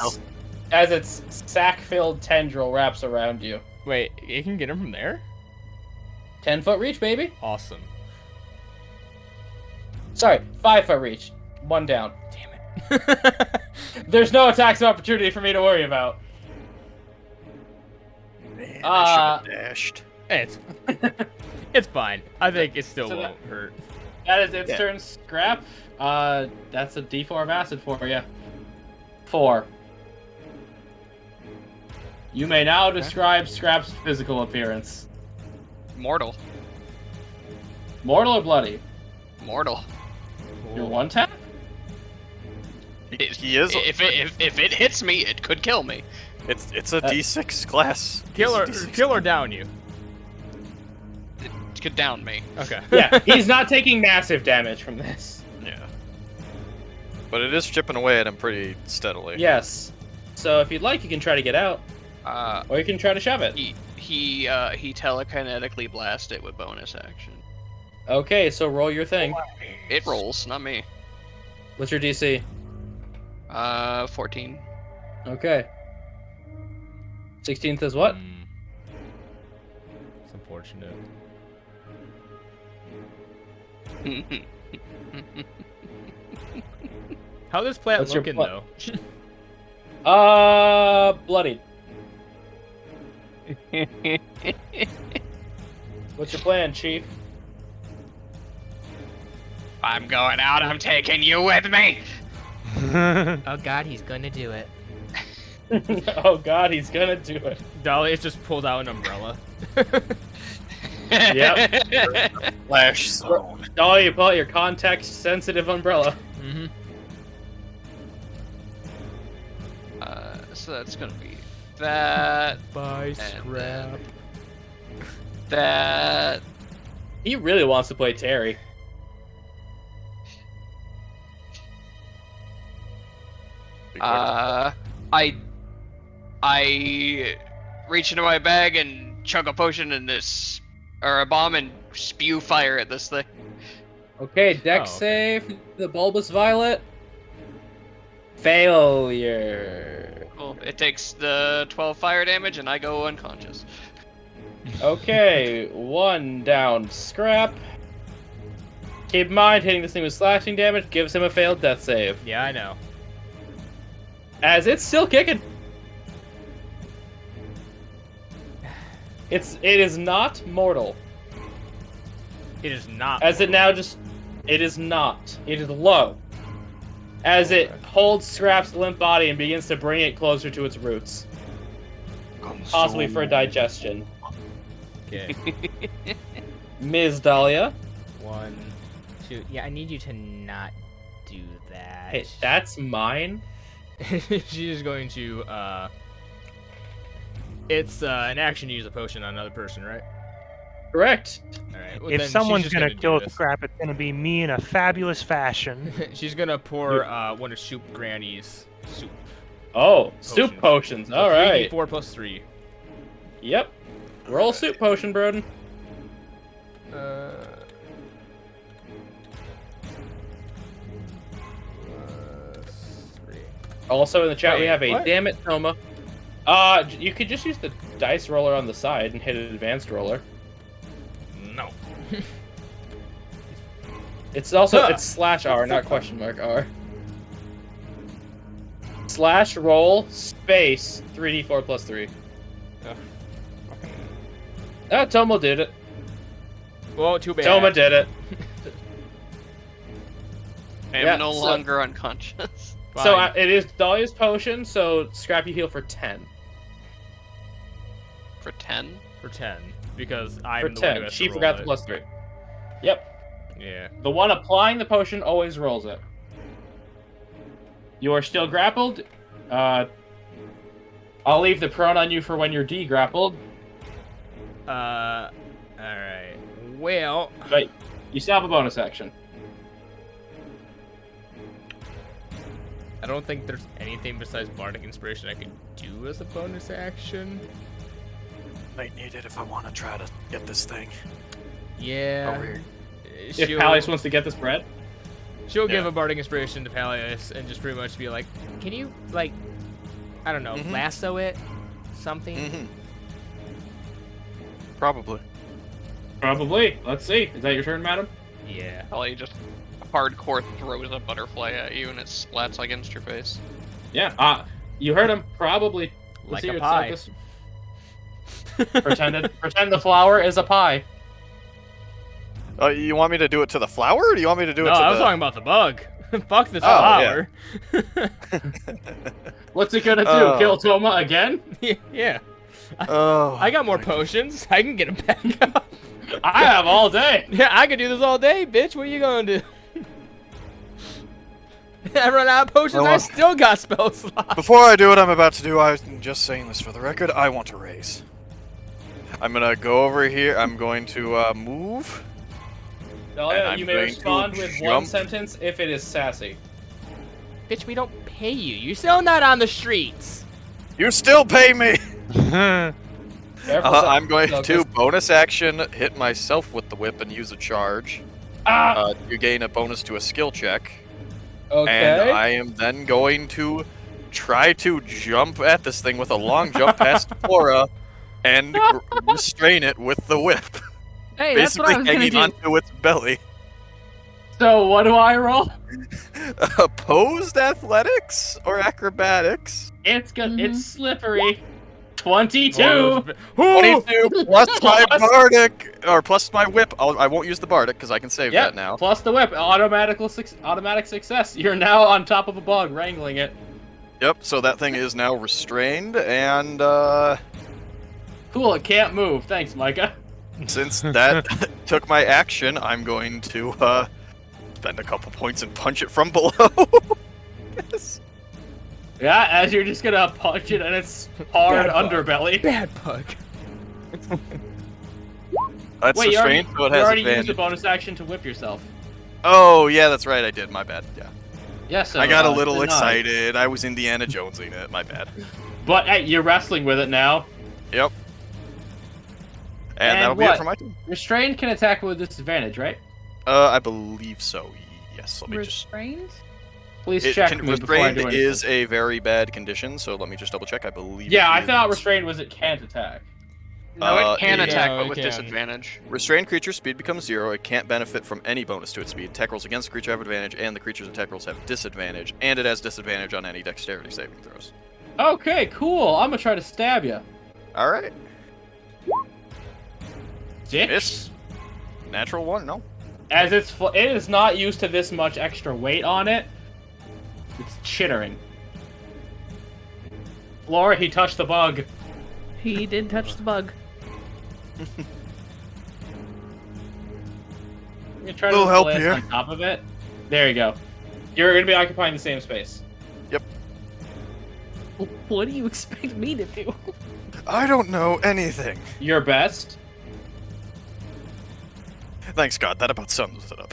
As its sack-filled tendril wraps around you. Wait, it can get him from there? 10-foot reach, baby. Awesome. Sorry, 5-foot reach. 1 down. Damn it. There's no attacks of opportunity for me to worry about. Man, I should have dashed. It's fine. I think it still So won't hurt. That is its turn, Scrap. That's a D4 of acid for you. 4. You may now describe Scrap's physical appearance. Mortal. Mortal or bloody? Mortal. You're one tap? He is. If it hits me, it could kill me. It's a D6 class. Kill or down you. It could down me. Okay. Yeah, he's not taking massive damage from this. Yeah. But it is chipping away at him pretty steadily. Yes. So if you'd like, you can try to get out, or you can try to shove it. He telekinetically blast it with bonus action. Okay, so roll your thing. It rolls, not me. What's your DC? 14. Okay. 16th is what? It's unfortunate. How this plant What's your looking pla- though? Bloodied. What's your plan, Chief? I'm going out. I'm taking you with me. Oh god, he's gonna do it. Oh god, he's gonna do it. Dahlia's just pulled out an umbrella. Yep. Flash zone. Oh, you pull out your context-sensitive umbrella. Mm-hmm. So that's gonna be that. Bye, and Scrap. That. He really wants to play Terry. I reach into my bag and chug a potion in this, or a bomb, and spew fire at this thing. Okay, dex save, the bulbous violet. Failure. Cool. It takes the 12 fire damage, and I go unconscious. Okay, 1 down. Scrap. Keep in mind, hitting this thing with slashing damage gives him a failed death save. Yeah, I know. As it's still kicking. It is not mortal. It is not. As it now just... It is not. It is low. As it holds Scrap's limp body and begins to bring it closer to its roots. Possibly for digestion. Okay. Ms. Dahlia. 1, 2. Yeah, I need you to not do that. Hey, that's mine? She is going to, It's, an action to use a potion on another person, right? Correct. Alright, well, If then someone's she's gonna do kill this. Scrap, it's gonna be me in a fabulous fashion. She's gonna pour, one of Soup Granny's soup. Oh, soup potions. So Alright. 3d4 plus 3. Yep. Roll soup potion, Broden. Also in the chat, we have a what? damn it, Toma. You could just use the dice roller on the side and hit an advanced roller. No. It's also it's slash R, not question mark R. Slash roll space 3d4 plus 3. Toma did it. Well, too bad. Toma did it. I am no longer unconscious. So it is Dahlia's potion, so Scrap you heal for 10. For 10? For 10. Because I'm For the one who 10. has She to forgot roll the it. plus 3. Yep. Yeah. The one applying the potion always rolls it. You are still grappled. I'll leave the prone on you for when you're de-grappled. Alright. Well... But you still have a bonus action. I don't think there's anything besides Bardic Inspiration I could do as a bonus action. Might need it if I want to try to get this thing. Yeah. Over here. If Palias wants to get this bread. She'll give a Bardic Inspiration to Palias and just pretty much be like, can you, like, I don't know, lasso it? Something? Probably. Probably. Let's see. Is that your turn, madam? Yeah. Probably just hardcore throws a butterfly at you and it splats against your face. Yeah. You heard him. Probably. Let's Like see a what pie. Circus- Pretend the flower is a pie. You want me to do it to the flower, or do you want me to do it to the... No, I was talking about the bug. Fuck this Oh, flower. What's it gonna do? Kill Toma again? Yeah. Oh, I got more potions. I can get them back up. I have all day. Yeah, I could do this all day, bitch. What are you gonna do? I run out of potions. I still got spell slots. Before I do what I'm about to do, I'm just saying this for the record. I want to raise. I'm gonna go over here. I'm going to move. Dahlia, you may respond with one sentence if it is sassy. Bitch, we don't pay you. You're still not on the streets. You still pay me. Careful, I'm going to bonus action hit myself with the whip and use a charge. You gain a bonus to a skill check. Okay. And I am then going to try to jump at this thing with a long jump past Flora and restrain it with the whip. Hey, that's what I was Basically gonna hanging do. onto its belly. So what do I roll? Opposed athletics or acrobatics? It's it's slippery. 22. 22 plus my bardic, or plus my whip. I won't use the bardic because I can save that now. Plus the whip. Automatic success. You're now on top of a bug, wrangling it. Yep. So that thing is now restrained, and cool. It can't move. Thanks, Micah. Since that took my action, I'm going to spend a couple points and punch it from below. Yes. Yeah, as you're just gonna punch it and its hard underbelly. Bad bug. That's Wait, restrained, so it has you already advantage. used a bonus action to whip yourself. Oh, yeah, that's right, I did. My bad. Yeah. Yeah, so, I got a little denied. excited. I was Indiana Jonesing it. My bad. But hey, you're wrestling with it now. Yep. And that'll be it for my turn. Restrained can attack with disadvantage, right? I believe so. Yes. Let me Restrained? Please check me before I restrained do anything. is a very bad condition, so let me just double check. I believe. Yeah, I it thought is. restrained was it can't attack. No, it can yeah, attack, it but with can. disadvantage. Restrained creature's speed becomes 0. It can't benefit from any bonus to its speed. Attack rolls against the creature have advantage, and the creature's attack rolls have disadvantage, and it has disadvantage on any dexterity saving throws. Okay, cool. I'm gonna try to stab you. All right. 6. Miss. Natural 1. No. As it is not used to this much extra weight on it. It's chittering. Flora, he touched the bug. He did touch the bug. You try We'll to help place here. on top of it. There you go. You're gonna be occupying the same space. Yep. What do you expect me to do? I don't know anything. Your best. Thanks, God. That about sums it up.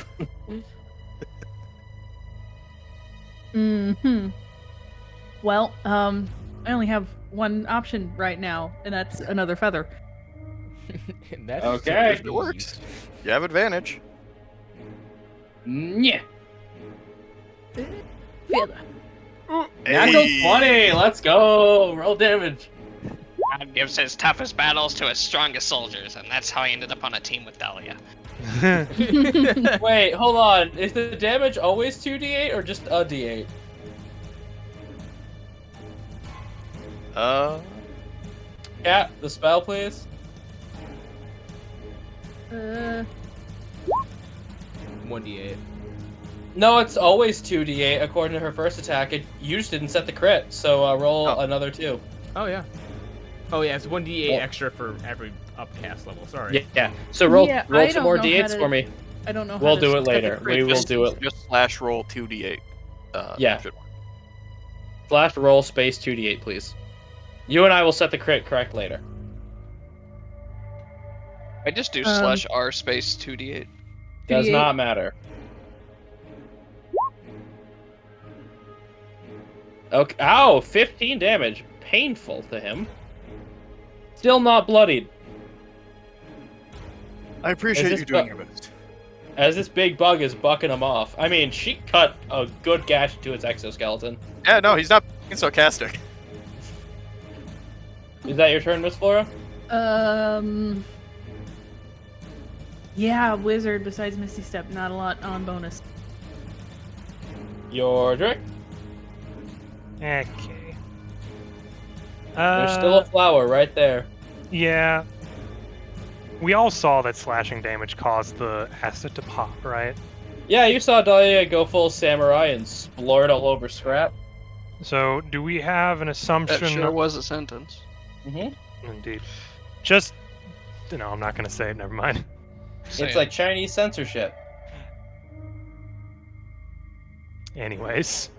Well, I only have one option right now, and that's another feather. That's Okay. If it works, you have advantage. Yeah. Feather. Natural 20. Let's go. Roll damage. God gives his toughest battles to his strongest soldiers, and that's how I ended up on a team with Dahlia. Wait, hold on. Is the damage always 2d8 or just a d8? Yeah, the spell, please. 1d8. No, it's always 2d8 according to her first attack. You just didn't set the crit, so roll another 2. Oh yeah. Oh yeah, it's 1d8 Oh. extra for every upcast level. Sorry. Yeah. So roll Yeah, roll I some don't more know d8s how to- for me. I don't know how We'll to do it set the later. crit. We will do it. Just slash roll 2d8. Yeah. should- Slash roll space 2d8, please. You and I will set the crit correct later. I just do slash R space 2d8. Does 2d8. not matter. Okay. Ow! 15 damage. Painful to him. Still not bloodied. I appreciate this you doing bu- your best. As this big bug is bucking him off. I mean, she cut a good gash to its exoskeleton. Yeah, no, he's not being sarcastic. Is that your turn, Miss Flora? Yeah, wizard besides Misty Step, not a lot on bonus. Your Drake? Okay. There's still a flower right there. Yeah. We all saw that slashing damage caused the acid to pop, right? Yeah, you saw Dahlia go full samurai and splurt all over Scrap. So, do we have an assumption? That sure was a sentence. Mm-hmm. Indeed. Just, no, I'm not going to say it. Never mind. It's like Chinese censorship. Anyways.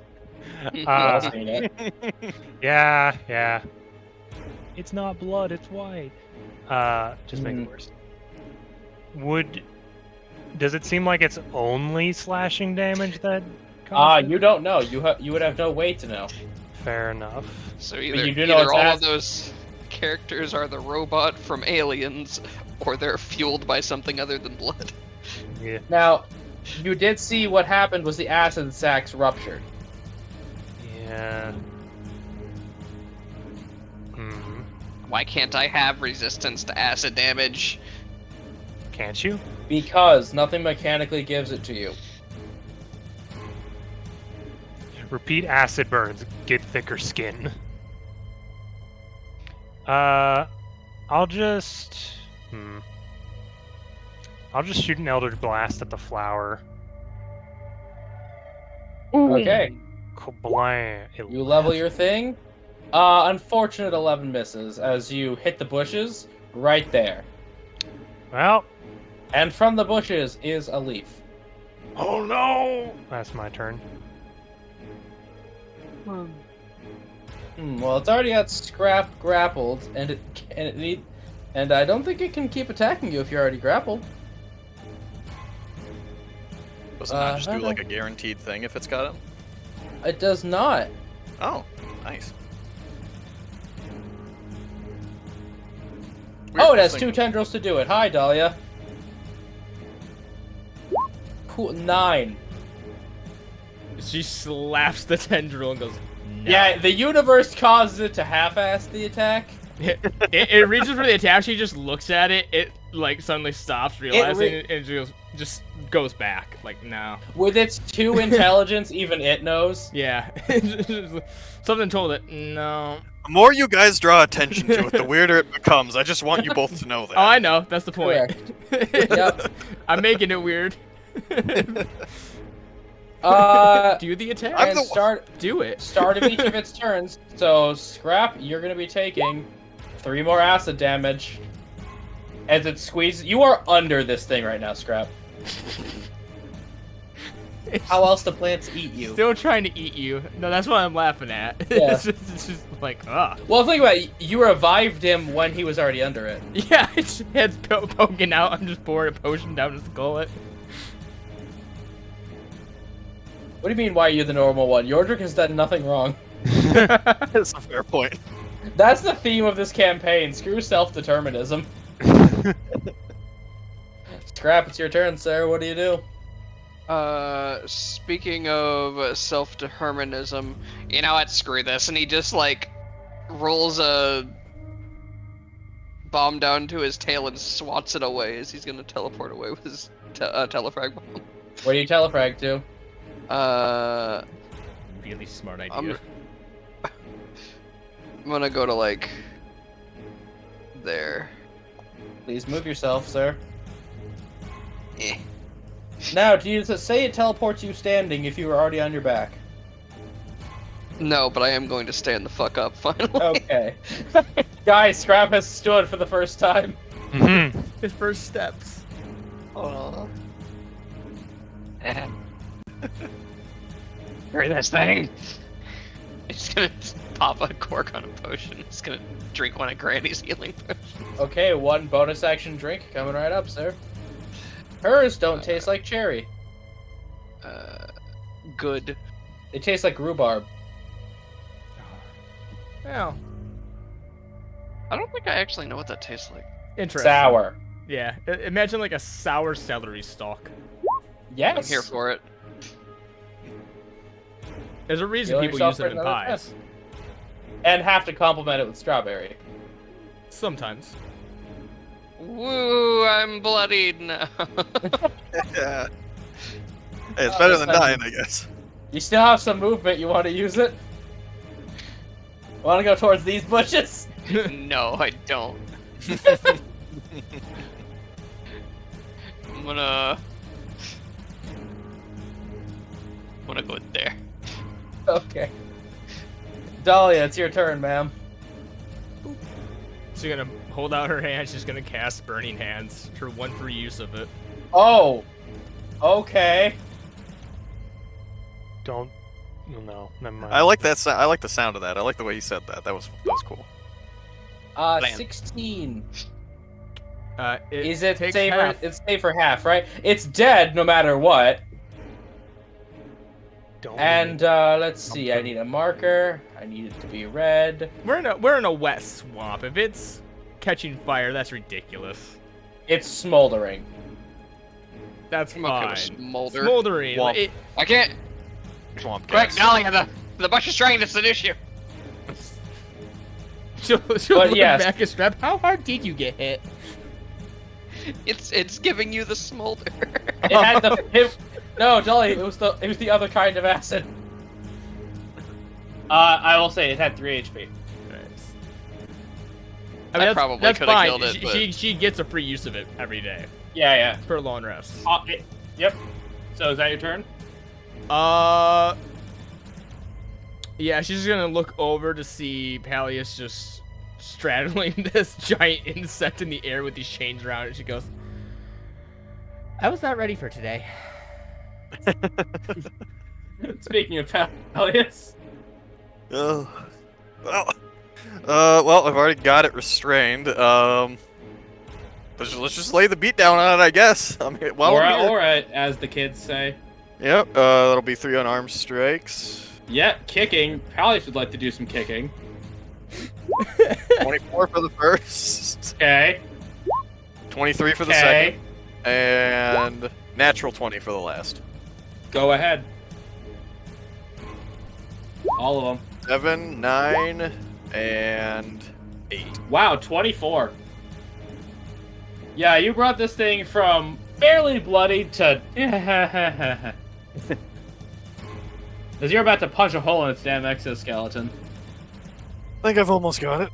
Yeah. Yeah. It's not blood, it's white. Just make it worse. Does it seem like it's only slashing damage that causes you don't know. You would have no way to know. Fair enough. So you either, do know either it's all of those characters are the robot from Aliens, or they're fueled by something other than blood. Yeah. Now, you did see what happened was the acid sacs ruptured. Yeah. Why can't I have resistance to acid damage? Can't you? Because nothing mechanically gives it to you. Repeat acid burns. Get thicker skin. I'll just shoot an Eldritch Blast at the flower. Okay. Kablam. You level your thing. Unfortunate 11 misses as you hit the bushes right there. Well. And from the bushes is a leaf. Oh no! That's my turn. Well, it's already got Scrap grappled, and I don't think it can keep attacking you if you're already grappled. Doesn't that just do like a guaranteed thing if it's got him? It does not. Oh, nice. Oh, it has 2 tendrils to do it. Hi, Dahlia. Cool. 9. She slaps the tendril and goes, no. Yeah, the universe causes it to half-ass the attack. It reaches for the attack, she just looks at it, it like suddenly stops realizing it, and just goes back. Like, no. With its 2 intelligence, even it knows. Yeah. Something told it, no. The more you guys draw attention to it, the weirder it becomes. I just want you both to know that. Oh, I know. That's the point. Yep. I'm making it weird. Do the attack. And do it. Start of each of its turns. So, Scrap, you're going to be taking 3 more acid damage. As it squeezes... You are under this thing right now, Scrap. How else do plants eat you? Still trying to eat you. No, that's what I'm laughing at. Yeah. It's just like, ugh. Well, think about it. You revived him when he was already under it. Yeah, its head's poking out. I'm just pouring a potion down his gullet. What do you mean, why are you the normal one? Yordrick has done nothing wrong. That's a fair point. That's the theme of this campaign. Screw self-determinism. Scrap, it's your turn, sir. What do you do? Speaking of self-determinism, you know what, screw this, and he just, like, rolls a bomb down to his tail and swats it away as he's gonna teleport away with his telefrag bomb. What do you telefrag to? Really smart idea. I'm gonna go to, like, there. Please move yourself, sir. Eh. Now, do you say it teleports you standing if you were already on your back? No, but I am going to stand the fuck up, finally. Okay. Guys, Scrap has stood for the first time. Mm-hmm. His first steps. Oh. Hurry this thing! It's gonna pop a cork on a potion. It's gonna drink one of Granny's healing potions. Okay, 1 bonus action drink coming right up, sir. Hers don't taste like cherry. Good. They taste like rhubarb. Well, I don't think I actually know what that tastes like. interesting. Sour. Yeah, imagine like a sour celery stalk. Yes. I'm here for it. There's a reason Heal people yourself use them for in another pies. test. And have to complement it with strawberry. Sometimes. Woo, I'm bloodied now. Yeah. Hey, it's better than dying, I guess. You still have some movement. You want to use it? Want to go towards these bushes? No, I don't. I'm gonna go there. Okay. Dahlia, it's your turn, ma'am. She's gonna hold out her hand. She's gonna cast Burning Hands. Her one free use of it. Oh. Okay. Don't. No, never mind. I like that. I like the sound of that. I like the way he said that. That was cool. 16. It Is it takes safe? half. It's safe for half, right? It's dead no matter what. Don't And let's see. I need a marker. I need it to be red. We're in a wet swamp. If it's catching fire, that's ridiculous. It's smoldering. That's I'm okay with fine. smolder. Smoldering. Swamp. I can't. Swamp Quick, gas. Dahlia, the bush is trying to seduce you. She'll But look yes. back and strap. How hard did you get hit? It's giving you the smolder. It had the. No, Dolly, it was the other kind of acid. I will say it had 3 HP. I mean, probably that's coulda fine. killed it, but- She gets a free use of it every day Yeah. per long rest. Yep. So is that your turn? Yeah, she's gonna look over to see Pallius just straddling this giant insect in the air with these chains around it. She goes, "I was not ready for today." Speaking of Pallius. Well, I've already got it restrained. Let's just lay the beat down on it, I guess. I mean, while we're here. Or as the kids say. Yep. That'll be 3 unarmed strikes. Yep, kicking. Pallius would like to do some kicking. 24 for the first. Okay. 23 for the Okay. second. And natural 20 for the last. Go ahead. All of them. 7, 9, and 8. Wow, 24. Yeah, you brought this thing from barely bloody to. As you're about to punch a hole in its damn exoskeleton. I think I've almost got it.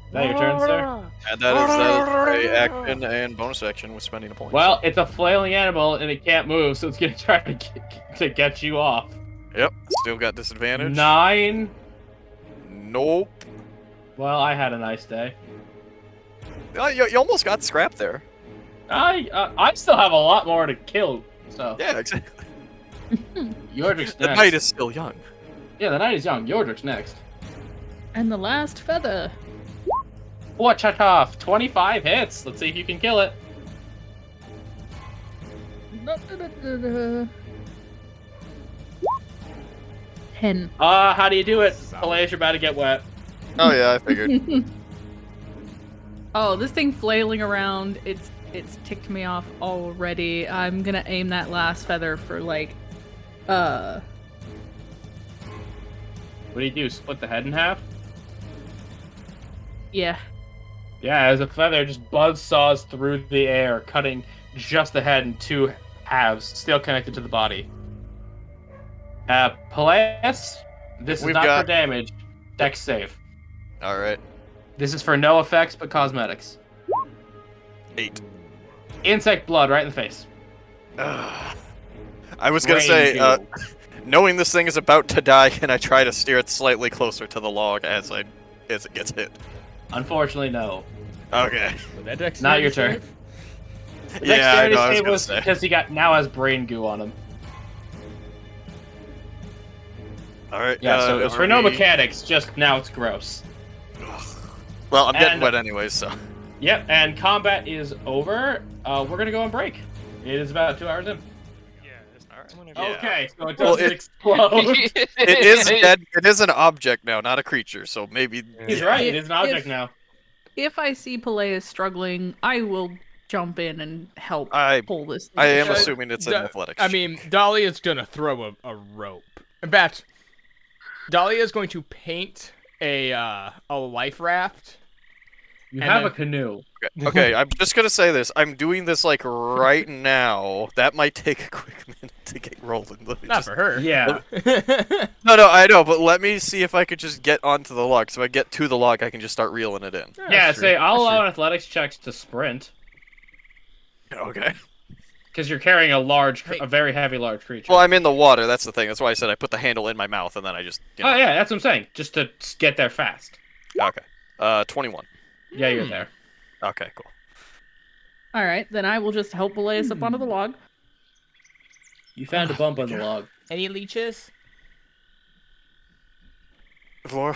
Is that your turn, sir? And that is a action and bonus action with spending a point. Well, it's a flailing animal and it can't move, so it's gonna try to get you off. Yep, still got disadvantage. 9. Nope. Well, I had a nice day. You almost got scrapped there. I still have a lot more to kill. So Yeah, exactly. Yordrick's The next. night is still young. Yeah, the night is young. Yordrick's next. And the last feather. Watch it off. 25 hits. Let's see if you can kill it. 10. How do you do it? Pelaya's about to get wet. Oh yeah, I figured. Oh, this thing flailing around, it's ticked me off already. I'm gonna aim that last feather for like, What do you do? Split the head in half? yeah. Yeah, as a feather just buzzsaws through the air, cutting just the head in 2 halves, still connected to the body. Peleus, this is We've not got- for damage. Dex save. All right, This is for no effects but cosmetics. 8. Insect blood right in the face. I was gonna Brain say, goo. knowing this thing is about to die, can I try to steer it slightly closer to the log as it gets hit? Unfortunately, no. Okay. Would that dexterity Not your turn. save? The Yeah, I dexterity know. I was save gonna was say. because he now has brain goo on him. All right. Yeah, so it's for no are we- mechanics, just now it's gross. Well, I'm getting And- wet anyways, so. Yep, and combat is over. We're gonna go on break. It is about 2 hours in. Yeah. Okay, so it Well, doesn't explode. It is dead. It is an object now, not a creature. So maybe. He's right, it is an object now. If I see Peleus struggling, I will jump in and help I pull this thing. I am Uh, assuming it's an Da- athletics. I mean, Dahlia's gonna throw a rope. In fact, Dahlia's going to paint a life raft. You and have then- a canoe. Okay, I'm just gonna say this. I'm doing this like right now. That might take a quick minute. to get rolling. Not for her. Yeah. No, I know, but let me see if I could just get onto the log. So if I get to the log, I can just start reeling it in. Yeah, say I'll allow athletics checks to sprint. Okay. Because you're carrying a very heavy, large creature. Well, I'm in the water. That's the thing. That's why I said I put the handle in my mouth and then I just. Oh yeah, that's what I'm saying. Just to get there fast. Okay. 21. Yeah, you're there. Okay, cool. All right, then I will just help belay us up onto the log. You found a bump on the log. Any leeches? Floor,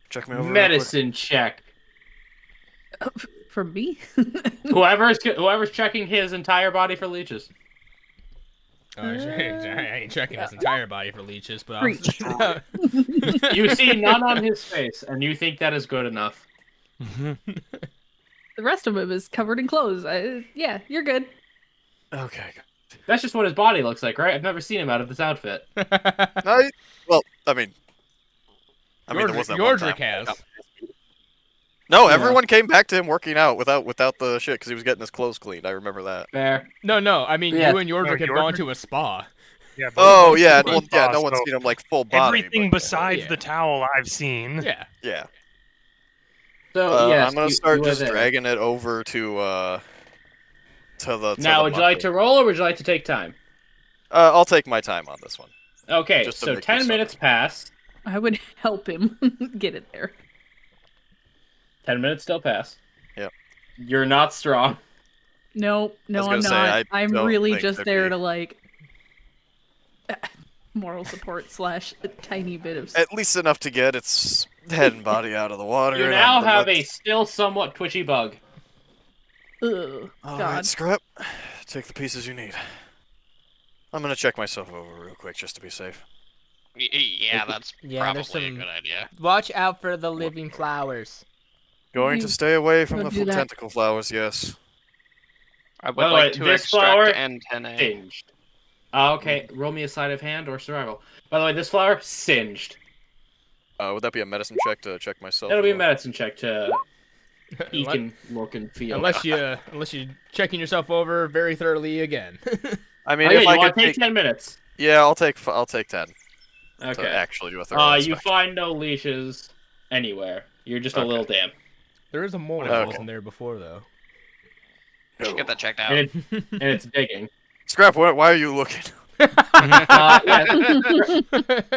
check me over. Medicine check. For me? Whoever's checking his entire body for leeches. Oh, I ain't checking his entire body for leeches, but I'm... You see none on his face, and you think that is good enough. The rest of him is covered in clothes. Yeah, you're good. Okay. That's just what his body looks like, right? I've never seen him out of this outfit. Well, I mean, there wasn't one time. has. No, everyone came back to him working out without the shit because he was getting his clothes cleaned. I remember that. Fair. No. I mean, Yeah. you and Yordrick had gone to a spa. Yeah, Oh yeah, no one's seen him like full body. Everything besides the towel I've seen. Yeah. Yeah. So yes, I'm gonna start just dragging it over to the. Now, would you like to roll or would you like to take time? I'll take my time on this one. Okay, Just to so make 10 minutes pass. I would help him get it there. 10 minutes still pass. Yep. You're not strong. No, I'm say, not. I'm don't really think just there'd there be- to like moral support / a tiny bit of. At least enough to get its head and body out of the water. You and now I'm have a still somewhat twitchy bug. Ugh, All God. right, scrap. Take the pieces you need. I'm gonna check myself over real quick just to be safe. Yeah, that's probably there's some... a good idea. Watch out for the living flowers. Going to stay away from the do that. tentacle flowers, yes. I would By the like way, to this extract flower antennae. Singed. Okay, roll me a sleight of hand or survival. By the way, this flower singed. Would that be a medicine check to check myself? That'll be a as well? medicine check to eek and look and feel. Unless you're checking yourself over very thoroughly again. I mean, Okay, if you I want could to take 10 minutes. Yeah, I'll take 10. To Okay. actually do a thorough You inspection. find no leashes anywhere. You're just a little damp. There is a mole Okay. that wasn't there before, though. We should get that checked out. And it's digging. Scrap, why are you looking? Yeah.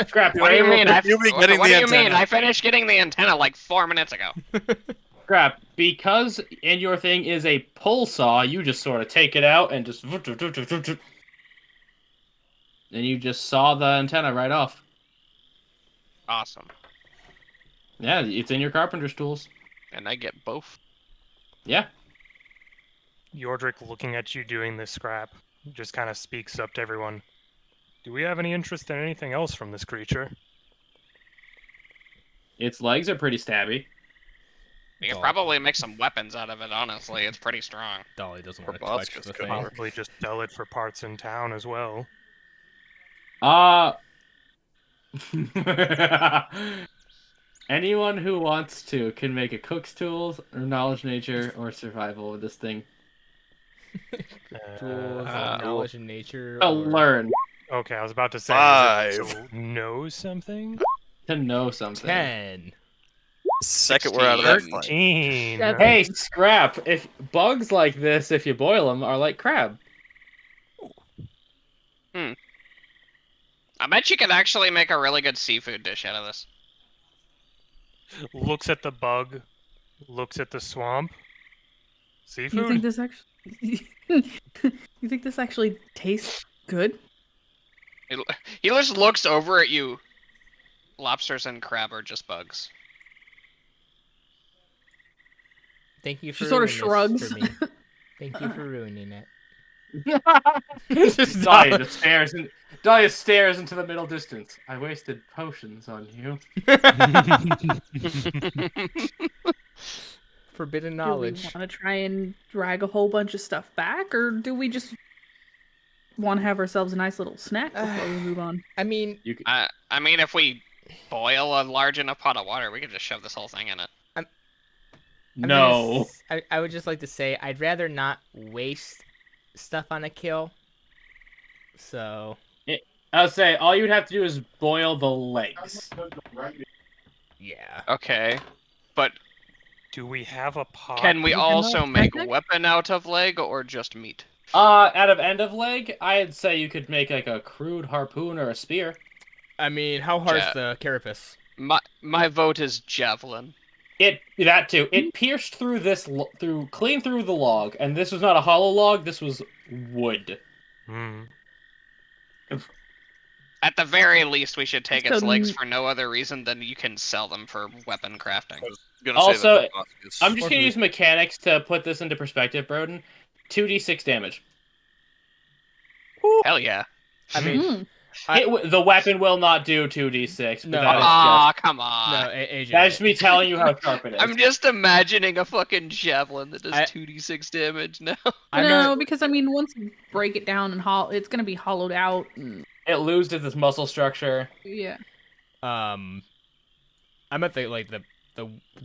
Scrap, What do you mean? What do you mean? I finished getting the antenna like 4 minutes ago. Scrap, because in your thing is a pull saw, you just sort of take it out and just... And you just saw the antenna right off. Awesome. Yeah, it's in your carpenter's tools. And I get both. Yeah. Yordrick, looking at you doing this, Scrap, just kind of speaks up to everyone. Do we have any interest in anything else from this creature? Its legs are pretty stabby. We could probably make some weapons out of it, honestly. It's pretty strong. Dolly doesn't Or want to bots, touch 'cause the could thing. work. Probably just sell it for parts in town as well. Anyone who wants to can make a cook's tools, or knowledge, nature, or survival with this thing. Tools, knowledge and nature. To or- learn. Okay, I was about to say, is it 5. to know something? To know something. 10. Second we're out of that fight. 13. Seven. Hey, Scrap, if bugs like this, if you boil them, are like crab. I bet you could actually make a really good seafood dish out of this. Looks at the bug, looks at the swamp. You think Seafood? this actually? You think this actually tastes good? He just looks over at you. Lobsters and crab are just bugs. Thank you for She sort of ruining this shrugs. for me. Thank you for ruining it. Dahlia stares into the middle distance. I wasted potions on you. Forbidden Do knowledge. we want to try and drag a whole bunch of stuff back, or do we just want to have ourselves a nice little snack before we move on? I mean, You could, I mean, if we boil a large enough pot of water, we could just shove this whole thing in it. no. I would just like to say I'd rather not waste stuff on a kill. So I'll say all you'd have to do is boil the legs. Yeah. Okay, but Do we have a pot? can we big also enough? make weapon out of leg or just meat? Out of end of leg, I'd say you could make like a crude harpoon or a spear. I mean, how hard's the carapace? My vote is javelin. That too. It pierced through clean through the log, and this was not a hollow log. This was wood. Hmm. At the very least, we should take its So- legs for no other reason than you can sell them for weapon crafting. Also, I'm just gonna use mechanics to put this into perspective, Broden. 2d6 damage. Hell yeah. I mean, The weapon will not do 2d6. No. Come on. no, AJ. That's just me telling you how sharp it is. I'm just imagining a fucking javelin that does 2d6 damage now. No, because I mean, once you break it down and it's gonna be hollowed out. It loses its muscle structure. Yeah. I meant the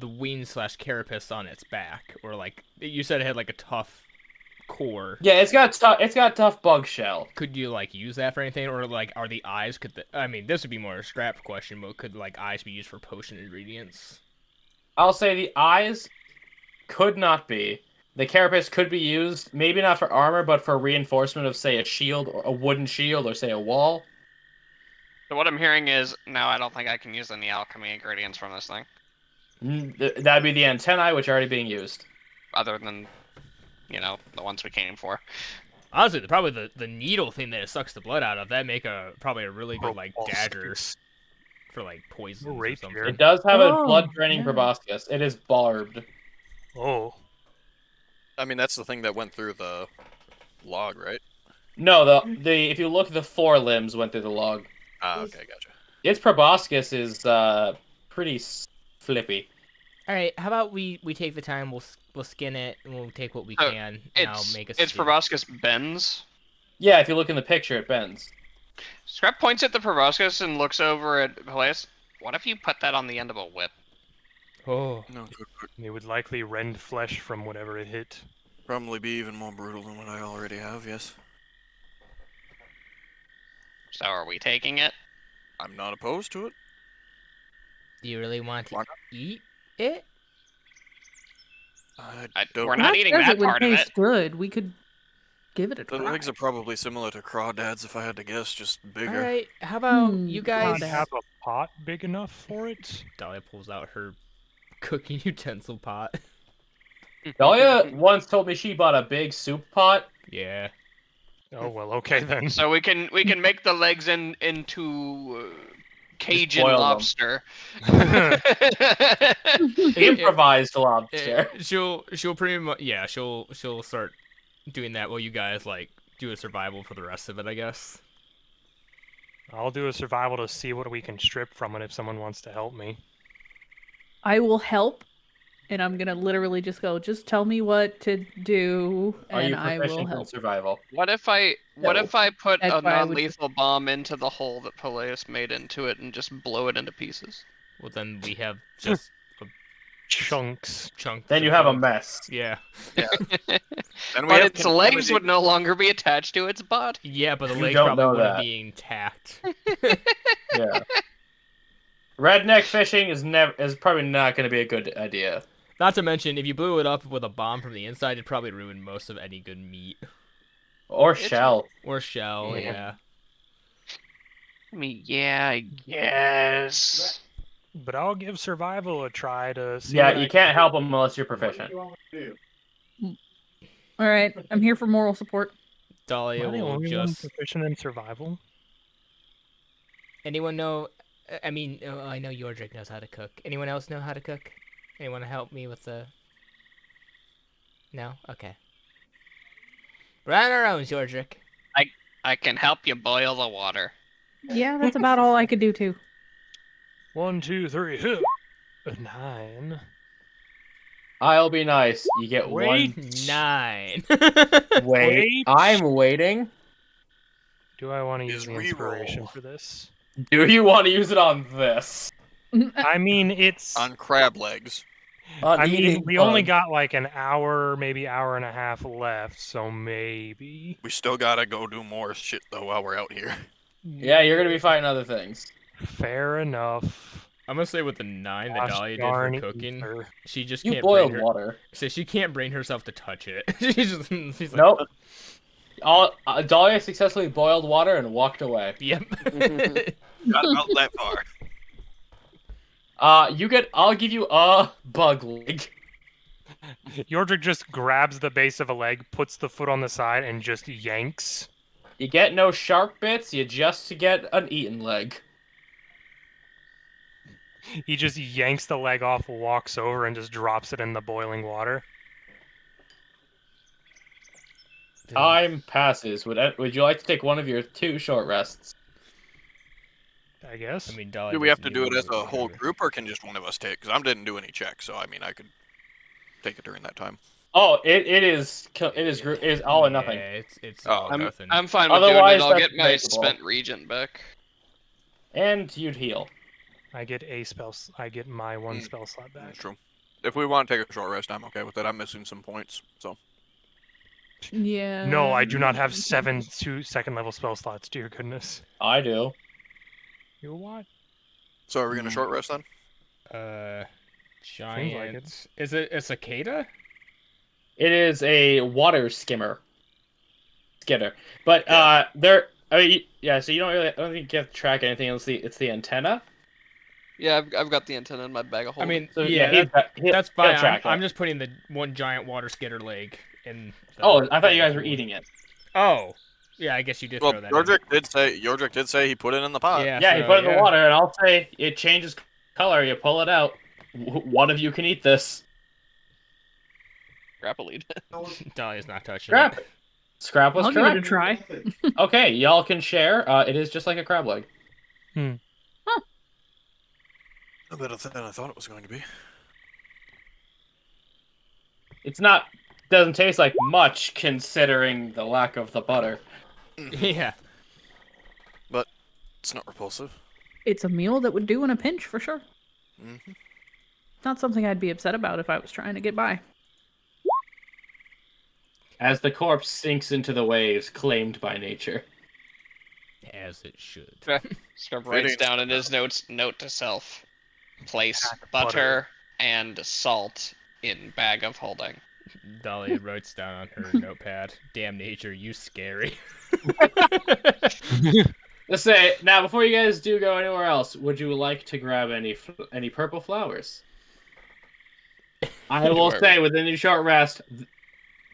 wing / carapace on its back, or like you said, it had like a tough core. Yeah, it's got tough bug shell. Could you like use that for anything, or like are the eyes? I mean, this would be more a scrap question, but could like eyes be used for potion ingredients? I'll say the eyes could not be. The carapace could be used, maybe not for armor, but for reinforcement of, say, a shield, or a wooden shield, or say a wall. So what I'm hearing is, no, I don't think I can use any alchemy ingredients from this thing. That'd be the antennae, which are already being used. Other than, the ones we came for. Honestly, probably the needle thing that it sucks the blood out of, that make probably a really good like dagger for like poison or something. It does have a blood draining proboscis. It is barbed. Oh. I mean, that's the thing that went through the log, right? No, if you look, the forelimbs went through the log. Ah, okay, gotcha. Its proboscis is pretty flippy. All right, how about we take the time? We'll skin it and we'll take what we can. And I'll make a. Its proboscis bends. Yeah, if you look in the picture, it bends. Scrap points at the proboscis and looks over at Peleus. What if you put that on the end of a whip? Oh. No, It would likely rend flesh from whatever it hit. probably be even more brutal than what I already have, yes. So are we taking it? I'm not opposed to it. Do you really want to eat it? We're not eating that part of it. It would taste good. We could give it a The try. legs are probably similar to crawdads, if I had to guess, just bigger. All right, how about you Do guys? you have a pot big enough for it? Dahlia pulls out her cooking utensil pot. Dahlia once told me she bought a big soup pot. Yeah. Oh well, okay then. So we can make the legs into Cajun boil them. lobster. Improvised lobster. She'll pretty much she'll start doing that while you guys like do a survival for the rest of it, I guess. I'll do a survival to see what we can strip from it if someone wants to help me. I will help, and I'm gonna literally just go. Just tell me what to do, Are and you I will proficient in help. survival? What if I put That's a why I would non-lethal bomb into the hole that Peleus made into it and just blow it into pieces? Well, then we have just Chunks. chunks. Then you have a mess. Yeah. And But its legs would no longer be attached to its body. Yeah, but the You legs don't probably know wouldn't that. be intact. Yeah. Redneck fishing is probably not going to be a good idea. Not to mention, if you blew it up with a bomb from the inside, it'd probably ruin most of any good meat. Or shell. Or shell, Yeah. yeah. I mean, yeah, I guess. But I'll give survival a try to see. Yeah, what you I can't help them unless you're proficient. All right, I'm here for moral support. Dahlia Am I the will only one just... proficient in survival? Anyone know? I mean, I know Yordrick knows how to cook. Anyone else know how to cook? Anyone help me with the? No? Okay. We're on our own, Yordrick. I can help you boil the water. Yeah, that's about all I could do too. 1, 2, 3, hit. A 9. I'll be nice. You get Wait. 9. one. Wait. Wait. I'm waiting. Do I want to use Is the reroll. inspiration for this? Do you want to use it on this? I mean, it's. On crab legs. I mean, we only got like an hour, maybe hour and a half left, so maybe. We still gotta go do more shit, though, while we're out here. Yeah, you're gonna be fighting other things. Fair enough. I'm gonna say with the 9 that Gosh Dahlia did darn for it, cooking, Ether. she just You can't boiled bring her. water. So she can't bring herself to touch it. she's like, Nope. Dahlia successfully boiled water and walked away. Yep. Got about that far. I'll give you a bug leg. Yordrick just grabs the base of a leg, puts the foot on the side, and just yanks. You get no sharp bits, you just get an eaten leg. He just yanks the leg off, walks over, and just drops it in the boiling water. Time passes. Would you like to take one of your 2 short rests? I guess. I mean, Dahlia Do we have to doesn't do need it as a one whole to- group, or can just one of us take? Because I didn't do any checks, so I mean, I could take it during that time. Oh, it is all or nothing. Yeah, it's Oh, all or okay. nothing. I'm fine with Otherwise, doing it. I'll that's get my debatable. spent regent back. And you'd heal. I get a spell. I get my 1 Mm. spell slot back. That's true. If we want to take a short rest, I'm okay with it. I'm missing some points, so. Yeah. No, I do not have 7 2nd level spell slots. Dear goodness. I do. You what? So are we gonna short rest then? Giant. like it. Is it a cicada? It is a water skimmer. But so you I don't think you have to track anything. It's the antenna. Yeah, I've got the antenna in my bag of I holding. mean, So yeah, he'll that's fine. track I'm it. just putting the one giant water skitter leg in. The Oh, I thought you guys were pool. eating it. Oh, yeah. I guess you did Well, throw that. Yordrick did say he put it in the pot. Yeah, Yeah, he so, put it in yeah. the water, and I'll say it changes color. You pull it out. One of you can eat this. Grapple lead. Dahlia's not touching Scrap. it. Scrap was I'll give it a correct. try. Okay, y'all can share. It is just like a crab leg. A better than I thought it was going to be. It's not. Doesn't taste like much considering the lack of the butter. Yeah. But it's not repulsive. It's a meal that would do in a pinch for sure. Mm-hmm. Not something I'd be upset about if I was trying to get by. As the corpse sinks into the waves claimed by nature. As it should. Scrub writes Fitting. down in his notes, note to self. Place Pack of butter and salt in bag of holding. Dahlia writes down on her notepad. Damn nature, you scary. Let's say now before you guys do go anywhere else, would you like to grab any purple flowers? I will say within your short rest,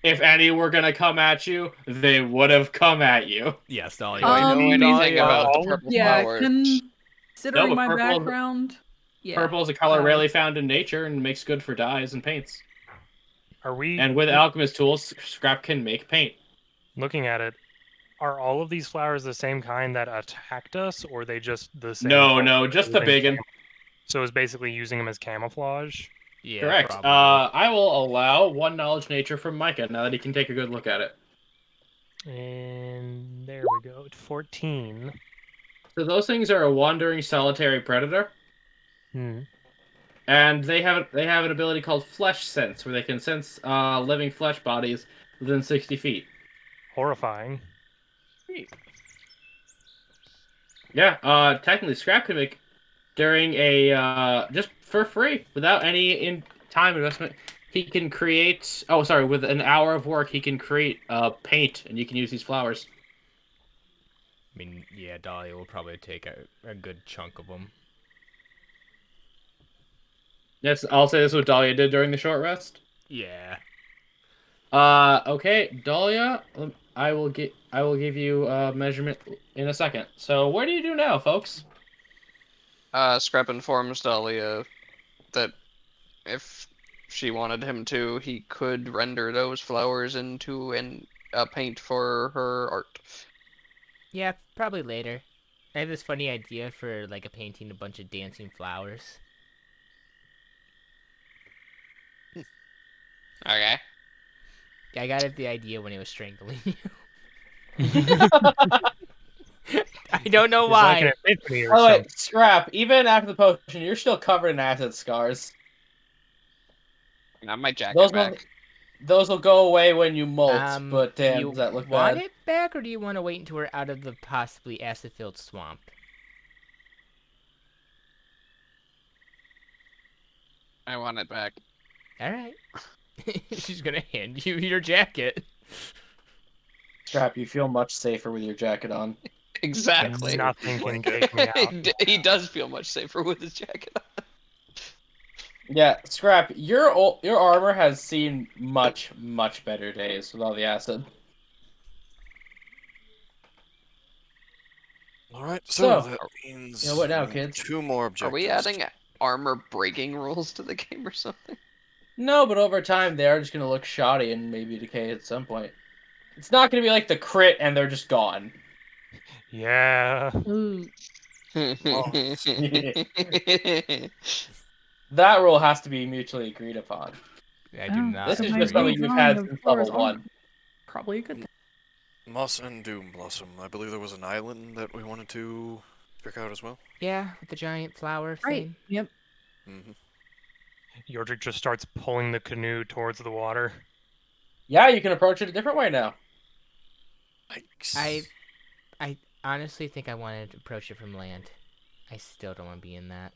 if any were gonna come at you, they would have come at you. Yes, Dahlia. Do I know anything Dahlia- about the purple Yeah, flowers? considering No, but my purple- background. Yeah. Purple is a color rarely found in nature and makes good for dyes and paints. Are we And with alchemist tools, Scrap can make paint. looking at it? Are all of these flowers the same kind that attacked us, or are they just the same? No, just the big one. So it's basically using them as camouflage. Yeah, Correct. probably. I will allow 1 knowledge nature from Micah now that he can take a good look at it. And there we go. 14. So those things are a wandering solitary predator, Hmm. and they have an ability called Flesh Sense, where they can sense living flesh bodies within 60 feet. Horrifying. Yeah. Technically, Scrap can make during a just for free without any time investment. He can create. Oh, sorry. With an hour of work, he can create paint, and you can use these flowers. I mean, yeah, Dahlia will probably take a good chunk of them. Yes, I'll say this is what Dahlia did during the short rest. Yeah. Okay, Dahlia, I will give you a measurement in a second. So what do you do now, folks? Scrap informs Dahlia that if she wanted him to, he could render those flowers into a paint for her art. Yeah, probably later. I have this funny idea for like a painting a bunch of dancing flowers. Okay. I got the idea when he was strangling you. I don't know It's like why. an epiphany or Oh something. wait, Scrap. Even after the potion, you're still covered in acid scars. I might jack Those it back. Those will go away when you molt, but do damn, you does that look want bad? it back, or do you want to wait until we're out of the possibly acid-filled swamp? I want it back. All right. She's gonna hand you your jacket. Strap, you feel much safer with your jacket on. Exactly. Nothing can take me out. He does feel much safer with his jacket on. Yeah, Scrap, your armor has seen much better days with all the acid. All right, So, that means you know what now, kids? 2 more objectives. Are we adding armor breaking rules to the game or something? No, but over time they are just gonna look shoddy and maybe decay at some point. It's not gonna be like the crit and they're just gone. Yeah. Ooh. That rule has to be mutually agreed upon. I do not. This is agree. just something you've had since level 1. Probably a good thing. Moss and Doom Blossom. I believe there was an island that we wanted to pick out as well. Yeah, with the giant flower Right. thing. Yep. Mm-hmm. Yordrick just starts pulling the canoe towards the water. Yeah, you can approach it a different way now. I honestly think I wanted to approach it from land. I still don't want to be in that.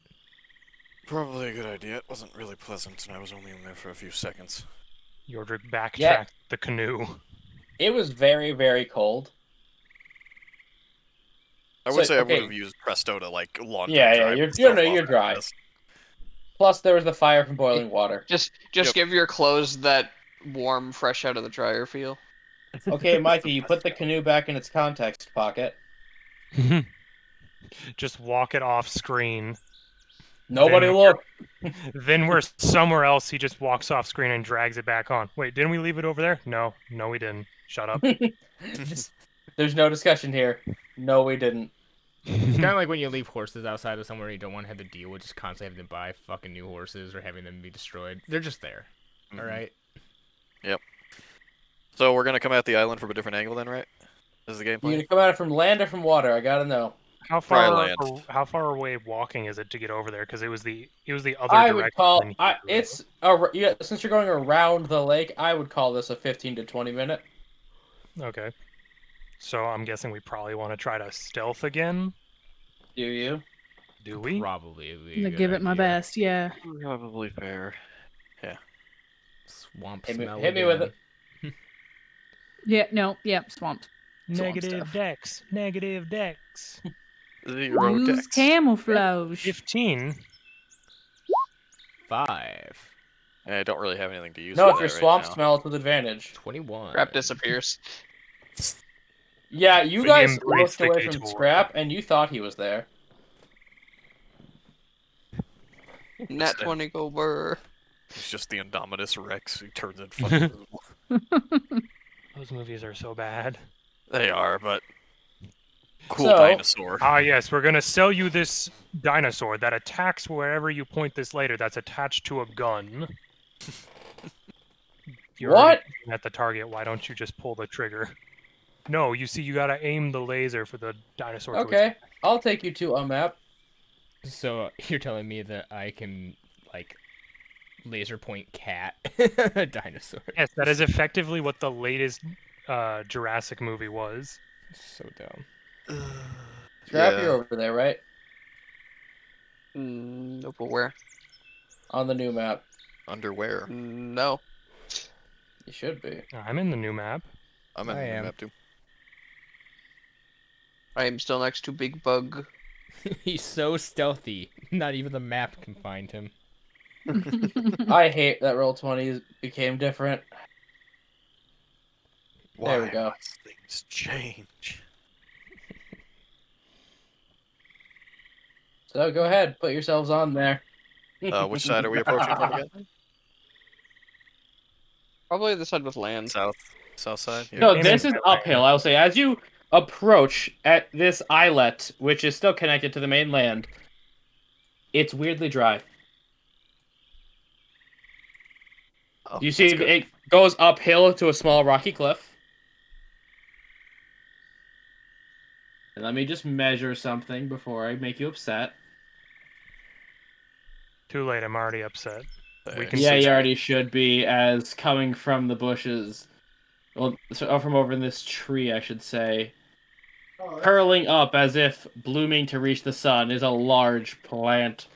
Probably a good idea. It wasn't really pleasant, and I was only in there for a few seconds. Yordrick backtracked Yeah. the canoe. It was very cold. I would say I okay. would have used Presto to like laundry Yeah, dry. you're dry. Plus, there was the fire from boiling water. Just give your clothes that warm, fresh out of the dryer feel. Okay, Mikey, you put the canoe back in its context pocket. Just walk it off screen. Nobody Then- look. Then we're somewhere else. He just walks off screen and drags it back on. Wait, didn't we leave it over there? No, we didn't. Shut up. There's no discussion here. No, we didn't. It's kind of like when you leave horses outside of somewhere you don't want to have to deal with just constantly having to buy fucking new horses or having them be destroyed. They're just there. Mhm. All right. Yep. So we're gonna come at the island from a different angle then, right? Is the game You plan? gonna come at it from land or from water? I gotta know. How Probably far? land. How far away walking is it to get over there? Because it was the other I direction. would call than here. since you're going around the lake, I would call this a 15 to 20 minute. Okay. So I'm guessing we probably want to try to stealth again. Do you? Do we? Probably. I'm gonna give it my best. Yeah. Probably fair. Swamp Hit me- smell. hit me with again. Yeah. No. Yep. Swamp. Negative stuff. dex. Negative dex. 0 Use dex. camouflage. 15. 5. I don't really have anything to use. No, for if your that swamp right now. smells with advantage. 21. Crap disappears. Yeah, you We guys embrace looked the away from K-tool. Scrap, and you thought he was there. Nat 20 go burr. It's just the Indominus Rex who turns in fucking. Those movies are so bad. They are, but cool So- dinosaur. Ah, yes, we're gonna sell you this dinosaur that attacks wherever you point this later. That's attached to a gun. If you're already What? aiming at the target, why don't you just pull the trigger? No, you see, you gotta aim the laser for the dinosaur. to Okay, I'll take you to a map. So you're telling me that I can like laser point cat a dinosaur? Yes, that is effectively what the latest Jurassic movie was. So dumb. Scrap, Yeah. you're over there, right? Nope, but where? On the new map. Underwear. No. You should be. I'm in the new map. I'm in I the am. map too. I am still next to Big Bug. He's so stealthy. Not even the map can find him. I hate that Roll20 became different. Why There we go. must things change? So go ahead, put yourselves on there. Which side are we approaching from again? Probably the side with land. South side. Yeah. No, Aiming this is for uphill. I'll say, as you approach at this islet, which is still connected to the mainland, it's weirdly dry. Oh, You see, that's good. it goes uphill to a small rocky cliff. And let me just measure something before I make you upset. Too late, I'm already upset. Yeah, you already should be, as coming from the bushes. Well, from over in this tree, I should say. Curling up as if blooming to reach the sun is a large plant.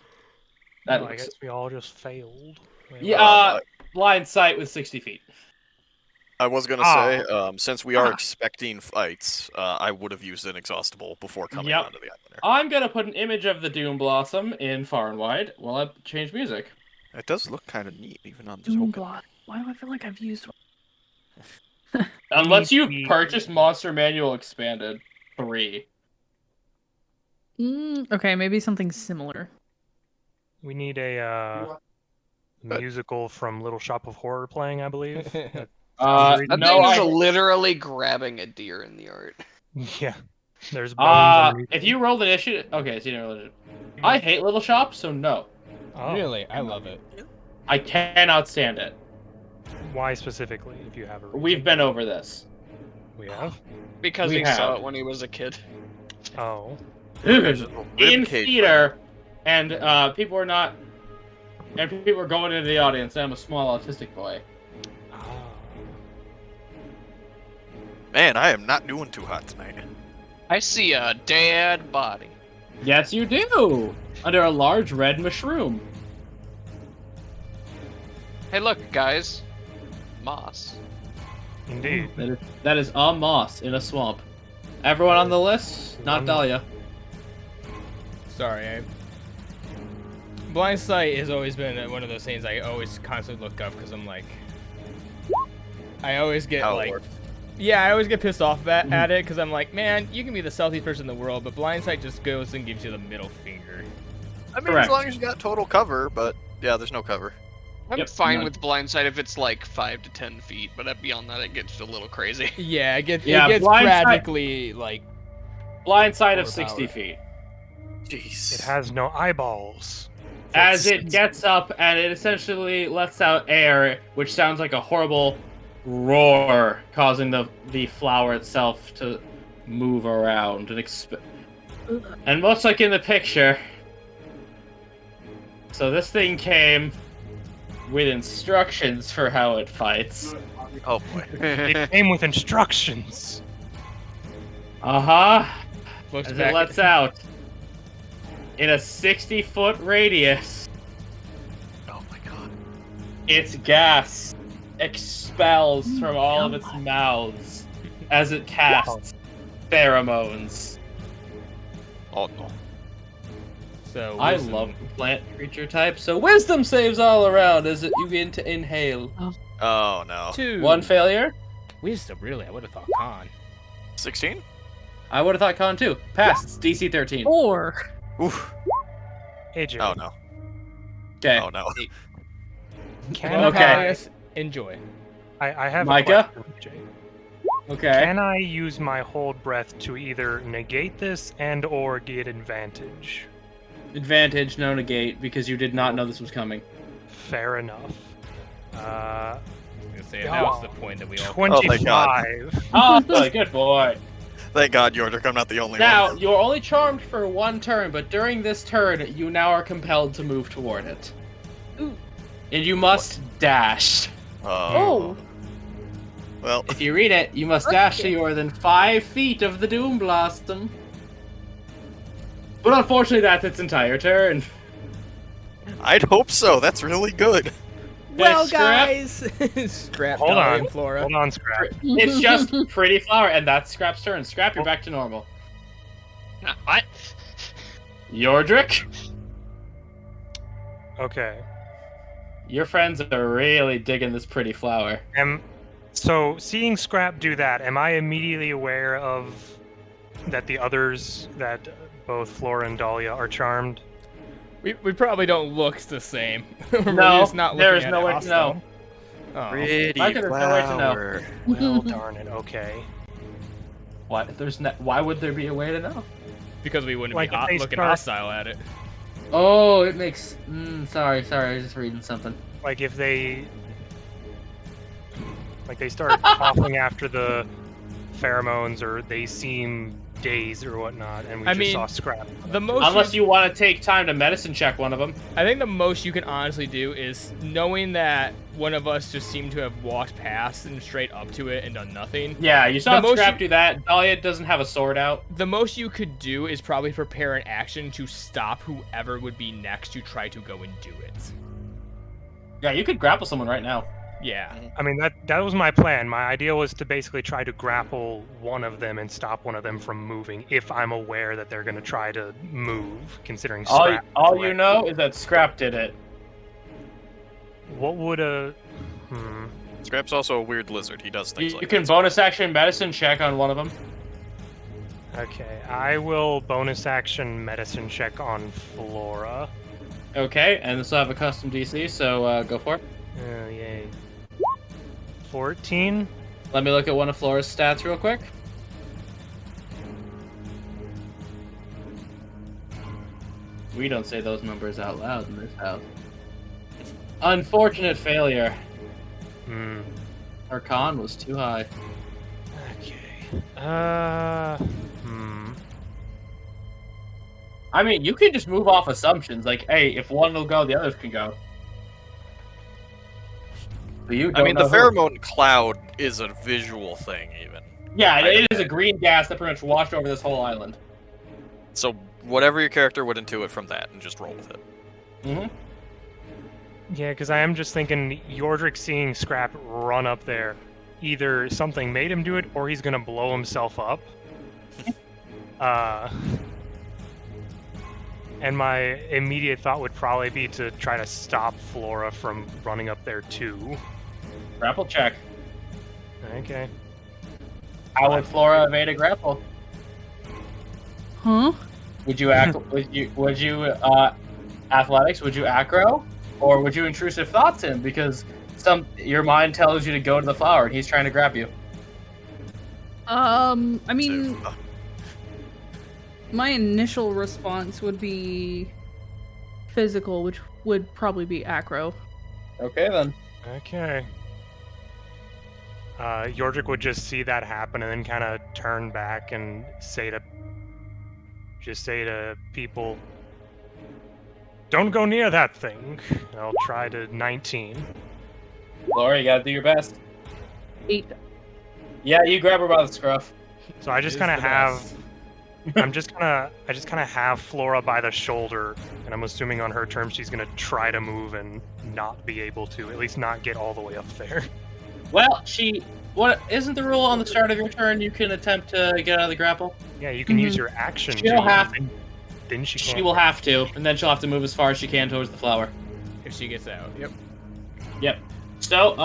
That I guess we all just failed. Yeah, blind sight with 60 feet. I was going to say, since we are expecting fights, I would have used Inexhaustible before coming onto the island. I'm going to put an image of the Doom Blossom in Far and Wide while I change music. It does look kind of neat, even on the Doom Blossom. Why do I feel like I've used one? Unless you purchase Monster Manual Expanded 3. Okay, maybe something similar. We need a musical from Little Shop of Horror playing, I believe. That thing is literally grabbing a deer in the art. Yeah. There's bones if you rolled initiative... Okay, so you didn't roll it. I hate Little Shop, so no. Oh. Really? I love it. I cannot stand it. Why specifically, if you have a reason? We've been over this. We have? Because he saw it when he was a kid. Oh. In theater, and people were not... And people were going into the audience, and I'm a small autistic boy. Man, I am not doing too hot tonight. I see a dead body. Yes, you do! Under a large red mushroom. Hey, look, guys. Moss. Indeed. That is a moss in a swamp. Everyone on the list? Not Dahlia. Sorry, Blind Sight has always been one of those things I always constantly look up because I'm like... I always get Yeah, I always get pissed off at it because I'm like, man, you can be the stealthiest person in the world, but Blind Sight just goes and gives you the middle finger. I mean, as long as you got total cover, but yeah, there's no cover. I'm fine with Blind Sight if it's like 5 to 10 feet, but beyond that, it gets a little crazy. Yeah, it gets tragically, like... Blind Sight of 60 feet. Jeez. It has no eyeballs. As it gets up, and it essentially lets out air, which sounds like a horrible roar, causing the flower itself to move around and much like in the picture. So this thing came with instructions for how it fights. Oh boy. It came with instructions. As Looks it back lets out in a 60-foot radius. Oh my god. Its gas expels from all of its mouths as it casts pheromones. Oh no. So I love the plant creature type, so wisdom saves all around as you begin to inhale. Oh no. 2. 1 failure. Wisdom, really? I would have thought con. 16? I would have thought con too. Passed. It's DC 13. 4. Oof. AJ. Oh no. Okay. Oh no. Okay. Enjoy. I have Micah? a question, AJ. Okay. Can I use my hold breath to either negate this and or get advantage? Advantage, no negate, because you did not know this was coming. Fair enough. I was gonna say, that was the point that we all... 25. Oh, good boy. Thank God, Yordrick, I'm not the only Now, one. you're only charmed for 1 turn, but during this turn, you now are compelled to move toward it. Ooh. And you must dash. Oh. Well, If you read it, you must dash to more than 5 feet of the Doom Blossom. But unfortunately, that's its entire turn. I'd hope so. That's really good. Well, Scrap. guys! Scrap, Hold Dolly, on. and Flora. Hold on, Scrap. It's just pretty flower, and that's Scrap's turn. Scrap, you're back to normal. What? Yordrick, Okay. your friends are really digging this pretty flower. So, seeing Scrap do that, am I immediately aware of that the others, that both Flora and Dahlia, are charmed? We probably don't look the same. We're No, just not there is looking no at way it to know. Oh. Pretty I could've no way to know. flower. Well, darn it. Okay. What? Why would there be a way to know? Because we wouldn't Like, be if they looking start- hostile at it. Oh, it makes... sorry, I was just reading something. Like if they... Like they start coughing after the pheromones, or they seem dazed or whatnot, and we I just mean, saw Scrap. The most Unless you want to take time to medicine check one of them. I think the most you can honestly do is knowing that one of us just seemed to have walked past and straight up to it and done nothing. Yeah, you saw The most Scrap do that. Dahlia doesn't have a sword out. The most you could do is probably prepare an action to stop whoever would be next to try to go and do it. Yeah, you could grapple someone right now. Yeah. I mean, that was my plan. My idea was to basically try to grapple one of them and stop one of them from moving if I'm aware that they're going to try to move, considering Scrap. All you know is that Scrap did it. What would a... Scrap's also a weird lizard. He does things like You can that. bonus action medicine check on one of them. Okay, I will bonus action medicine check on Flora. Okay, and this will have a custom DC, so go for it. Oh, yay. 14? Let me look at one of Flora's stats real quick. We don't say those numbers out loud in this house. Unfortunate failure. Her con was too high. Okay. I mean, you can just move off assumptions. Like, hey, if one will go, the others can go. But you don't I mean, the know who. pheromone cloud is a visual thing, even. Yeah, it is a green gas that pretty much washed over this whole island. So whatever your character would intuit from that, and just roll with it. Mm-hmm. Yeah, because I am just thinking Yordrick seeing Scrap run up there. Either something made him do it, or he's gonna blow himself up. And my immediate thought would probably be to try to stop Flora from running up there too. Grapple check. Okay. How would Flora evade a grapple? Huh? Would you athletics? Would you acro, or would you intrusive thoughts him? Because your mind tells you to go to the flower, and he's trying to grab you. I mean, my initial response would be physical, which would probably be acro. Okay then. Okay. Yordrick would just see that happen and then kind of turn back and say to people, "Don't go near that thing." I'll try to 19. Laura, you gotta do your best. 8. Yeah, you grab her by the scruff. So I just kind of have. I just kind of have Flora by the shoulder, and I'm assuming on her terms she's gonna try to move and not be able to, at least not get all the way up there. Well, what isn't the rule on the start of your turn? You can attempt to get out of the grapple. Yeah, you can use your action. She'll have. Then she She will have to, and then she'll have to move as far as she can towards the flower. If she gets out. Yep. Yep. So,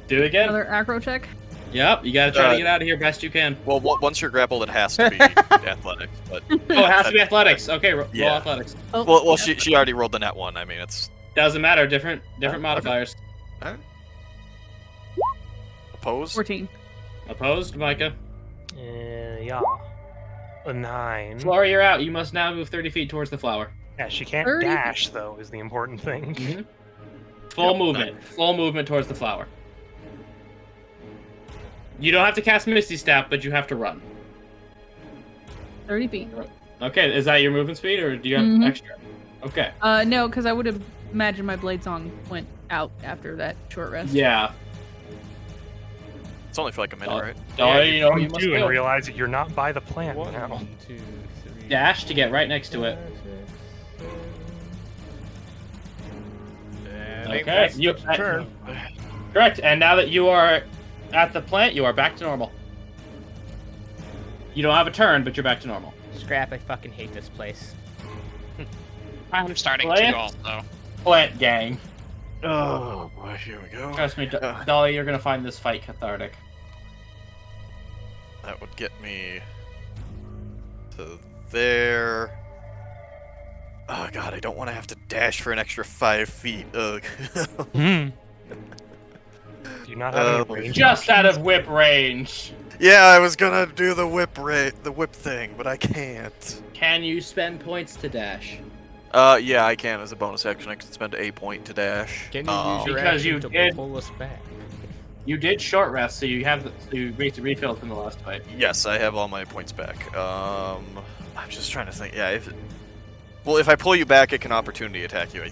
do it again. Another acro check. Yep, you gotta try to get out of here best you can. Well, once you're grappled, it has to be athletics. But Oh, it has to be athletics. Okay, roll Yeah. athletics. Oh, well, she already rolled the net one. I mean, it's Doesn't matter. Different modifiers. Alright. Opposed. 14. Opposed, Micah. Yeah. A 9. Flora, you're out. You must now move 30 feet towards the flower. Yeah, she can't 30 dash though. Is the important thing. Mm-hmm. Full Yep, movement. Full movement towards the flower. You don't have to cast Misty Step, but you have to run. 30 feet. Okay, is that your movement speed, or do you have Mhm. extra? Okay. No, because I would have imagined my blade song went out after that short rest. Yeah. It's only for like a minute, right? Dahlia, you know what you You must do and do. realize that you're not by the plant now. 1, 2, 3. Dash to get right next to it. 5, 6, 7. I think Okay, that's you- the turn. Correct, and now that you are at the plant, you are back to normal. You don't have a turn, but you're back to normal. Scrap, I fucking hate this place. I'm starting Plant? to also. Plant gang. Oh boy, here we go. Trust me, Dahlia, you're gonna find this fight cathartic. That would get me to there. Oh god, I don't want to have to dash for an extra 5 feet. Ugh. Do you not have any range? Just out of whip range. Yeah, I was gonna do the whip thing, but I can't. Can you spend points to dash? Yeah, I can as a bonus action. I can spend a point to dash. Can you use your Because action you to did- pull us back? You did short rest, so you refilled from the last fight. Yes, I have all my points back. I'm just trying to think. Yeah, if I pull you back, it can opportunity attack you.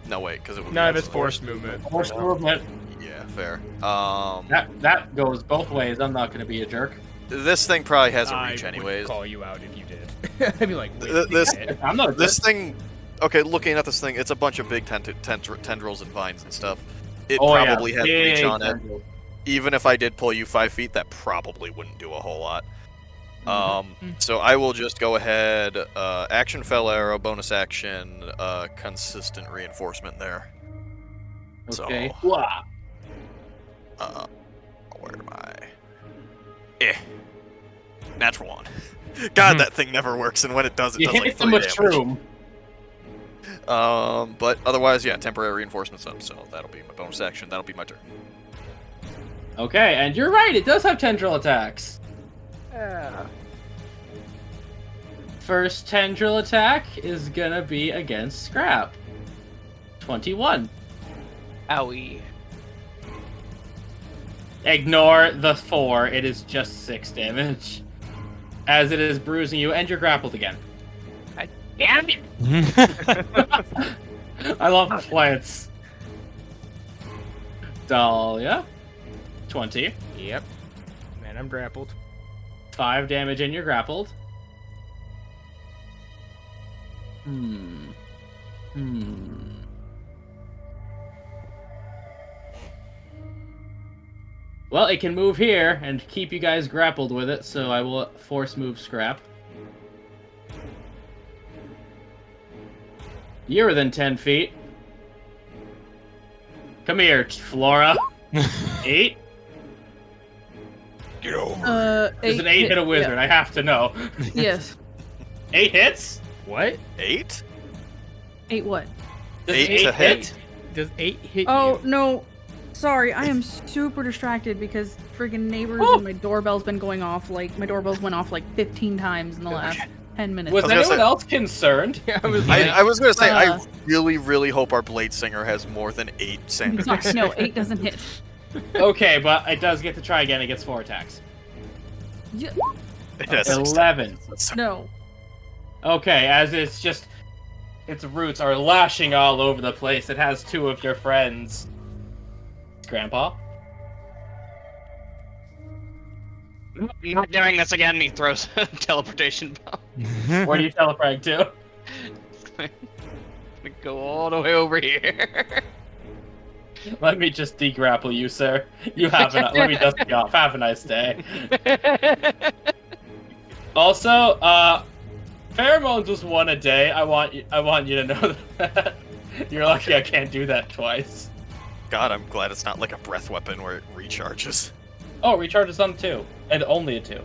No, wait, because it would. No, it's forced movement. Forced movement. Yeah, fair. That goes both ways. I'm not going to be a jerk. This thing probably has a reach, I anyways. would call you out if you did. I'd be like, I'm not. This thing. Okay, looking at this thing, it's a bunch of big tendrils and vines and stuff. It Oh, probably yeah. has reach on it. Tendril. Even if I did pull you 5 feet, that probably wouldn't do a whole lot. So I will just go ahead, action fell arrow, bonus action, consistent reinforcement there. Okay. So, where am I? Natural one. God, that thing never works, and when it does, it does like 3 hit the mushroom. But otherwise, yeah, temporary reinforcements up, so that'll be my bonus action, that'll be my turn. Okay, and you're right, it does have tendril attacks. First tendril attack is gonna be against Scrap. 21. Owie. Ignore the 4, it is just 6 damage. As it is bruising you, and you're grappled again. Damn it! I love plants. Dahlia. 20. Yep. Man, I'm grappled. 5 damage and you're grappled. Well, it can move here and keep you guys grappled with it, so I will force move Scrap. You're within 10 feet. Come here, Flora. 8? Get over. Does an 8 hit a wizard? Yeah. I have to know. Yes. 8 hits? What? 8? 8 what? Does 8 to hit? Does 8 hit Oh, you? no. Sorry, I am super distracted because friggin' neighbors and my doorbell's been going off, my doorbells went off 15 times in the last 10 minutes. Was anyone else concerned? Yeah, I was I was gonna say, I really, really hope our Blade Singer has more than 8 sanity. No, 8 doesn't hit. Okay, but it does get to try again. It gets 4 attacks. Yeah, It has 11. no. Okay, as its roots are lashing all over the place. It has 2 of your friends. Grandpa? I'm not doing this again. He throws a teleportation bomb. Where do you teleport to? I'm gonna go all the way over here. Let me just degrapple you, sir. Let me dust you off. Have a nice day. Also, pheromones was 1 a day. I want you to know that. You're lucky I can't do that twice. God, I'm glad it's not like a breath weapon where it recharges. Oh, recharges on 2. And only a 2.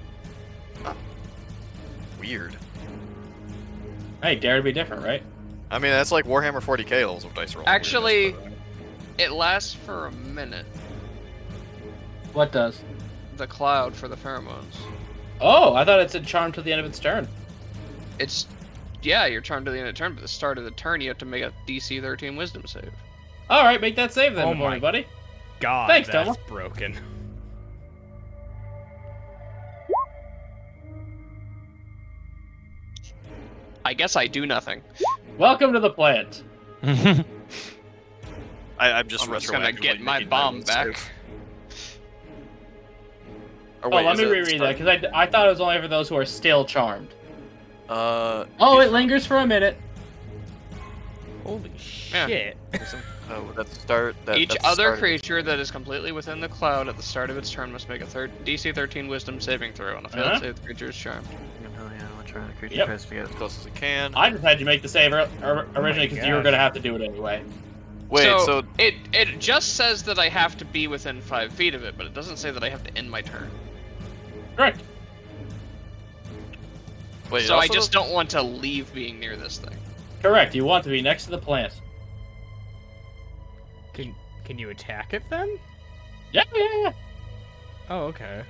Weird. Hey, dare to be different, right? I mean, that's like Warhammer 40k levels of dice roll. Actually, it lasts for a minute. What does? The cloud for the pheromones. Oh, I thought it said charm to the end of its turn. Yeah, you're charmed to the end of the turn, but at the start of the turn, you have to make a DC 13 Wisdom save. Alright, make that save then Oh for my me, buddy. God, Thanks, that's Toma. broken. I guess I do nothing. Welcome to the plant. I'm just gonna get my bomb back. Or Oh, wait, let is me it reread that, because I thought it was only for those who are still charmed. Oh, it lingers for a minute. Holy shit. that's start. Each that's other start. creature that is completely within the cloud at the start of its turn must make a DC 13 Wisdom saving throw. On a failed save, the creature is charmed. Creature Yep. tries to get as close as it can. I just had you make the save originally because you were going to have to do it anyway. Wait, so it just says that I have to be within 5 feet of it, but it doesn't say that I have to end my turn. Correct. wait. So I also- just don't want to leave being near this thing. Correct. You want to be next to the plant. Can you attack it then? Yeah. Oh, okay.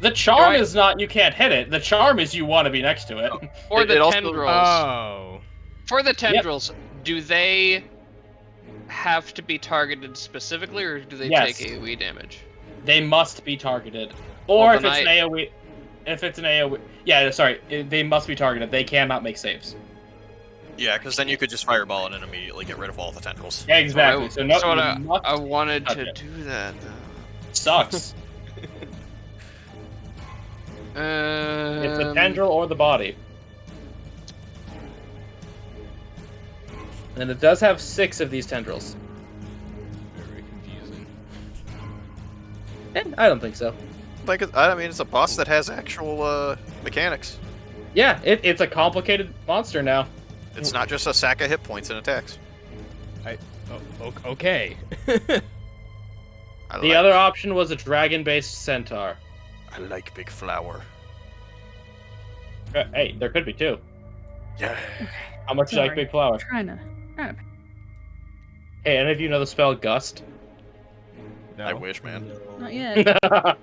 The charm is not you can't hit it. The charm is you want to be next to it. For the it also- tendrils. Oh. For the tendrils, do they have to be targeted specifically, or do they Yes. take AoE damage? They must be targeted. Or Well, if it's an AoE... If it's an AoE... Yeah, sorry. They must be targeted. They cannot make saves. Yeah, because then you could just fireball it and immediately get rid of all the tendrils. Yeah, exactly. So no, I wanted to do that, though. Sucks. It's the tendril or the body. And it does have 6 of these tendrils. Very confusing. I don't think so. I mean, it's a boss that has actual mechanics. Yeah, it's a complicated monster now. It's not just a sack of hit points and attacks. Okay. The other option was a dragon-based centaur. I like Big Flower. Hey, there could be 2. Yeah. How much do you like Big Flower? Trying to. Hey, any of you know the spell Gust? No. I wish, man. Not yet.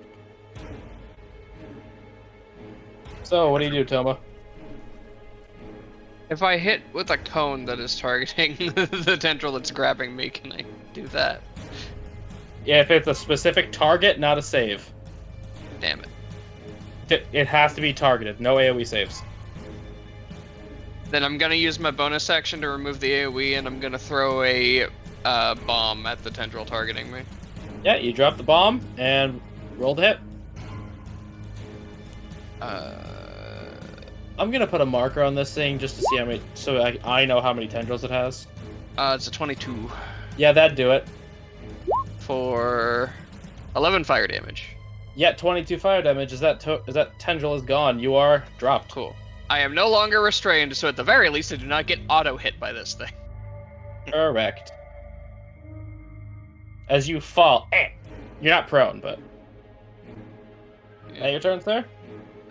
So, what do you do, Toma? If I hit with a cone that is targeting the tendril that's grabbing me, can I do that? Yeah, if it's a specific target, not a save. Damn it. It has to be targeted. No AoE saves. Then I'm gonna use my bonus action to remove the AoE, and I'm gonna throw a bomb at the tendril targeting me. Yeah, you drop the bomb and roll the hit. I'm gonna put a marker on this thing just to see how many, so I know how many tendrils it has. It's a 22 Yeah, that'd do it. for 11 fire damage. Yeah, 22 fire damage. Is that tendril is gone? You are dropped. Cool. I am no longer restrained, so at the very least I do not get auto-hit by this thing. Correct. As you fall, you're not prone, but. Your turn, sir?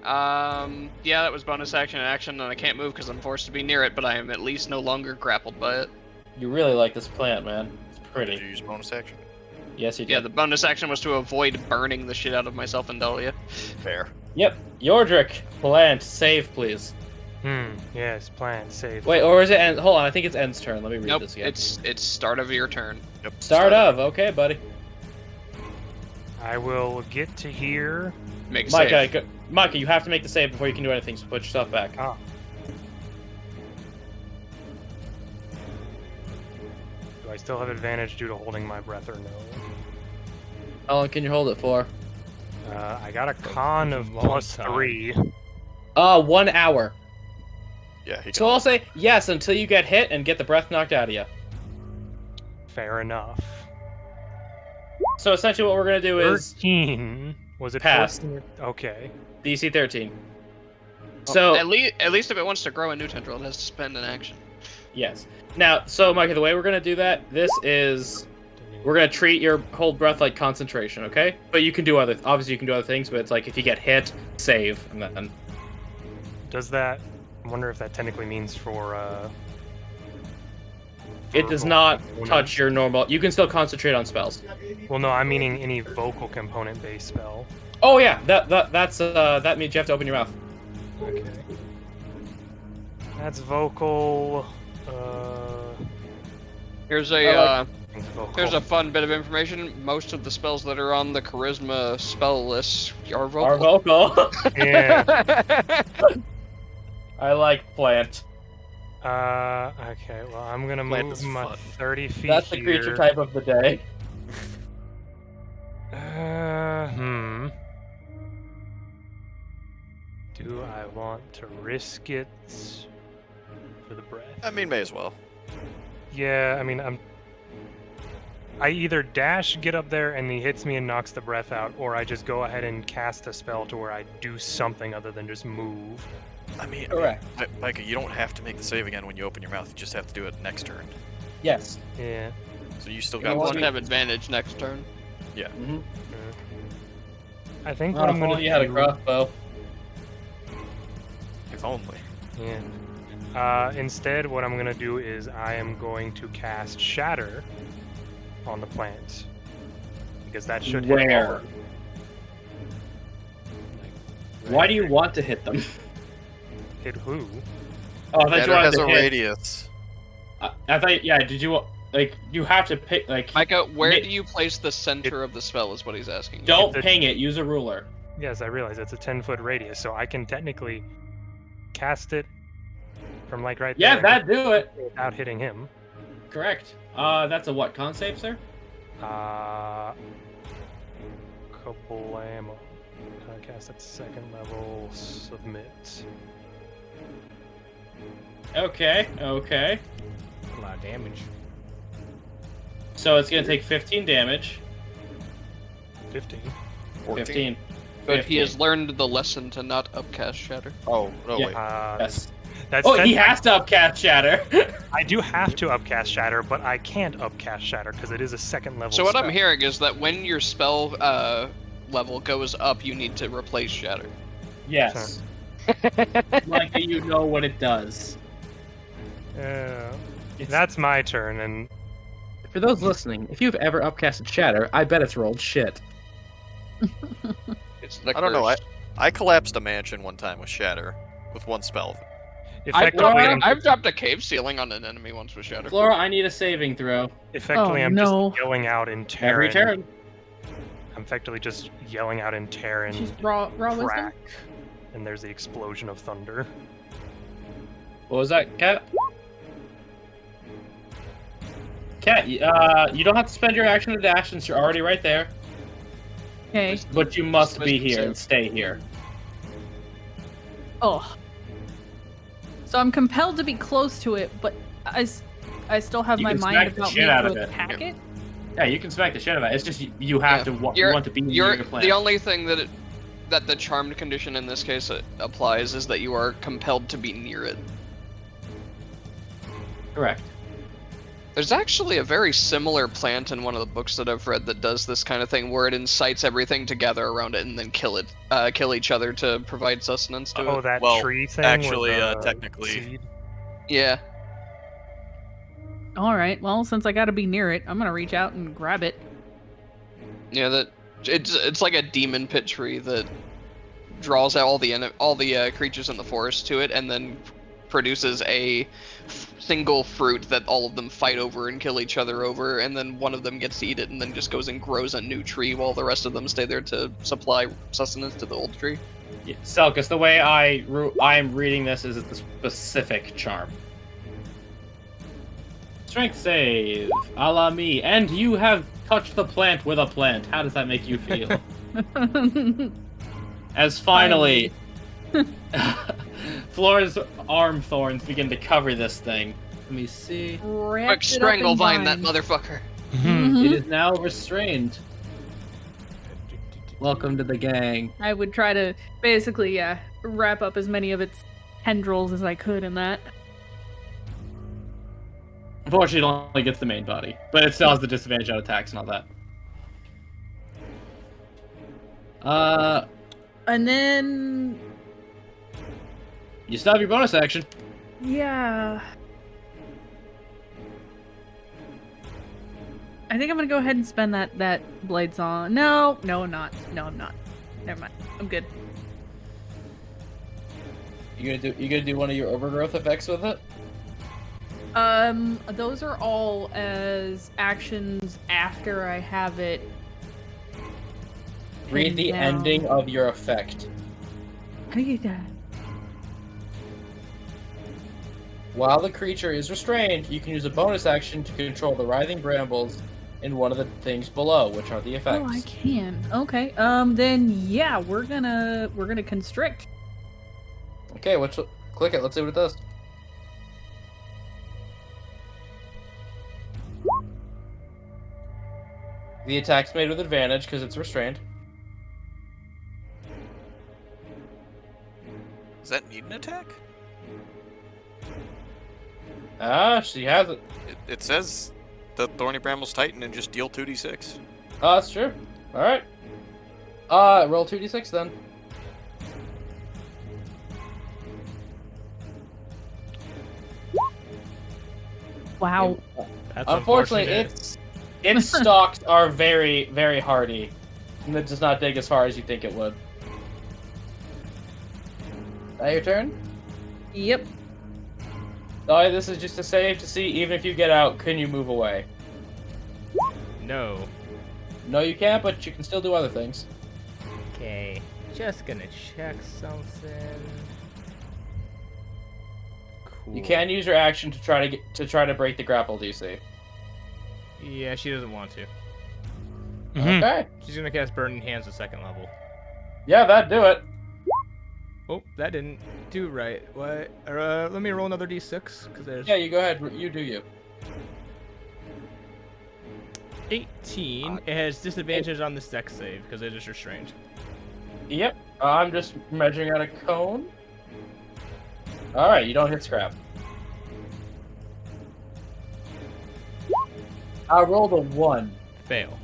Yeah, that was bonus action and action, and I can't move because I'm forced to be near it, but I am at least no longer grappled by it. You really like this plant, man. It's Did pretty. you use bonus action? Yes, you did. Yeah, the bonus action was to avoid burning the shit out of myself and Dahlia. Fair. Yep. Yordrick, plant, save, please. Yes, plant, save. Wait, or is it hold on, I think it's End's turn. Let me read Nope, this again. it's start of your turn. Yep. Start of. Okay, buddy. I will get to here. Make a save. Micah, you have to make the save before you can do anything, so put yourself back. Ah. Do I still have advantage due to holding my breath or no? How long can you hold it for? I got a con of Long +3. 1 hour. Yeah, he So I'll say yes until you get hit and get the breath knocked out of you. Fair enough. So essentially what we're going to do is 13. Was it Pass. 14? Okay. DC 13. So at least if it wants to grow a new tendril, it has to spend an action. yes. Now, so Micah, the way we're going to do that, we're going to treat your hold breath like concentration, okay? But you can do obviously you can do other things, but it's like if you get hit, save, and then... Does that... I wonder if that technically means for It does not touch your normal... You can still concentrate on spells. Well, no, I'm meaning any vocal component-based spell. Oh yeah, that means you have to open your mouth. Okay. That's vocal... Here's a vocal. here's a fun bit of information. Most of the spells that are on the charisma spell list are vocal. Are vocal. Yeah. I like plant. Okay, well, I'm gonna Plant move is my fun. 30 feet That's the here. creature type of the day. Do I want to risk it for the breath? I mean, may as well. Yeah, I mean, I either dash, get up there, and he hits me and knocks the breath out, or I just go ahead and cast a spell to where I do something other than just move. I mean, Correct. Micah, you don't have to make the save again when you open your mouth. You just have to do it next turn. Yes. Yeah. So you still You got won't this. have advantage next turn. Yeah. Mm-hmm. I think what I'm gonna you had a do- crossbow. If only. Yeah. Instead, what I'm gonna do is I am going to cast Shatter on the plant because that should hit Where? hard. Why do you want to hit them? Hit who? Oh, I thought you Shatter wanted has to a hit. radius. I thought, yeah. Did you? like you have to pick like. Micah, where do you place the center of the spell? Is what he's asking. Don't ping it. Use a ruler. Yes, I realize it's a 10-foot radius, so I can technically cast it from like right there. Yeah, that do it without hitting him. Correct. That's a what? Con save, sir? Kablamo. Cast at second level. Submit. Okay. A lot of damage. So it's gonna take 15 damage. 15. 15. But he has learned the lesson to not upcast Shatter. Oh, no, Yeah. wait. Yes. That's he has to upcast Shatter. I do have to upcast Shatter, but I can't upcast Shatter because it is a second level So what spell. I'm hearing is that when your spell level goes up, you need to replace Shatter. Yes. Like you know what it does. That's my turn, and for those listening, if you've ever upcasted Shatter, I bet it's rolled shit. It's the I don't know. curse. I collapsed a mansion one time with Shatter, with one spell. I've dropped a cave ceiling on an enemy once with Shatter. Flora, I need a saving throw. Effectively, I'm just yelling out in Terran. Every turn. I'm effectively just yelling out in Terran. She's raw wisdom. Crack, and there's the explosion of thunder. What was that, Cat? Cat, you don't have to spend your action to dash since you're already right there. Okay. But you must be here and stay here. Oh. So I'm compelled to be close to it, but I still have You my can mind smack the about shit me out to of it. attack it. Yeah, you can smack the shit out of it. It's just you have to you want to be near your plan. The only thing that the charmed condition in this case applies is that you are compelled to be near it. Correct. There's actually a very similar plant in one of the books that I've read that does this kind of thing, where it incites everything to gather around it and then kill each other to provide sustenance to it. Oh, that tree thing. Actually, with the technically. seed? Yeah. All right. Well, since I got to be near it, I'm gonna reach out and grab it. Yeah, it's like a demon pit tree that draws out all the creatures in the forest to it, and then produces a single fruit that all of them fight over and kill each other over, and then one of them gets to eat it and then just goes and grows a new tree while the rest of them stay there to supply sustenance to the old tree. Yeah, Selkus, the way I'm reading this is it's a specific charm. Strength save, a la me, and you have touched the plant with a plant. How does that make you feel? As finally, Flora's arm thorns begin to cover this thing. Let me see. Quick strangle vine that motherfucker. It is now restrained. Welcome to the gang. I would try to basically, wrap up as many of its tendrils as I could in that. Unfortunately, it only gets the main body, but it still has the disadvantage on attacks and all that. And then... You still have your bonus action. Yeah. I think I'm gonna go ahead and spend that blade song. No, I'm not. No, I'm not. Never mind. I'm good. You gonna do one of your overgrowth effects with it? Those are all as actions after I have it. Read the ending of your effect. How do you get that? While the creature is restrained, you can use a bonus action to control the writhing brambles in one of the things below, which are the effects. Oh, I can. Okay. Then yeah, we're gonna constrict. Okay, click it. Let's see what it does. The attack's made with advantage because it's restrained. Does that need an attack? She has it. It says the Thorny Brambles Titan and just deal 2d6. Oh, that's true. Alright. Roll 2d6 then. Wow. That's Unfortunately, its stalks are very, very hardy. And it does not dig as far as you think it would. That your turn? Yep. Dahlia, this is just a save to see, even if you get out, can you move away? No. No, you can't, but you can still do other things. Okay, just gonna check something. Cool. You can use your action to try to break the grapple DC. Yeah, she doesn't want to. Okay. She's gonna cast Burning Hands at 2nd level. Yeah, that'd do it. Oh, that didn't do right. What? Let me roll another d6, because there's... Yeah, you go ahead. You do you. 18. It has disadvantage on the dex save, because it is restrained. Yep. I'm just measuring out a cone. Alright, you don't hit scrap. I rolled a 1. Fail.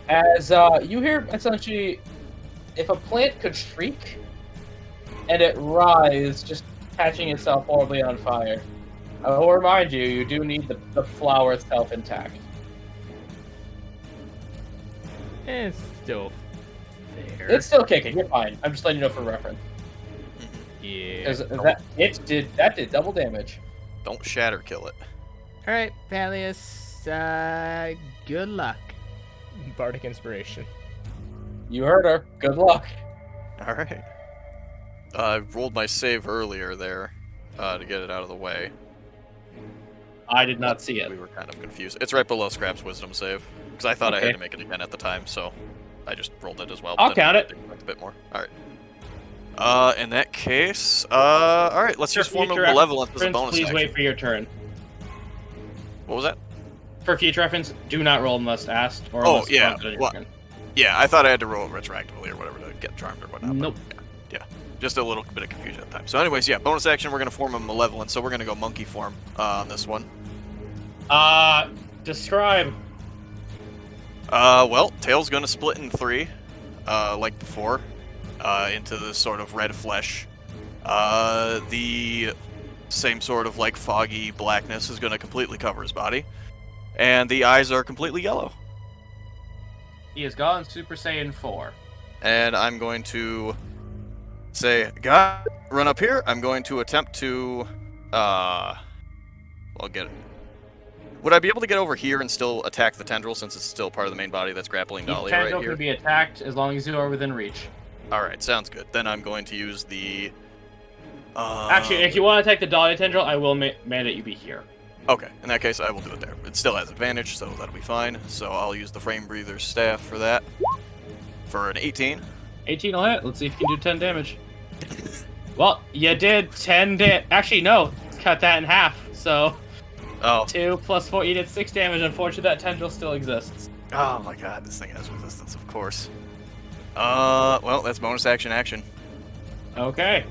As you hear, essentially, if a plant could shriek, and it writhes, just catching itself horribly on fire. I will remind you, you do need the flower itself intact. It's still there. It's still kicking. You're fine. I'm just letting you know for reference. Yeah. Because that did double damage. Don't shatter kill it. Alright, Valius, good luck. Bardic Inspiration. You heard her. Good luck. Alright. I rolled my save earlier there to get it out of the way. I did not see it. We were kind of confused. It's right below Scrap's wisdom save. Because I thought I had to make it again at the time, so I just rolled it as well. I'll count it. A bit more. Alright. In that case, alright, let's just form a malevolence as a bonus Please action. wait for your turn. What was that? For future reference, do not roll unless asked. Or Oh, unless yeah. prompted on your Well, turn. yeah, I thought I had to roll it retroactively or whatever to get charmed or whatnot. Nope. Yeah. Just a little bit of confusion at the time. So anyways, yeah, bonus action, we're going to form a malevolence, so we're going to go monkey form on this one. Describe. Well, tail's going to split in 3, like before, into this sort of red flesh. The same sort of like foggy blackness is going to completely cover his body. And the eyes are completely yellow. He has gone Super Saiyan 4. And I'm going to say, God, run up here. I'm going to attempt to, well, get it. Would I be able to get over here and still attack the tendril since it's still part of the main body that's grappling Dahlia right Tendril here? can be attacked as long as you are within reach. Alright, sounds good. Then I'm going to use the... Actually, if you want to attack the Dahlia tendril, I will mandate you be here. Okay, in that case, I will do it there. It still has advantage, so that'll be fine. So I'll use the Frame Breather's staff for that. For an 18. 18 will hit. Let's see if you can do 10 damage. Well, you did 10 damage. Actually, no. Let's cut that in half. So, 2 plus 4, you did 6 damage. Unfortunately, that tendril still exists. Oh my god, this thing has resistance, of course. Well, that's bonus action. Okay.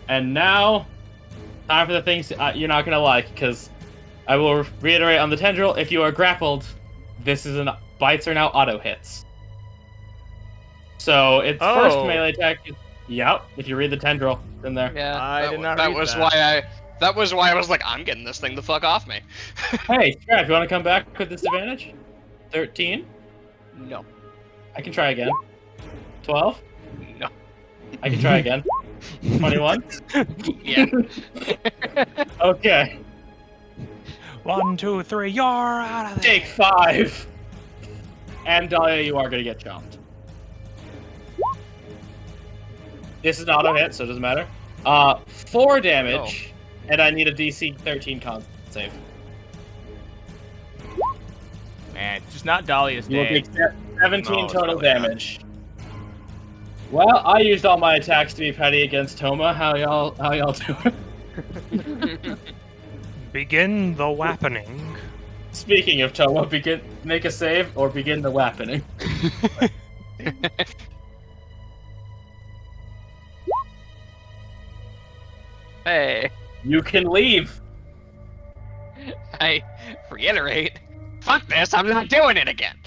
And now, time for the things you're not going to like, because I will reiterate on the tendril, if you are grappled, bites are now auto hits. So its first melee attack is, yep, if you read the tendril, it's in there. Yeah, I did not that read was that. That was why I was like, I'm getting this thing the fuck off me. Hey, Scrap, you want to come back with disadvantage? 13? No. I can try again. 12? No. I can try again. 21? Yeah. Okay. 1, 2, 3, you're out of there. Take 5. And Dahlia, you are going to get chomped. This is an auto hit, so it doesn't matter. 4 damage, and I need a DC 13 con save. Man, just not Dahlia's You will day. take 17 No, it's total really not. damage. Well, I used all my attacks to be petty against Toma. How y'all doing? Begin the wappening. Speaking of Toma, make a save or begin the wappening. Hey, You can leave. I reiterate. Fuck this! I'm not doing it again.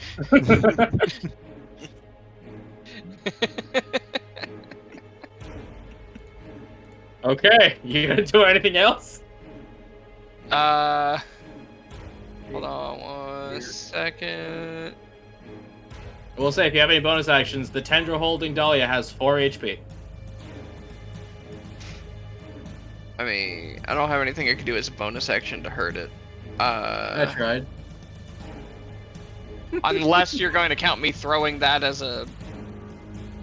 Okay, you gonna do anything else? Hold on 1 second. We'll say if you have any bonus actions, the tendril holding Dahlia has 4 HP. I mean, I don't have anything I could do as a bonus action to hurt it. I tried. Unless you're going to count me throwing that as a...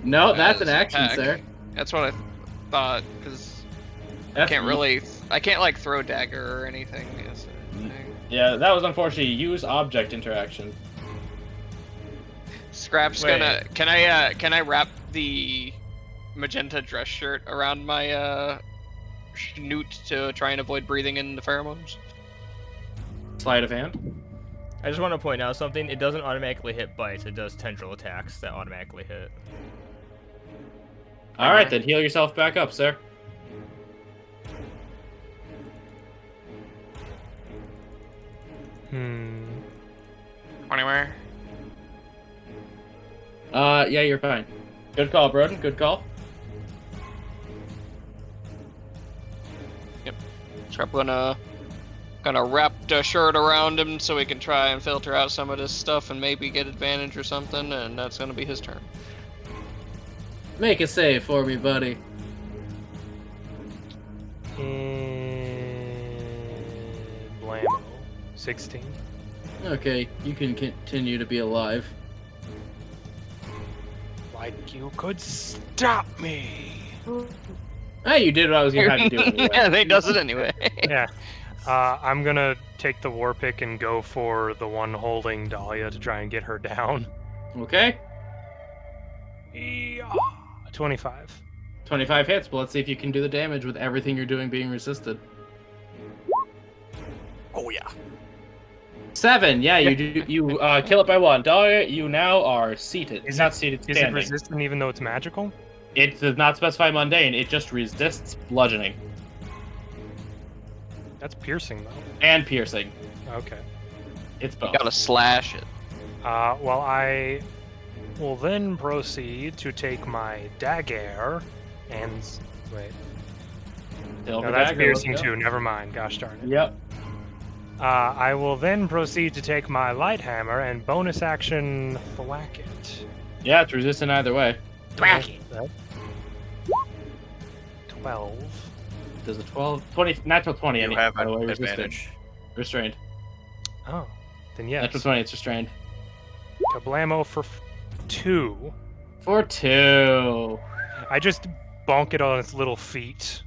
No, that's an as action, attack. sir. That's what I thought, because I can't like throw dagger or anything. As a thing. Yeah, that was unfortunately use object interaction. Scrap's gonna... Can I wrap the magenta dress shirt around my snoot to try and avoid breathing in the pheromones? Sleight of hand. I just want to point out something. It doesn't automatically hit bites. It does tendril attacks that automatically hit. All right, then heal yourself back up, sir. Anywhere. Yeah, you're fine. Good call, Broden. Good call. Yep. Scrap gonna wrap the shirt around him so he can try and filter out some of this stuff and maybe get advantage or something, and that's gonna be his turn. Make a save for me, buddy. Blammo. 16. Okay, you can continue to be alive. Like you could stop me. Hey, you did what I was gonna have you do anyway. Yeah, they does it anyway. Yeah. I'm gonna take the war pick and go for the one holding Dahlia to try and get her down. Okay. Yeah. 25. 25 hits, but let's see if you can do the damage with everything you're doing being resisted. Oh yeah. 7. Yeah, you do. You kill it by 1. Dahlia, you now are seated. Is not seated, Is standing. it resistant even though it's magical? It does not specify mundane. It just resists bludgeoning That's piercing though. and piercing. Okay. It's both. You gotta slash it. Well, I will then proceed to take my dagger and wait. Silver No, that's dagger, piercing let's go. too. Never mind. Gosh darn it. Yep. I will then proceed to take my light hammer and bonus action thwack it. Yeah, it's resistant either way. Thwack it. 12. Does a 12, 20, natural 20? You any, have by the way, an resistant. advantage. Restrained. Oh, then yes. Natural 20, it's restrained. Kablamo for 2. For 2. I just bonk it on its little feet.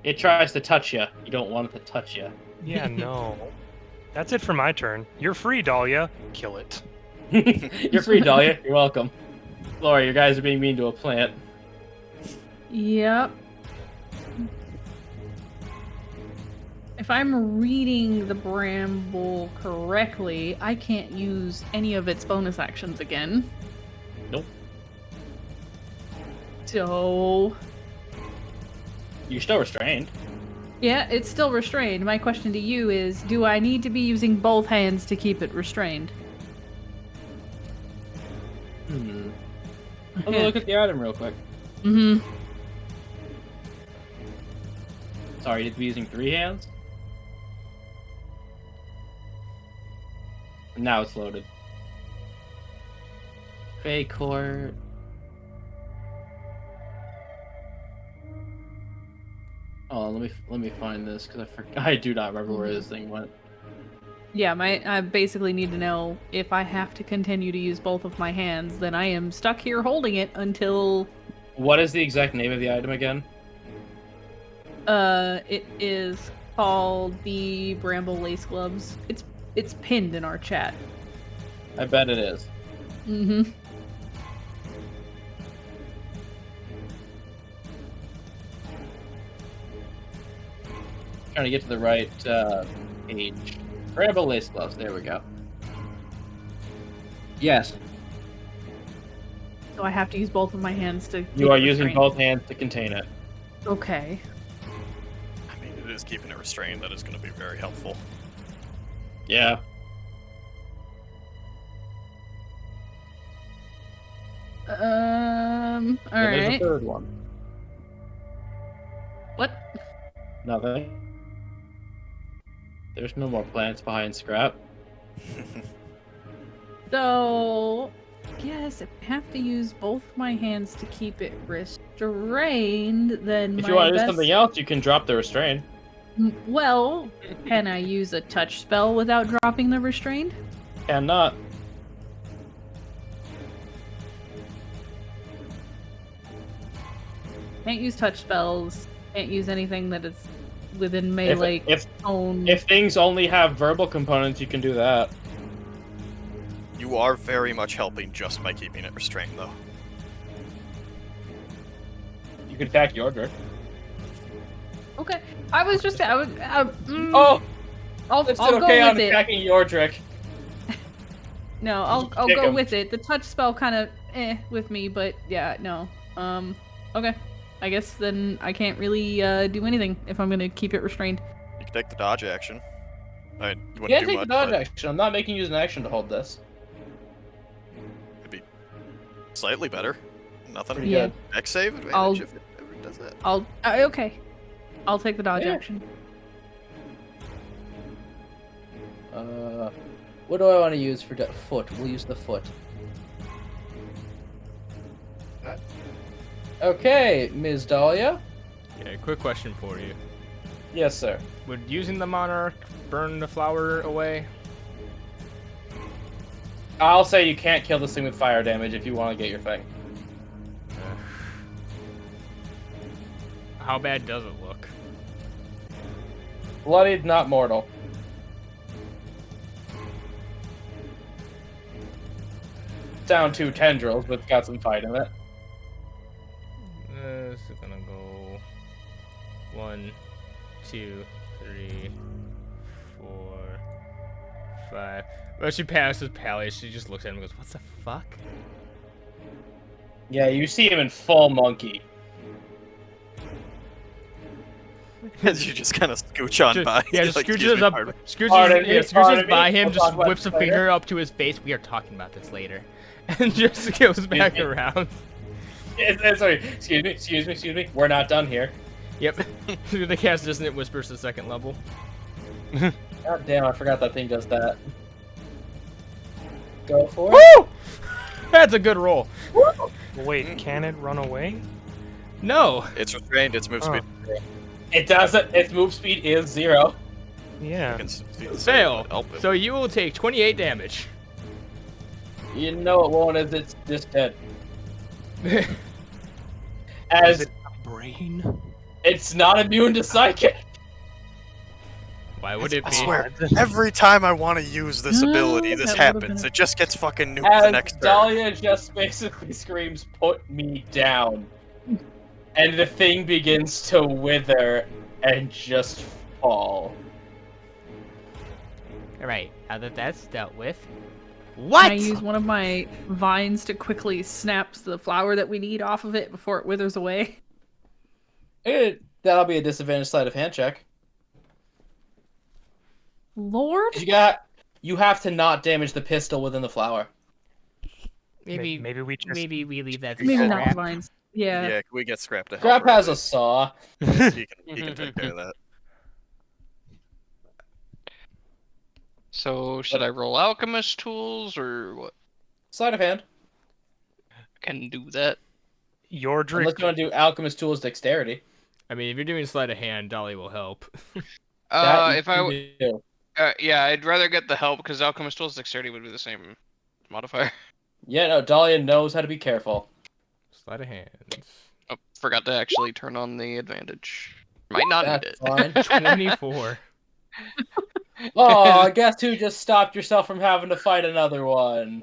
It tries to touch you. You don't want it to touch you. Yeah, no. That's it for my turn. You're free, Dahlia. Kill it. You're free, Dahlia. You're welcome. Laura, you guys are being mean to a plant. Yep. If I'm reading the bramble correctly, I can't use any of its bonus actions again. Nope. So... You're still restrained. Yeah, it's still restrained. My question to you is, do I need to be using both hands to keep it restrained? Let me look at the item real quick. Mm-hmm. Sorry, you'd be using 3 hands? Now it's loaded. Fey Court. Oh, let me find this because I do not remember where this thing went. Yeah, I basically need to know if I have to continue to use both of my hands, then I am stuck here holding it until... What is the exact name of the item again? It is called the Bramble Lace Gloves. It's pinned in our chat. I bet it is. Mm-hmm. Trying to get to the right page. Bramble Lace Gloves. There we go. Yes. So I have to use both of my hands to... You are using both hands to contain it. Okay. I mean, it is keeping it restrained. That is going to be very helpful. Yeah. All There's a right. third one. What? Nothing. There's no more plants behind Scrap. So guess if I have to use both my hands to keep it restrained, then If you want to do something else, you can drop the restraint. Well, can I use a touch spell without dropping the restrained? Cannot. Can't use touch spells. Can't use anything that is within melee zone. If things only have verbal components, you can do that. You are very much helping just by keeping it restrained, though. You can attack Yordrick. Okay, I was just I'll It's go okay on with it. attacking Yordrick. No, I'll go with it. The touch spell kind of with me, but yeah, no. Okay. I guess then I can't really do anything if I'm gonna keep it restrained. You can take the dodge action. I mean, you You can't wouldn't do take much, the dodge but action. I'm not making you use an action to hold this. it'd be slightly better. Nothing. Pretty Yeah. good. X save advantage I'll- if it ever does that. Okay. I'll take the dodge Yeah. action. What do I want to use for foot? We'll use the foot. Okay, Ms. Dahlia. Yeah, quick question for you. Yes, sir. Would using the Monarch burn the flower away? I'll say you can't kill this thing with fire damage if you want to get your thing. How bad does it look? Bloodied, not mortal. Down 2 tendrils, but it's got some fight in it. This is gonna go 1, 2, 3, 4, 5. When she passes Pally, she just looks at him and goes, "What the fuck?" Yeah, you see him in full monkey. As you just kind of scooch on by. Yeah, just like, scooches excuse me, up, pardon. scooches by him, We'll just talk about whips a this later. finger up to his face. We are talking about this later, and just goes back me. around. Sorry, excuse me. We're not done here. Yep. The cast dissonant whispers to second level. God damn, I forgot that thing does that. Go for it. Woo! That's a good roll. Wait, can it run away? No. It's restrained, its move speed. It doesn't. Its move speed is 0. Yeah. You can see the same, Fail. but help it. So you will take 28 damage. You know it won't, as it's just dead. Is As it a brain? it's not immune to psychic. Why would it I be? swear, every time I want to use this ability, this that would've happens. been- It just gets fucking nuked the As next turn. Dahlia just basically screams, "Put me down," and the thing begins to wither and just fall. Alright, now that that's dealt with. Can What? I use one of my vines to quickly snap the flower that we need off of it before it withers away? That'll be a disadvantage sleight of hand check. Lord? You have to not damage the pistol within the flower. Maybe Maybe we just. maybe we leave that to Maybe not scrap. vines. Yeah. Yeah, can we get Scrap to help Scrap her has a out? saw. He can take care of that. So should I roll alchemist tools or what? Sleight of hand. Can do that. Yordrick. Unless you want to do alchemist tools dexterity. I mean, if you're doing sleight of hand, Dolly will help. That you If I can do. yeah, I'd rather get the help because alchemist tools dexterity would be the same modifier. Yeah, no, Dahlia knows how to be careful. Sleight of hand. Oh, forgot to actually turn on the advantage. Might not need That's it. fine. 24. Oh, guess who just stopped yourself from having to fight another one?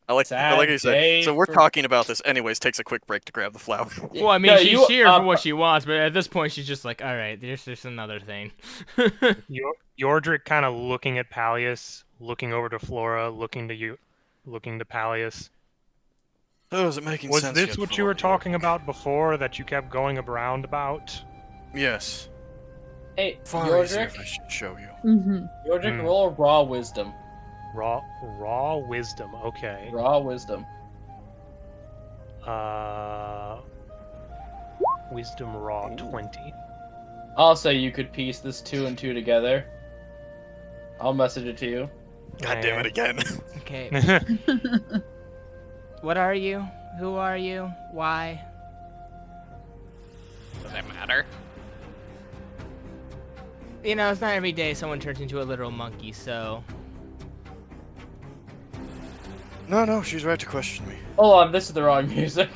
I like Sad you said. day So we're for- talking about this anyways. Takes a quick break to grab the flower. Well, I mean, No, she's you- here for what she wants, but at this point, she's just like, all right, there's just another thing. Yordrick kind of looking at Pallius, looking over to Flora, looking to you, looking to Pallius. Oh, is it making Was sense? this yet, what you were Flora? talking about before that you kept going around about? Yes. Hey, Far easier Yordrick, if I should show you. Mm-hmm. Yordrick, Hmm. roll raw wisdom. Raw wisdom. Okay. Raw wisdom. Wisdom raw 20. Also, you could piece this 2 and 2 together. I'll message it to you. God damn it again. Okay. What are you? Who are you? Why? Does that matter? You know, it's not every day someone turns into a literal monkey, so... No, she's right to question me. Hold on, this is the wrong music.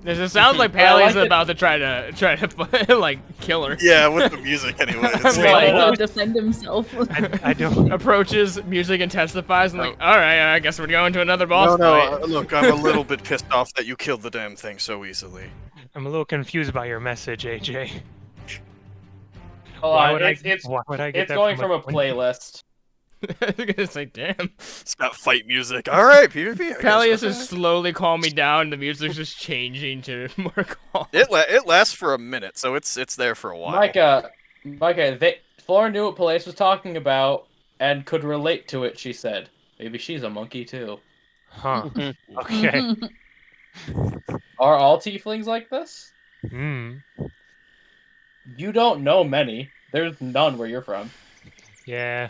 It sounds like Pally's about to try to like kill her. Yeah, with the music anyway. It's to defend himself. I don't. Approaches, music intensifies, and like, all right, I guess we're going to another boss fight. Look, I'm a little bit pissed off that you killed the damn thing so easily. I'm a little confused by your message, AJ. Hold on, it's going from a playlist. I was gonna say, damn. It's got fight music. All right, PvP. Pallius is slowly calming me down. The music's just changing to more calm. It lasts for a minute, so it's there for a while. Micah, Flora knew what Pallius was talking about and could relate to it. She said, "Maybe she's a monkey too." Huh. Okay. Are all tieflings like this? Hmm. You don't know many. There's none where you're from. Yeah.